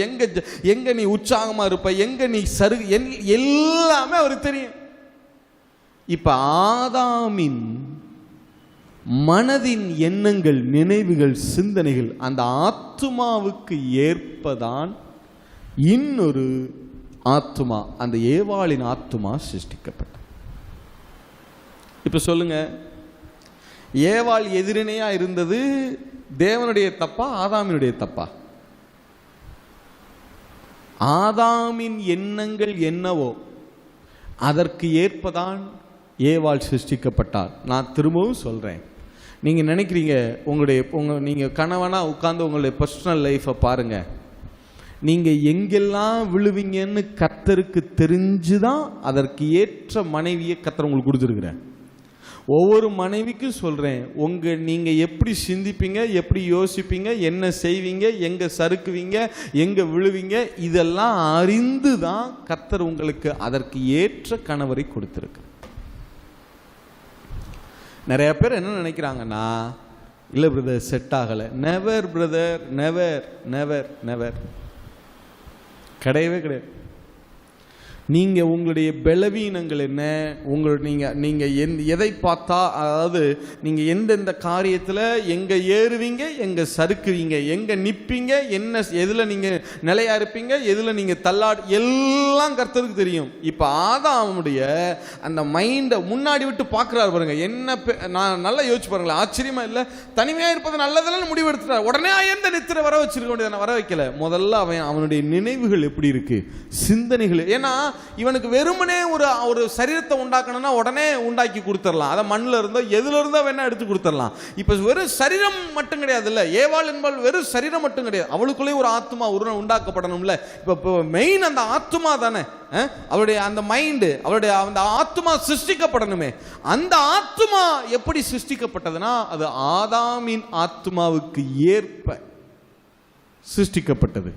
எங்க நீ உற்சாகமா இருப்ப, எங்க நீ எல்லாமே அவருக்கு தெரியும். இப்ப ஆதாமின் மனதின் எண்ணங்கள், நினைவுகள், சிந்தனைகள் அந்த ஆத்துமாவுக்கு ஏற்பதான் இன்னொரு ஆத்துமா, அந்த ஏவாளின் ஆத்துமா சிருஷ்டிக்கப்பட்ட. இப்ப சொல்லுங்க, ஏவாள் எதிரினையா இருந்தது தேவனுடைய தப்பா, ஆதாமினுடைய தப்பா? ஆதாமின் எண்ணங்கள் என்னவோ அதற்கு ஏற்பதான் ஏவாள் சிருஷ்டிக்கப்பட்டார். நான் திரும்பவும் சொல்றேன், நீங்க நினைக்கிறீங்க நீங்க கணவனா உட்கார்ந்து உங்களுடைய பர்சனல் லைஃபை பாருங்க, நீங்க எங்கெல்லாம் விழுவீங்கன்னு கர்த்தருக்கு தெரிஞ்சுதான் அதற்கு ஏற்ற மனைவியை கர்த்தர் உங்களுக்கு கொடுத்துருக்கிறார். ஒவ்வொரு மனைவிக்கும் சொல்றேன், நீங்க எப்படி சிந்திப்பீங்க, எப்படி யோசிப்பீங்க, என்ன செய்வீங்க, எங்க சறுக்குவீங்க, எங்க விழுவீங்க, இதெல்லாம் அறிந்து தான் கர்த்தர் உங்களுக்கு அதற்கு ஏற்ற கணவரை கொடுத்திருக்கு. நிறைய பேர் என்ன நினைக்கிறாங்கன்னா, இல்லை பிரதர் செட் ஆகலை. Never brother, never never never, கிடையவே கிடையாது. நீங்கள் உங்களுடைய பலவீனங்கள் என்ன, நீங்கள் எதை பார்த்தா, அதாவது நீங்கள் எந்தெந்த காரியத்தில் எங்கே ஏறுவீங்க, எங்கே சறுக்குவீங்க, எங்கே நிற்பீங்க, எதில் நீங்கள் நிலையா இருப்பீங்க, எதில் நீங்கள் எல்லாம் கர்த்தருக்கு தெரியும். இப்போ ஆதாமுடைய அந்த மைண்டை முன்னாடி விட்டு பார்க்குறாரு பாருங்க. நான் நல்லா யோசிச்சு பாருங்களேன், ஆச்சரியமா இல்லை? தனிமையாக இருப்பது நல்லதெல்லாம் முடிவு எடுத்துட்டார். உடனே எந்த நித்திரை வர வச்சிருக்க வேண்டியது, வர வைக்கல. முதல்ல அவனுடைய நினைவுகள் எப்படி இருக்கு, சிந்தனைகள். ஏன்னா இவனுக்கு வெறுமனே ஒரு சரீரத்தை உண்டாக்கணும்னா உடனே உண்டாக்கி கொடுத்துடலாம். அதை மண்ணில் இருந்தோ எதுல இருந்தோ வேணா எடுத்து கொடுத்துடலாம். இப்ப வெறும் சரீரம் மட்டும் கிடையாது இல்ல, ஏவாள் என்பால் வெறும் சரீரம் மட்டும் கிடையாது, அவளுக்குள்ளே ஒரு ஆத்மா உண்டாக்கப்படணும்ல. இப்ப மெயின் அந்த ஆத்மா தானே, அவளுடைய அந்த மைண்டு, அவளுடைய அந்த ஆத்மா சிருஷ்டிக்கப்படணுமே. அந்த ஆத்மா எப்படி சிருஷ்டிக்கப்பட்டதுன்னா, அது ஆதாமின் ஆத்மாவுக்கு ஏற்ப சிருஷ்டிக்கப்பட்டது.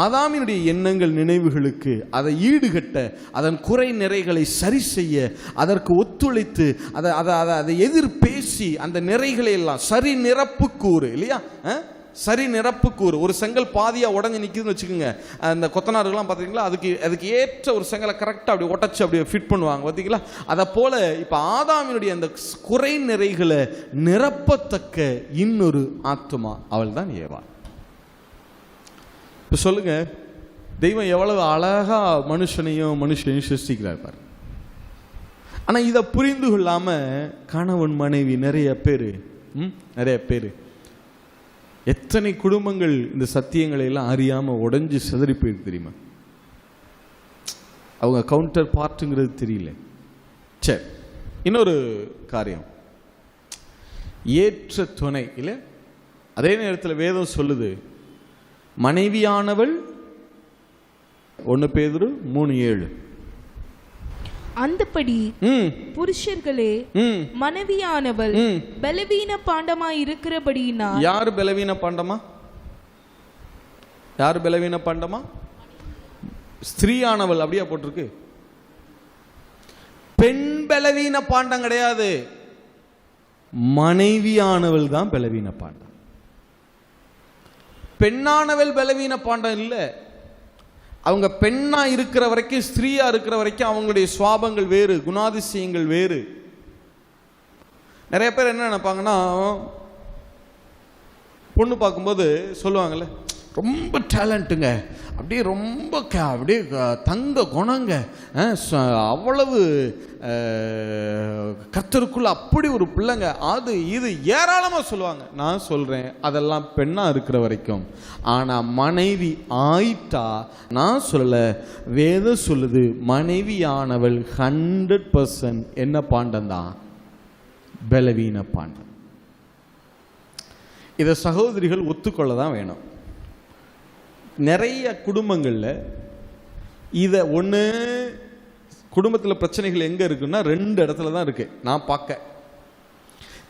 ஆதாமினுடைய எண்ணங்கள், நினைவுகளுக்கு அதை ஈடுகட்ட, அதன் குறை நிறைகளை சரி செய்ய, அதற்கு ஒத்துழைத்து, அதை எதிர் பேசி, அந்த நிறைகளை எல்லாம் சரி நிரப்பு கூறு இல்லையா, சரி நிரப்பு கூறு. ஒரு செங்கல் பாதியா உடஞ்சி நிற்குதுன்னு வச்சுக்கோங்க, அந்த கொத்தனாருலாம் பார்த்தீங்களா, அதுக்கு ஏற்ற ஒரு செங்கலை கரெக்டாக அப்படி உடச்சி அப்படியே ஃபிட் பண்ணுவாங்க பார்த்தீங்களா. அதை போல இப்போ ஆதாமினுடைய அந்த குறை நிறைகளை நிரப்பத்தக்க இன்னொரு ஆத்மா அவள் தான் ஏவாள். இப்போ சொல்லுங்க, தெய்வம் எவ்வளவு அழகா மனுஷனையும் சிருஷ்டிக்கிறார் பாரு. ஆனால் இதை புரிந்து கொள்ளாம கணவன் மனைவி நிறைய பேர் எத்தனை குடும்பங்கள் இந்த சத்தியங்களை எல்லாம் அறியாம உடைஞ்சு சிதறி போயிருக்கு தெரியுமா? அவங்க கவுண்டர் பார்ட்டுங்கிறது தெரியல. சரி, இன்னொரு காரியம், ஏற்ற துணை இல்லை. அதே நேரத்தில் வேதம் சொல்லுது, மனைவியானவள் 1 பேதுரு 3:7, அந்தபடி புருஷர்களே மனைவியானவள் பலவீன பாண்டமாய் இருக்கிறபடியினால். யாரு பலவீன பாண்டமா? யாரு பலவீன பாண்டமா? ஸ்திரீயானவள். அப்படியா போட்டிருக்கு? பெண் பலவீன பாண்டம் கிடையாது, மனைவியானவள் தான் பலவீன பாண்டம். பெண்ணானவள் பலவீன பாண்டம் இல்லை. அவங்க பெண்ணா இருக்கிற வரைக்கும், ஸ்திரீயா இருக்கிற வரைக்கும் அவங்களுடைய சுவாபங்கள் வேறு, குணாதிசயங்கள் வேறு. நிறைய பேர் என்ன நினைப்பாங்கன்னா, பொண்ணு பார்க்கும்போது சொல்லுவாங்கல்ல, ரொம்ப டேலண்ட்டுங்க, அப்படியே ரொம்ப அப்படியே தங்க குணங்க, அவ்வளவு கர்த்தருக்குள்ள அப்படி ஒரு பிள்ளைங்க, அது இது ஏராளமாக சொல்லுவாங்க. நான் சொல்றேன், அதெல்லாம் பெண்ணா இருக்கிற வரைக்கும். ஆனா மனைவி ஆயிட்டா, நான் சொல்லல, வேதம் சொல்லுது, மனைவியானவள் 100% என்ன பாண்டம் தான்? பலவீன பாண்டம். இதை சகோதரிகள் ஒத்துக்கொள்ள தான் வேணும். நிறைய குடும்பங்களில் இதை ஒன்று, குடும்பத்தில் பிரச்சனைகள் எங்கே இருக்குன்னா 2 இடத்துல தான் இருக்கு. நான் பார்க்க,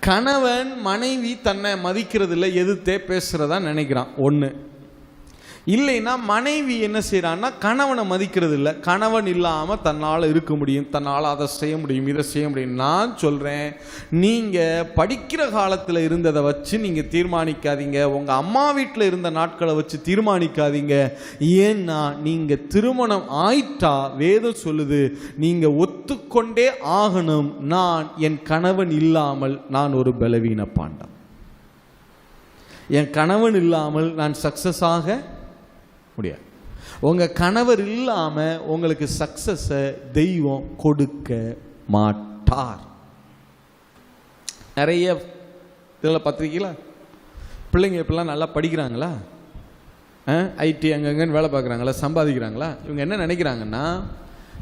கணவன் மனைவி தன்னை மதிக்கிறதில்ல, எதிர்த்தே பேசுறதா நினைக்கிறான் ஒன்று. இல்லைன்னா மனைவி என்ன செய்யறான்னா, கணவனை மதிக்கிறது இல்லை, கணவன் இல்லாமல் தன்னால் இருக்க முடியும், தன்னால் அதை செய்ய முடியும், இதை செய்ய முடியும். நான் சொல்கிறேன், நீங்கள் படிக்கிற காலத்தில் இருந்ததை வச்சு நீங்கள் தீர்மானிக்காதீங்க, உங்கள் அம்மா வீட்டில் இருந்த நாட்களை வச்சு தீர்மானிக்காதீங்க. ஏன்னா நீங்கள் திருமணம் ஆயிட்டா வேதம் சொல்லுது, நீங்கள் ஒத்துக்கொண்டே ஆகணும், நான் என் கணவன் இல்லாமல் நான் ஒரு பலவீன பாண்டம், என் கணவன் இல்லாமல் நான் சக்சஸ் ஆக முடியாது. உங்க கணவர் இல்லாம உங்களுக்கு சக்சஸை தெய்வம் கொடுக்க மாட்டார். நிறைய இதில் பார்த்துருக்கீங்களா? பிள்ளைங்க இப்பெல்லாம் நல்லா படிக்கிறாங்களா, ஐடி அங்கங்கன்னு வேலை பார்க்குறாங்களா, சம்பாதிக்கிறாங்களா? இவங்க என்ன நினைக்கிறாங்கன்னா,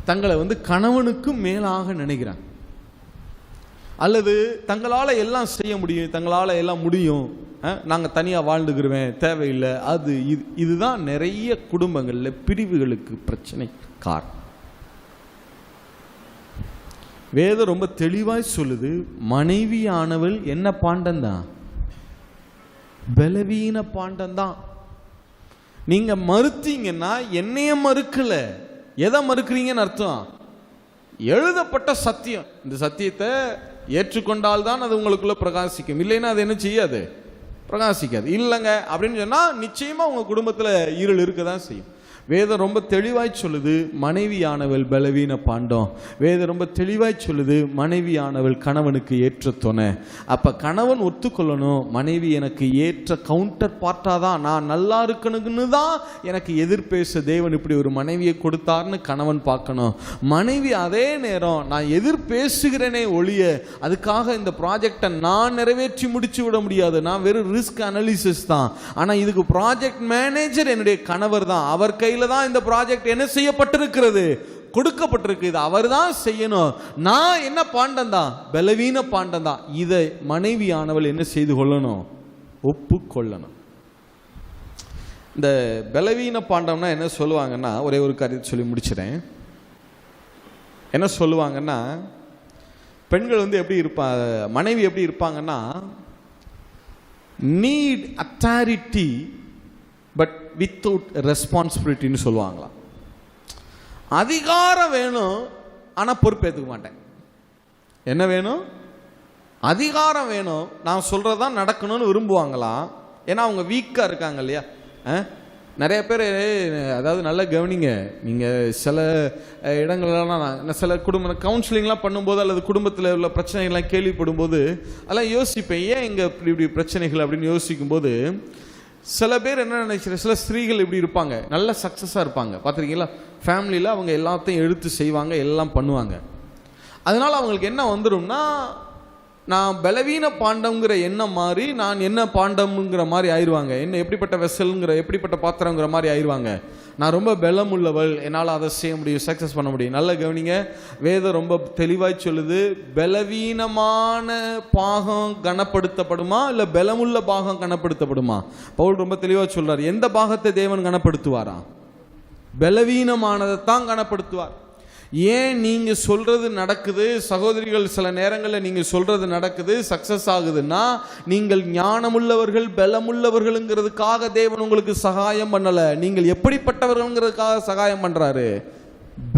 தங்களை கணவனுக்கும் மேலாக நினைக்கிறாங்க, அல்லது தங்களால் எல்லாம் செய்ய முடியும், தங்களால் எல்லாம் முடியும், நாங்கள் தனியாக வாழ்ந்துக்கிருவேன், தேவையில்லை, அது இதுதான் நிறைய குடும்பங்களில் பிரிவுகளுக்கு பிரச்சனை காரணம். வேதம் ரொம்ப தெளிவாய் சொல்லுது, மனைவியானவள் என்ன பாண்டம்தான்? பலவீன பாண்டம்தான். நீங்க மறுத்தீங்கன்னா என்னைய மறுக்கல, எதை மறுக்கிறீங்கன்னு அர்த்தம்? எழுதப்பட்ட சத்தியம். இந்த சத்தியத்தை ஏற்றுக்கொண்டால்தான் அது உங்களுக்குள்ள பிரகாசிக்கும், இல்லைன்னா அது என்ன செய்யாது? பிரகாசிக்காது. இல்லைங்க அப்படின்னு சொன்னா நிச்சயமா உங்க குடும்பத்துல இருள் இருக்கதான் செய்யும். வேதம் ரொம்ப தெளிவாய் சொல்லுது, மனைவியானவள் பலவீன பாண்டம். வேதம் ரொம்ப தெளிவாய் சொல்லுது, மனைவியானவள் கணவனுக்கு ஏற்ற துணை. அப்ப கணவன் ஒத்துக்கொள்ளணும், மனைவி எனக்கு ஏற்ற கவுண்டர் பார்ட்டாதான், நான் நல்லா இருக்கணும்னு தான் எனக்கு எதிர்பேச தேவன் இப்படி ஒரு மனைவியை கொடுத்தார்னு கணவன் பார்க்கணும். மனைவி அதே நேரம் நான் எதிர்பேசுகிறேனே ஒழிய அதுக்காக இந்த ப்ராஜெக்டை நான் நிறைவேற்றி முடிச்சு விட முடியாது, நான் வெறும் ரிஸ்க் அனாலிசிஸ் தான். ஆனா இதுக்கு ப்ராஜெக்ட் மேனேஜர் என்னுடைய கணவர் தான். அவர் கையில தான் இந்த ப்ராஜெக்ட் என்ன செய்யப்பட்டிருக்கிறது, கொடுக்கப்பட்டிருக்கு. இது அவர் தான் செய்யணும். நான் என்ன பாண்டம் தான்? பலவீன பாண்டம் தான். இதை மனைவியானவள் என்ன செய்து கொள்ளணும்? ஒப்புக்கொள்ளணும். இந்த பலவீன பாண்டம்னா என்ன சொல்லுவாங்கன்னா, ஒரே ஒரு காரியத்தை சொல்லி முடிச்சிடறேன். என்ன சொல்லுவாங்கன்னா, பெண்கள் வந்து எப்படி இருப்பாங்க, மனைவி எப்படி இருப்பாங்கன்னா, நீட் அத்தாரிட்டி பட் வித்தவுட் ரெஸ்பான்சிபிலிட்டின்னு சொல்லுவாங்களாம். அதிகாரம் வேணும், ஆனால் பொறுப்பேற்றுக்க மாட்டேன். என்ன வேணும்? அதிகாரம் வேணும், நான் சொல்றதான் நடக்கணும்னு விரும்புவாங்களாம். ஏன்னா அவங்க வீக்காக இருக்காங்க இல்லையா. நிறைய பேர், அதாவது நல்லா கவனிங்க, நீங்கள் சில இடங்கள்லாம் சில குடும்ப கவுன்சிலிங்லாம் பண்ணும்போது அல்லது குடும்பத்தில் உள்ள பிரச்சனைகள்லாம் கேள்விப்படும் போது அதெல்லாம் யோசிப்பேன், ஏன் இங்கே இப்படி பிரச்சனைகள் அப்படின்னு யோசிக்கும்போது சில பேர் என்ன நினைக்கிற, சில ஸ்திரீகள் இப்படி இருப்பாங்க, நல்ல சக்ஸஸாக இருப்பாங்க, பார்த்துருக்கீங்களா? ஃபேமிலியில் அவங்க எல்லாத்தையும் எடுத்து செய்வாங்க, எல்லாம் பண்ணுவாங்க. அதனால் அவங்களுக்கு என்ன வந்துடும்னா, நான் பலவீன பாண்டம்ங்கிற எண்ணம் மாறி நான் என்ன பாண்டம்ங்கிற மாதிரி ஆயிடுவாங்க. என்ன எப்படிப்பட்ட வெசல்ங்கிற, எப்படிப்பட்ட பாத்திரங்கிற மாதிரி ஆயிடுவாங்க. நான் ரொம்ப பலம் உள்ளவள், என்னால் அதை செய்ய முடியும், சக்ஸஸ் பண்ண முடியும். நல்ல கவனிங்க, வேதம் ரொம்ப தெளிவாய் சொல்லுது, பலவீனமான பாகம் கனப்படுத்தப்படுமா இல்லை பலமுள்ள பாகம் கனப்படுத்தப்படுமா? பவுல் ரொம்ப தெளிவாக சொல்றார், எந்த பாகத்தை தேவன் கனப்படுத்துவாரா? பலவீனமானதை தான் கனப்படுத்துவார். ஏன் நீங்க சொல்றது நடக்குது சகோதரிகள், சில நேரங்களில் நீங்க சொல்றது நடக்குது, சக்சஸ் ஆகுதுன்னா நீங்கள் ஞானமுள்ளவர்கள் பலமுள்ளவர்கள்ங்கிறதுக்காக தேவன் உங்களுக்கு சகாயம் பண்ணல. நீங்கள் எப்படிப்பட்டவர்கள்ங்கிறதுக்காக சகாயம் பண்றாரு?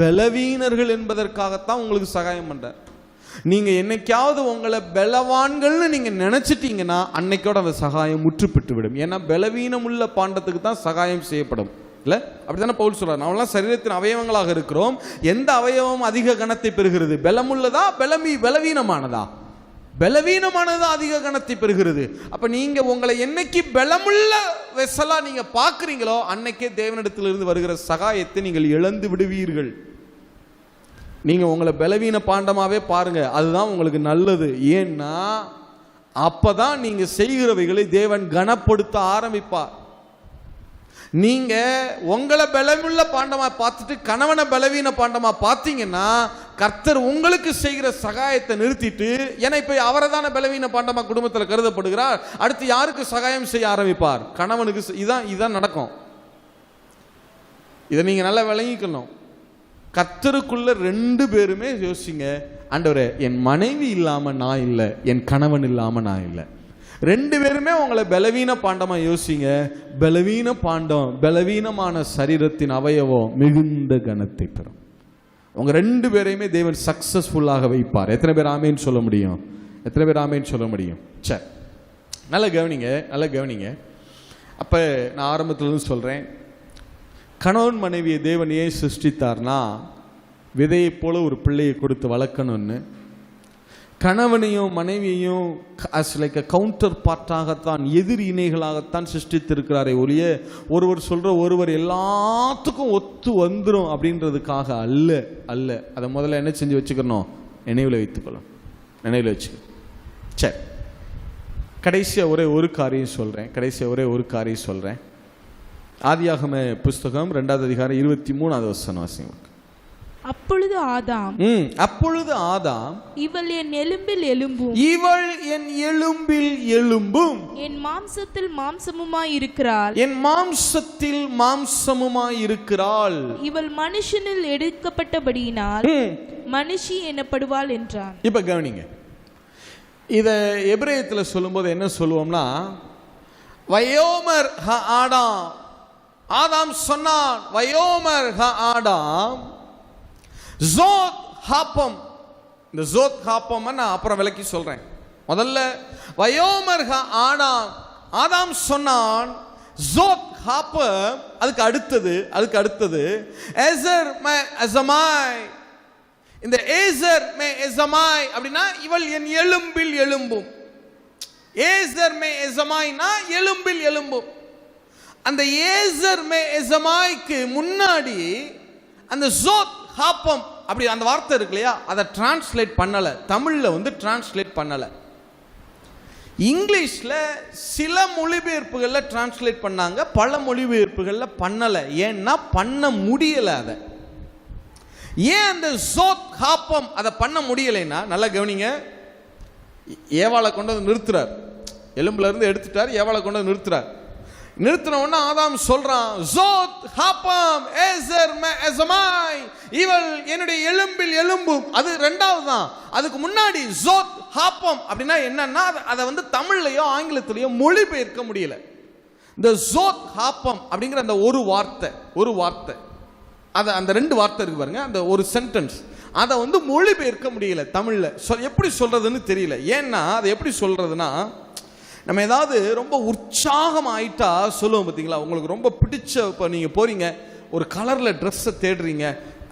பலவீனர்கள் என்பதற்காகத்தான் உங்களுக்கு சகாயம் பண்றார். நீங்க என்னைக்காவது உங்களை பலவான்கள்னு நீங்க நினைச்சிட்டீங்கன்னா அன்னைக்கோட அந்த சகாயம் முற்றுப்பெற்று விடும். ஏன்னா பலவீனம் உள்ள பாண்டத்துக்கு தான் சகாயம் செய்யப்படும். இல்லை அப்படித்தானே பவுல் சொல்றார், நாமெல்லாம் சரீரத்தின் அவயவங்களாக இருக்கிறோம். எந்த அவயவம் அதிக கனத்தை பெறுகிறது? பலமுள்ளதா பலவீனமானதா? பலவீனமானதா அதிக கனத்தை பெறுகிறது. அப்ப நீங்க உங்களை என்னைக்கு பலமுள்ள வெசலா நீங்க பார்க்குறீங்களோ அன்னைக்கே தேவனிடத்திலிருந்து வருகிற சகாயத்தை நீங்கள் இழந்து விடுவீர்கள். நீங்க உங்களை பலவீன பாண்டமாவே பாருங்க, அதுதான் உங்களுக்கு நல்லது. ஏன்னா அப்பதான் நீங்க செய்கிறவைகளை தேவன் கனப்படுத்த ஆரம்பிப்பார். நீங்க உங்களை பலமுள்ள பாண்டமா பார்த்துட்டு கணவனை பலவீன பாண்டமா பார்த்தீங்கன்னா கர்த்தர் உங்களுக்கு செய்கிற சகாயத்தை நிறுத்திட்டு, ஏன்னா இப்ப அவரை தானே பலவீன பாண்டமா குடும்பத்தில் கருதப்படுகிறார், அடுத்து யாருக்கு சகாயம் செய்ய ஆரம்பிப்பார்? கணவனுக்கு. இதான் நடக்கும். இதை நீங்க நல்லா விளங்கிக்கணும். கர்த்தருக்குள்ள ரெண்டு பேருமே யோசிங்க, ஆண்டவரே என் மனைவி இல்லாம நான் இல்லை, என் கணவன் இல்லாம நான் இல்லை. ரெண்டு பேருமே உங்களை பலவீன பாண்டமா யோசிங்க. பலவீன பாண்டம், பலவீனமான சரீரத்தின் அவயவம் மிகுந்த கனத்தை பெறும். உங்க ரெண்டு பேரையுமே தேவன் சக்சஸ்ஃபுல்லாக வைப்பார். எத்தனை பேர் ஆமேன்னு சொல்ல முடியும்? எத்தனை பேர் ஆமேன்னு சொல்ல முடியும்? சரி, நல்ல கவனிங்க. அப்ப நான் ஆரம்பத்திலிருந்து சொல்றேன், கணவன் மனைவியை தேவன் ஏன் சிருஷ்டித்தார்னா விதையை போல ஒரு பிள்ளையை கொடுத்து வளர்க்கணும்னு. கணவனையும் மனைவியையும் as like a கவுண்டர் பார்ட்டாகத்தான், எதிர் இணைகளாகத்தான் சிருஷ்டித்திருக்கிறாரே ஒழிய ஒருவர் சொல்ற ஒருவர் எல்லாத்துக்கும் ஒத்து வந்துடும் அப்படின்றதுக்காக அல்ல. அதை முதல்ல என்ன செஞ்சு வச்சுக்கணும்? நினைவில் வைத்துக்கணும், நினைவில் வச்சுக்கணும். சரி, கடைசியாக ஒரே ஒரு காரியம் சொல்றேன். ஆதியாகம புஸ்தகம் 2வது அதிகாரம் 23வது வசனம் வாசிங்க. அப்பொழுது ஆதாம் இவள் என் எலும்பில் எலும்பும் என் மாம்சத்தில் மாம்சமுமாய் இருக்கிறாள் இவள் மனுஷனில் எடுக்கப்பட்டபடியினால் மனுஷி எனப்படுவாள் என்றான். இப்ப கவனிங்க, இத எபிரேயத்தில் சொல்லும்போது என்ன சொல்லுவோம்னா, வயோமர் ஹ ஆடாம், ஆதாம் சொன்னான் வயோமர் ஹ ஆடாம் ஜோத் ஹாப்பம். இந்த ஜோத் ஹாப்பம் நான் அப்புறம் விளக்கி சொல்றேன். முதல்ல வயோமர் ஹ ஆடாம், ஆதாம் சொன்னான் ஜோத் ஹாப்பம். அதுக்கு அடுத்தது எசர் மே எசமாய். இந்த ஏசர் மே எசமாய் அப்படின்னா இவள் என் எலும்பில் எலும்பும். ஏசர் மே எசமாய்னா எலும்பில் எலும்பும். அந்த ஏசர் மே எசமாய்க்கு முன்னாடி அந்த ஜோத் ஹாப்பம் அப்படி அந்த வார்த்தை இருக்கு இல்லையா, அதை டிரான்ஸ்லேட் பண்ணல, தமிழ்ல டிரான்ஸ்லேட் பண்ணல. இங்கிலீஷ்ல சில மொழிபெயர்ப்புகள்ல டிரான்ஸ்லேட் பண்ணாங்க, பல மொழிபெயர்ப்புகள்ல பண்ணல. ஏன்னா பண்ண முடியல. அதை ஏன் அந்த ஜோத் ஹாப்பம் அதை பண்ண முடியலைன்னா, நல்லா கவனிங்க, ஏவாளை கொண்டு வந்து நிறுத்துறார், எலும்புல இருந்து எடுத்துட்டார், ஏவாளை கொண்டு வந்து நிறுத்துறார். நிறுத்தின உடனே ஆதாம் சொல்றான் ஜோத் ஹாப்பம் ஏசர் மே எசமாய், இவள் என்னுடைய எலும்பில் எலும்பும். அது ரெண்டாவது தான். அதுக்கு முன்னாடி ஜோத் ஹாப்பம் அப்படின்னா என்னன்னா, அதை தமிழ்லையோ ஆங்கிலத்திலேயோ மொழிபெயர்க்க முடியல. இந்த ஜோத் ஹாப்பம் அப்படிங்கிற அந்த ஒரு வார்த்தை அது அந்த ரெண்டு வார்த்தை இருக்கு பாருங்க, அந்த ஒரு சென்டென்ஸ், அதை மொழிபெயர்க்க முடியல தமிழ்ல. எப்படி சொல்றதுன்னு தெரியல. ஏன்னா அதை எப்படி சொல்றதுன்னா, நம்ம ஏதாவது ரொம்ப உற்சாகம் ஆயிட்டா சொல்லுவோம் பார்த்தீங்களா, உங்களுக்கு ரொம்ப பிடிச்ச, இப்போ நீங்கள் போறீங்க ஒரு கலரில் ட்ரெஸ்ஸை தேடுறீங்க,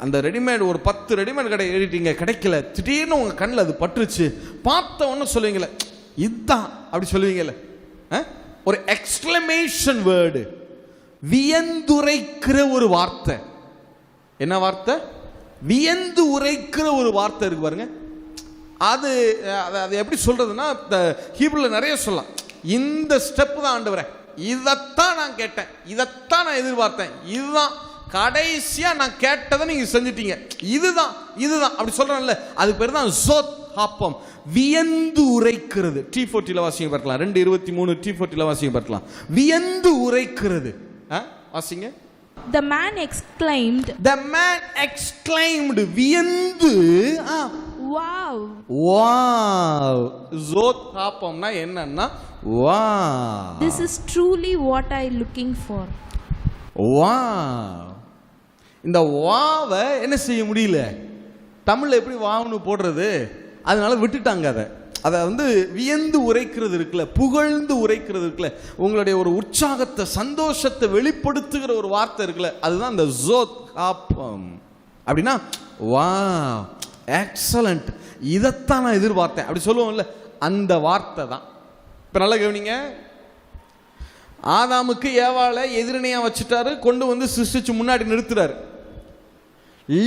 அந்த ரெடிமேட் ஒரு 10 ரெடிமேட் கடை ஏறிட்டீங்க, கிடைக்கல, திடீர்னு உங்கள் கண்ணில் அது பட்டுருச்சு, பார்த்த ஒன்று சொல்லுவீங்களே இதுதான் அப்படி சொல்லுவீங்கல்ல, ஒரு எக்ஸ்க்ளமேஷன் வேர்டு, வியந்துரைக்கிற ஒரு வார்த்தை. என்ன வார்த்தை? வியந்து உரைக்கிற ஒரு வார்த்தை இருக்கு பாருங்க. அது எப்படி சொல்றதுன்னா, ஹீப்ரூல நிறைய சொல்லலாம். இந்த ஸ்டெப் தான் ஆண்டவரே, இதைத்தான் நான் கேட்டேன், இதைத்தான் நான் எதிர்பார்த்தேன், இதுதான் கடைசியா நான் கேட்டதை நீங்க செஞ்சிட்டீங்க, இதுதான் அப்படி சொல்றேன்ல, அதுக்கு பேர் தான் ஜோத் ஹாப்பம், வியந்து உரைக்கிறது. T40 வாசிங்க பார்க்கலாம், 2:23 T40 வாசிங்க பார்க்கலாம். வியந்து உரைக்கிறது. வாசிங்க. The man exclaimed, வியந்து, wow. ஜோத் ஹாப்பம்னா என்னன்னா wow, this is truly what I looking for. இந்த வாவை என்ன செய்ய முடியல, தமிழ்ல எப்படி வாவுன்னு போடுறது, அதனால விட்டுட்டாங்க. அதை வியந்து உரைக்கிறது இருக்குல்ல, புகழ்ந்து உரைக்கிறது இருக்குல்ல, உங்களுடைய ஒரு உற்சாகத்தை சந்தோஷத்தை வெளிப்படுத்துகிற ஒரு வார்த்தை இருக்குல்ல, அதுதான் இந்த ஜோத் ஹாப்பம். அப்படின்னா வா எக்ஸலண்ட், இதைத்தான் நான் எதிர்பார்த்தேன் அப்படி சொல்லுவோம்ல, அந்த வார்த்தை தான். இப்ப நல்லா கவனிங்க, ஆதாமுக்கு ஏவாளை எதிரணையா வச்சுட்டாரு, கொண்டு சிருஷ்டிச்சு முன்னாடி நிறுத்துறாரு.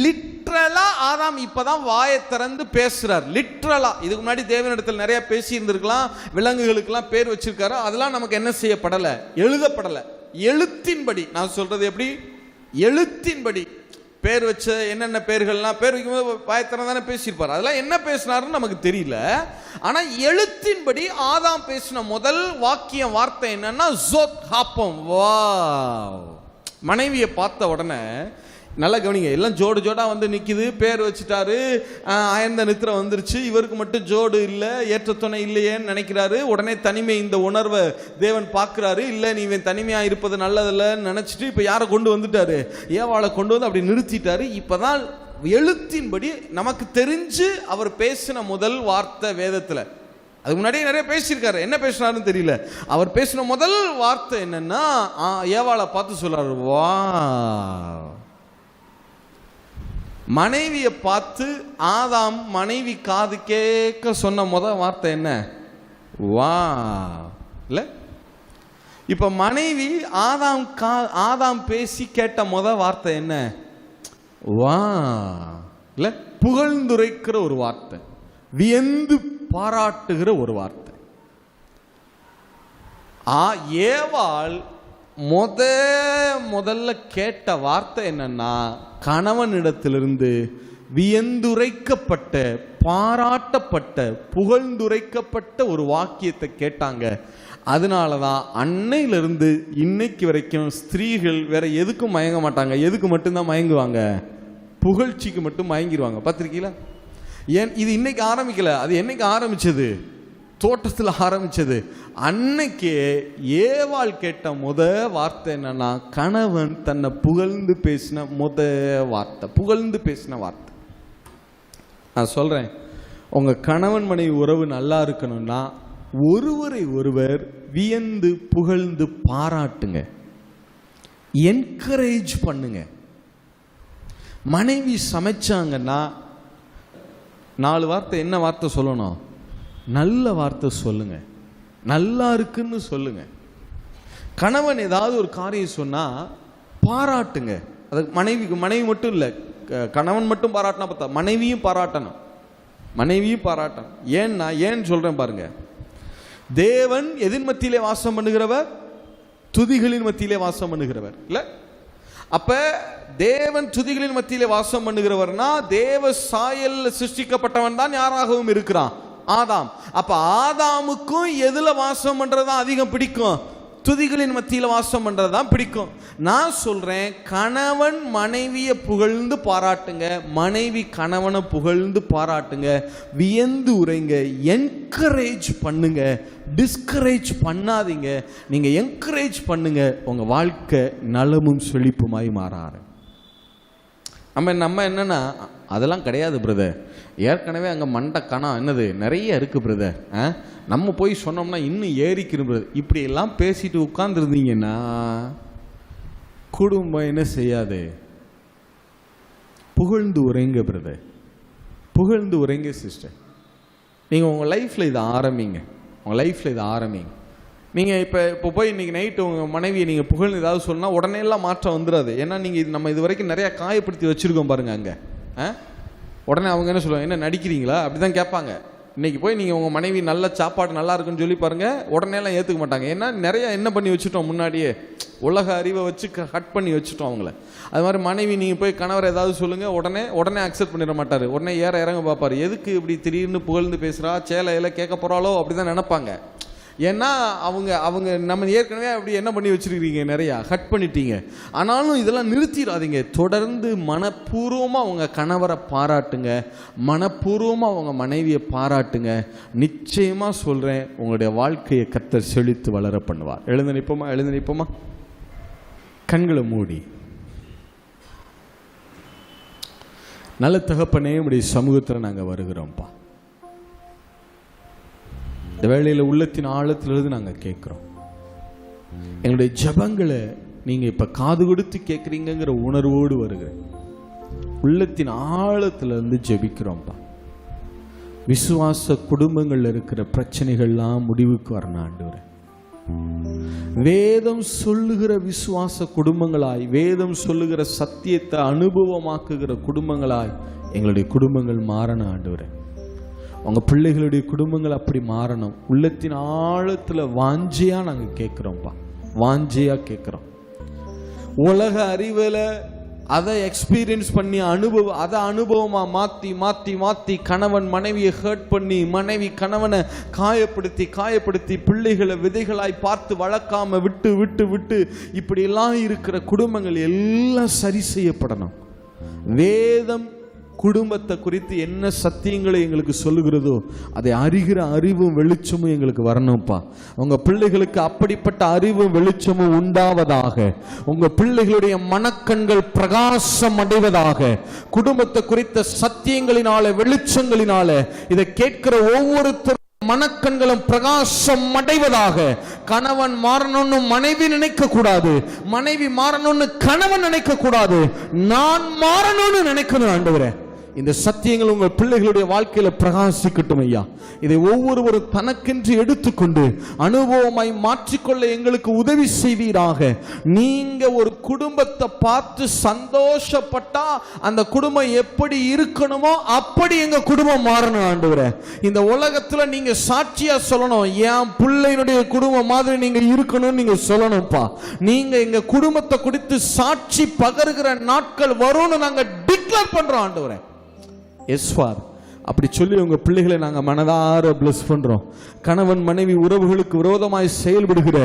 லிட்ரலா ஆதாம் இப்பதான் வாயை திறந்து பேசுறார். லிட்ரலா இதுக்கு முன்னாடி தேவனிடத்தில் நிறைய பேசி இருந்திருக்கலாம், விலங்குகளுக்கெல்லாம் பேர் வச்சிருக்காரு, அதெல்லாம் நமக்கு என்ன செய்யப்படல, எழுதப்படல. எழுத்தின்படி நான் சொல்றது எப்படி, எழுத்தின்படி பேர் வச்ச என்னென்ன பேர்கள்லாம், பேர் வைக்கும்போது வாயை திறந்து தானே பேசியிருப்பார், அதெல்லாம் என்ன பேசினாருன்னு நமக்கு தெரியல. ஆனா எழுத்தின்படி ஆதாம் பேசின முதல் வாக்கியம் வார்த்தை என்னன்னா ஜோத் ஹாப்பம். வா, மனைவியை பார்த்த உடனே நல்லா கவனிங்க, எல்லாம் ஜோடு ஜோடா நிக்குது, பேர் வச்சுட்டாரு, ஆயந்த நித்திரை வந்துருச்சு, இவருக்கு மட்டும் ஜோடு இல்லை, ஏற்ற துணை இல்லையேன்னு நினைக்கிறாரு. உடனே தனிமை, இந்த உணர்வை தேவன் பார்க்கிறாரு, இல்லை நீ தனிமையா இருப்பது நல்லதில்லைன்னு நினைச்சிட்டு இப்ப யாரை கொண்டு வந்துட்டாரு, ஏவாளை கொண்டு வந்து அப்படி நிறுத்திட்டாரு. இப்பதான் எழுத்தின்படி நமக்கு தெரிஞ்சு அவர் பேசின முதல் வார்த்தை வேதத்துல. அதுக்கு முன்னாடியே நிறைய பேசியிருக்காரு, என்ன பேசினாருன்னு தெரியல. அவர் பேசின முதல் வார்த்தை என்னன்னா, ஏவாளை பார்த்து சொல்றாரு வா. மனைவியை பார்த்து ஆதாம் மனைவி காது கேட்க சொன்ன முதல் வார்த்தை என்ன, வா. இல்ல இப்ப மனைவி ஆதாம் பேசி கேட்ட முதல் வார்த்தை என்ன, வா. இல்ல புகழ்ந்துரைக்கிற ஒரு வார்த்தை, வியந்து பாராட்டுகிற ஒரு வார்த்தை. ஏவாள் முதல்ல கேட்ட வார்த்தை என்னன்னா, கணவனிடத்திலிருந்து வியந்துரைக்கப்பட்ட, பாராட்டப்பட்ட, புகழ்ந்துரைக்கப்பட்ட ஒரு வாக்கியத்தை கேட்டாங்க. அதனாலதான் அன்னையிலிருந்து இன்னைக்கு வரைக்கும் ஸ்திரீகள் வேற எதுக்கும் மயங்க மாட்டாங்க. எதுக்கு மட்டும்தான் மயங்குவாங்க? புகழ்ச்சிக்கு மட்டும் மயங்கிடுவாங்க. பார்த்திருக்கீங்களா? ஏன் இது இன்னைக்கு ஆரம்பிக்கல, அது என்னைக்கு ஆரம்பிச்சது? தோட்டத்தில் ஆரம்பிச்சது. அன்னைக்கே ஏவாள் கேட்ட வார்த்தை என்னன்னா, கணவன் தன்னை புகழ்ந்து பேசின வார்த்தை, புகழ்ந்து பேசின வார்த்தை. நான் சொல்றேன், உங்க கணவன் மனைவி உறவு நல்லா இருக்கணும்னா ஒருவரை ஒருவர் வியந்து புகழ்ந்து பாராட்டுங்க, என்கரேஜ் பண்ணுங்க. மனைவி சமைச்சாங்கன்னா 4 வார்த்தை, என்ன வார்த்தை சொல்லணும்? நல்ல வார்த்தை சொல்லுங்க, நல்லா இருக்குன்னு சொல்லுங்க. கணவன் ஏதாவது ஒரு காரியம் சொன்னா பாராட்டுங்க. அது மனைவி மட்டும் இல்லை, கணவன் மட்டும் பாராட்டினா பார்த்தா மனைவியும் பாராட்டணும், மனைவியும் பாராட்டணும். ஏன்னு சொல்றேன் பாருங்க. தேவன் எதின் மத்தியிலே வாசம் பண்ணுகிறவர்? துதிகளின் மத்தியிலே வாசம் பண்ணுகிறவர் இல்ல? அப்ப தேவன் துதிகளின் மத்தியிலே வாசம் பண்ணுகிறவர்னா தேவ சாயல் சிருஷ்டிக்கப்பட்டவன் தான் யாராகவும் இருக்கிறான்? ஆதாம். அப்ப ஆதாமுக்கும் எதுல வாசம் பண்றதுதான் அதிகம் பிடிக்கும்? துதிகளின் மத்தியில வாசம் பண்றதுதான் பிடிக்கும். நான் சொல்றேன், கணவன் மனைவியை புகழ்ந்து பாராட்டுங்க, மனைவி கணவனை புகழ்ந்து பாராட்டுங்க, வியந்து உரைங்க, என்கரேஜ் பண்ணுங்க, டிஸ்கரேஜ் பண்ணாதீங்க. நீங்க என்கரேஜ் பண்ணுங்க, உங்க வாழ்க்கை நலமும் செழிப்புமாய் மாறாரு. நம்ம என்னன்னா, அதெல்லாம் கிடையாது பிரதர், ஏற்கனவே அங்கே மண்டை கணம் என்னது நிறைய இருக்கு பிரதர், நம்ம போய் சொன்னோம்னா இன்னும் ஏறிக்கிறோம் பிரதர். இப்படி எல்லாம் பேசிட்டு உட்கார்ந்துருந்தீங்கன்னா குடும்பம் என்ன செய்யாது? புகழ்ந்து உரைங்க பிரதர், புகழ்ந்து உரைங்க சிஸ்டர். நீங்கள் உங்கள் லைஃப்பில் இதை ஆரம்பிங்க, உங்கள் லைஃப்பில் இதை ஆரம்பிங்க. நீங்கள் இப்போ போய் இன்றைக்கி நைட்டு உங்கள் மனைவியை நீங்கள் புகழ்ந்து ஏதாவது சொன்னால் உடனே எல்லாம் மாற்றம் வந்துடாது. ஏன்னா நீங்கள் நம்ம இது வரைக்கும் நிறையா காயப்படுத்தி வச்சுருக்கோம் பாருங்கள். அங்கே உடனே அவங்க என்ன சொல்லுவாங்க, என்ன நடிக்கிறீங்களா அப்படி தான் கேட்பாங்க. இன்றைக்கி போய் நீங்கள் உங்கள் மனைவி நல்ல சாப்பாடு நல்லா இருக்குன்னு சொல்லி பாருங்கள், உடனே எல்லாம் ஏற்றுக்க மாட்டாங்க. ஏன்னா நிறையா என்ன பண்ணி வச்சுட்டோம், முன்னாடியே உலக அறிவை வச்சு கட் பண்ணி வச்சுட்டோம் அவங்கள. அது மாதிரி மனைவி நீங்கள் போய் கணவர் ஏதாவது சொல்லுங்கள், உடனே அக்செப்ட் பண்ணிட மாட்டார், உடனே இறங்க பார்ப்பார். எதுக்கு இப்படி திடீர்னு புகழ்ந்து பேசுகிறா, சேலையில் கேட்க போகிறாளோ அப்படி தான் நினைப்பாங்க. ஏன்னா அவங்க நம்ம ஏற்கனவே அப்படி என்ன பண்ணி வச்சுருக்கீங்க, நிறையா கட் பண்ணிட்டீங்க. ஆனாலும் இதெல்லாம் நிறுத்திடாதீங்க, தொடர்ந்து மனப்பூர்வமாக அவங்க கணவரை பாராட்டுங்க, மனப்பூர்வமாக அவங்க மனைவியை பாராட்டுங்க. நிச்சயமாக சொல்கிறேன், உங்களுடைய வாழ்க்கையை கர்த்தர் செழித்து வளர பண்ணுவார். எழுந்து நிற்போமா? கண்களை மூடி. நல்ல தகப்பனே, உடைய சமூகத்தில் நாங்கள் வருகிறோம்ப்பா. இந்த வேளையில் உள்ளத்தின் ஆழத்திலிருந்து நாங்கள் கேட்குறோம். எங்களுடைய ஜபங்களை நீங்கள் இப்போ காது கொடுத்து கேட்குறீங்கிற உணர்வோடு வருகிறேன். உள்ளத்தின் ஆழத்திலிருந்து ஜெபிக்கிறோம்ப்பா. விசுவாச குடும்பங்களில் இருக்கிற பிரச்சனைகள்லாம் முடிவுக்கு வரணும் ஆண்டவரே. வேதம் சொல்லுகிற விசுவாச குடும்பங்களாய், வேதம் சொல்லுகிற சத்தியத்தை அனுபவமாக்குகிற குடும்பங்களாய் எங்களுடைய குடும்பங்கள் மாறணும் ஆண்டவரே. உங்க பிள்ளைகளுடைய குடும்பங்கள் அப்படி மாறணும். உள்ளத்தின் ஆழத்துல வாஞ்சியா நாங்க கேட்கிறோம்ப்பா, வாஞ்சியா கேட்கிறோம். உலக அறிவுல அதை எக்ஸ்பீரியன்ஸ் பண்ணி அதை அனுபவமா மாத்தி மாத்தி மாத்தி கணவன் மனைவியை ஹர்ட் பண்ணி, மனைவி கணவனை காயப்படுத்தி பிள்ளைகளை விதைகளாய் பார்த்து வளர்க்காம விட்டு விட்டு விட்டு இப்படி எல்லாம் இருக்கிற குடும்பங்கள் எல்லாம் சரி செய்யப்படணும். வேதம் குடும்பத்தை குறித்து என்ன சத்தியங்களை எங்களுக்கு சொல்லுகிறதோ அதை அறிகிற அறிவும் வெளிச்சமும் எங்களுக்கு வரணும்ப்பா. உங்க பிள்ளைகளுக்கு அப்படிப்பட்ட அறிவும் வெளிச்சமும் உண்டாவதாக. உங்க பிள்ளைகளுடைய மனக்கண்கள் பிரகாசம் அடைவதாக. குடும்பத்தை குறித்த சத்தியங்களினால, வெளிச்சங்களினால இதை கேட்கிற ஒவ்வொருத்தரும் மனக்கண்களும் பிரகாசம் அடைவதாக. கணவன் மாறணும்னு மனைவி நினைக்க கூடாது, மனைவி மாறணும்னு கணவன் நினைக்க கூடாது. நான் மாறணும்னு நினைக்கணும் ஆண்டவரே. இந்த சத்தியங்கள் உங்கள் பிள்ளைகளுடைய வாழ்க்கையில பிரகாசிக்கட்டும் ஐயா. இதை ஒவ்வொருவரும் தனக்கென்று எடுத்துக்கொண்டு அனுபவமாய் மாற்றிக்கொள்ள எங்களுக்கு உதவி செய்வீராக. நீங்க ஒரு குடும்பத்தை பார்த்து சந்தோஷப்பட்டா அந்த குடும்பம் எப்படி இருக்கணுமோ அப்படி எங்க குடும்பம் மாறணும் ஆண்டவரே. இந்த உலகத்துல நீங்க சாட்சியா சொல்லணும், என் பிள்ளையினுடைய குடும்பம் மாதிரி நீங்க இருக்கணும்னு நீங்க சொல்லணும்ப்பா. நீங்க எங்க குடும்பத்தை குறித்து சாட்சி பகருகிற நாட்கள் வரும்னு நாங்க டிக்ளேர் பண்றோம் ஆண்டவரே. எஸ் ஃபார் அப்படி சொல்லி உங்க பிள்ளைகளை நாங்க மனதார பிளஸ் பண்றோம். கணவன் மனைவி உறவுகளுக்கு விரோதமாய் செயல்படுகிற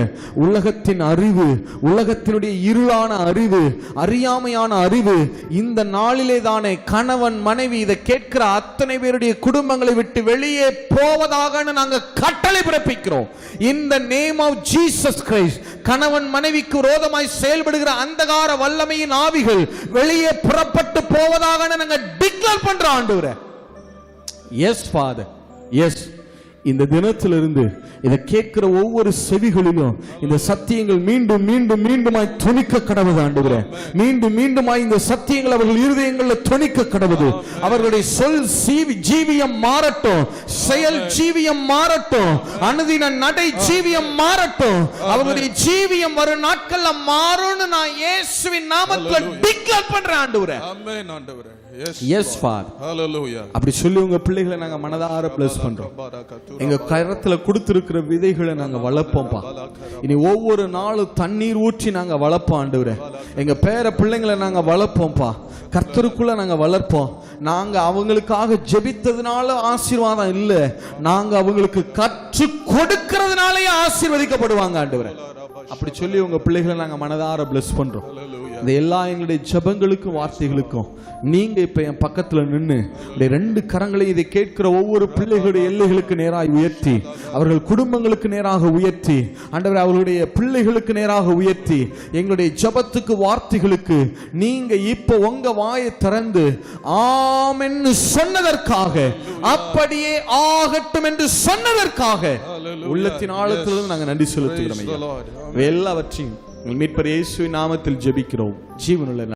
உலகத்தின் அறிவு, உலகத்தினுடைய இருளான அறிவு, அறியாமையான அறிவு இந்த நாளிலே தானே கணவன் மனைவி இதை கேட்கிற அத்தனை பேருடைய குடும்பங்களை விட்டு வெளியே போவதாக நாங்க கட்டளை பிறப்பிக்கிறோம். இந்த நேம் ஆஃப் ஜீசஸ் கிரைஸ்ட். கணவன் மனைவிக்கு விரோதமாய் செயல்படுகிற அந்தகார வல்லமையின் ஆவிகள் வெளியே புறப்பட்டு போவதாக நாங்க டிக்ளேர் பண்றோம் ஆண்டவரே. Yes father, yes. இந்த தினத்திலிருந்து இதை கேட்கிற ஒவ்வொரு செவிகளிலும் இந்த சத்தியங்கள் மீண்டும் மீண்டும் மீண்டுமாய் துணிக்க கடவுது ஆண்டவரே. மீண்டும் மீண்டுமாய் இந்த சத்தியங்கள் அவர்கள் இருதயங்களில் துணிக்க கடவுது. அவர்களுடைய சொல் ஜீவியம் மாறட்டும், செயல் ஜீவியம் மாறட்டும், அனுதின நடை ஜீவியம் மாறட்டும். அவர்களுடைய ஜீவியம் வரும் நாட்கள்ல மாறும்னு நான் இயேசுவின் நாமத்தில் டிக்ளேர் பண்றேன் ஆண்டவரே. ஆமென் ஆண்டவரே. Yes father. ஹalleluya. அப்படி சொல்லி உங்க பிள்ளைகளை நாங்க மனதார பிளஸ் பண்றோம். எங்க கரத்துல கொடுத்திருக்கிற விதைகளை நாங்க வளர்ப்போம்ப்பா. இனி ஒவ்வொரு நாளும் தண்ணீர் ஊற்றி நாங்க வளர்ப்போம் ஆண்டவரே. எங்க பேர பிள்ளைங்களை நாங்க வளர்ப்போம்ப்பா. கர்த்தருக்குள்ள நாங்க வளர்ப்போம். நாங்க அவங்களுக்காக ஜெபித்ததுனால ஆசீர்வாதம் இல்ல, நாங்க அவங்களுக்கு கற்று கொடுக்கிறதுனாலயே ஆசீர்வதிக்கப்படுவாங்க ஆண்டவரே. அப்படி சொல்லி உங்க பிள்ளைகளை நாங்க மனதார பிளஸ் பண்றோம். இந்த எல்லா எங்களுடைய ஜெபங்களுக்கும் வார்த்தைகளுக்கும் நீங்க இப்ப என் பக்கத்துல நின்று ரெண்டு கரங்களை இதை கேட்கிற ஒவ்வொரு பிள்ளைகளுடைய எல்லைகளுக்கு நேராக உயர்த்தி, அவர்கள் குடும்பங்களுக்கு நேராக உயர்த்தி, ஆண்டவரே அவர்களுடைய பிள்ளைகளுக்கு நேராக உயர்த்தி, எங்களுடைய ஜெபத்துக்கு வார்த்தைகளுக்கு நீங்க இப்ப உங்க வாயை திறந்து ஆமென்னு சொன்னதற்காக, அப்படியே ஆகட்டும் என்று சொன்னதற்காக உள்ளத்தின் ஆழத்திலிருந்து நாங்க நன்றி செலுத்துகிறோம். எல்லாவற்றையும் மீட்பர் இயேசுவின் நாமத்தில் ஜெபிக்கிறோம். ஜீவனுள்ள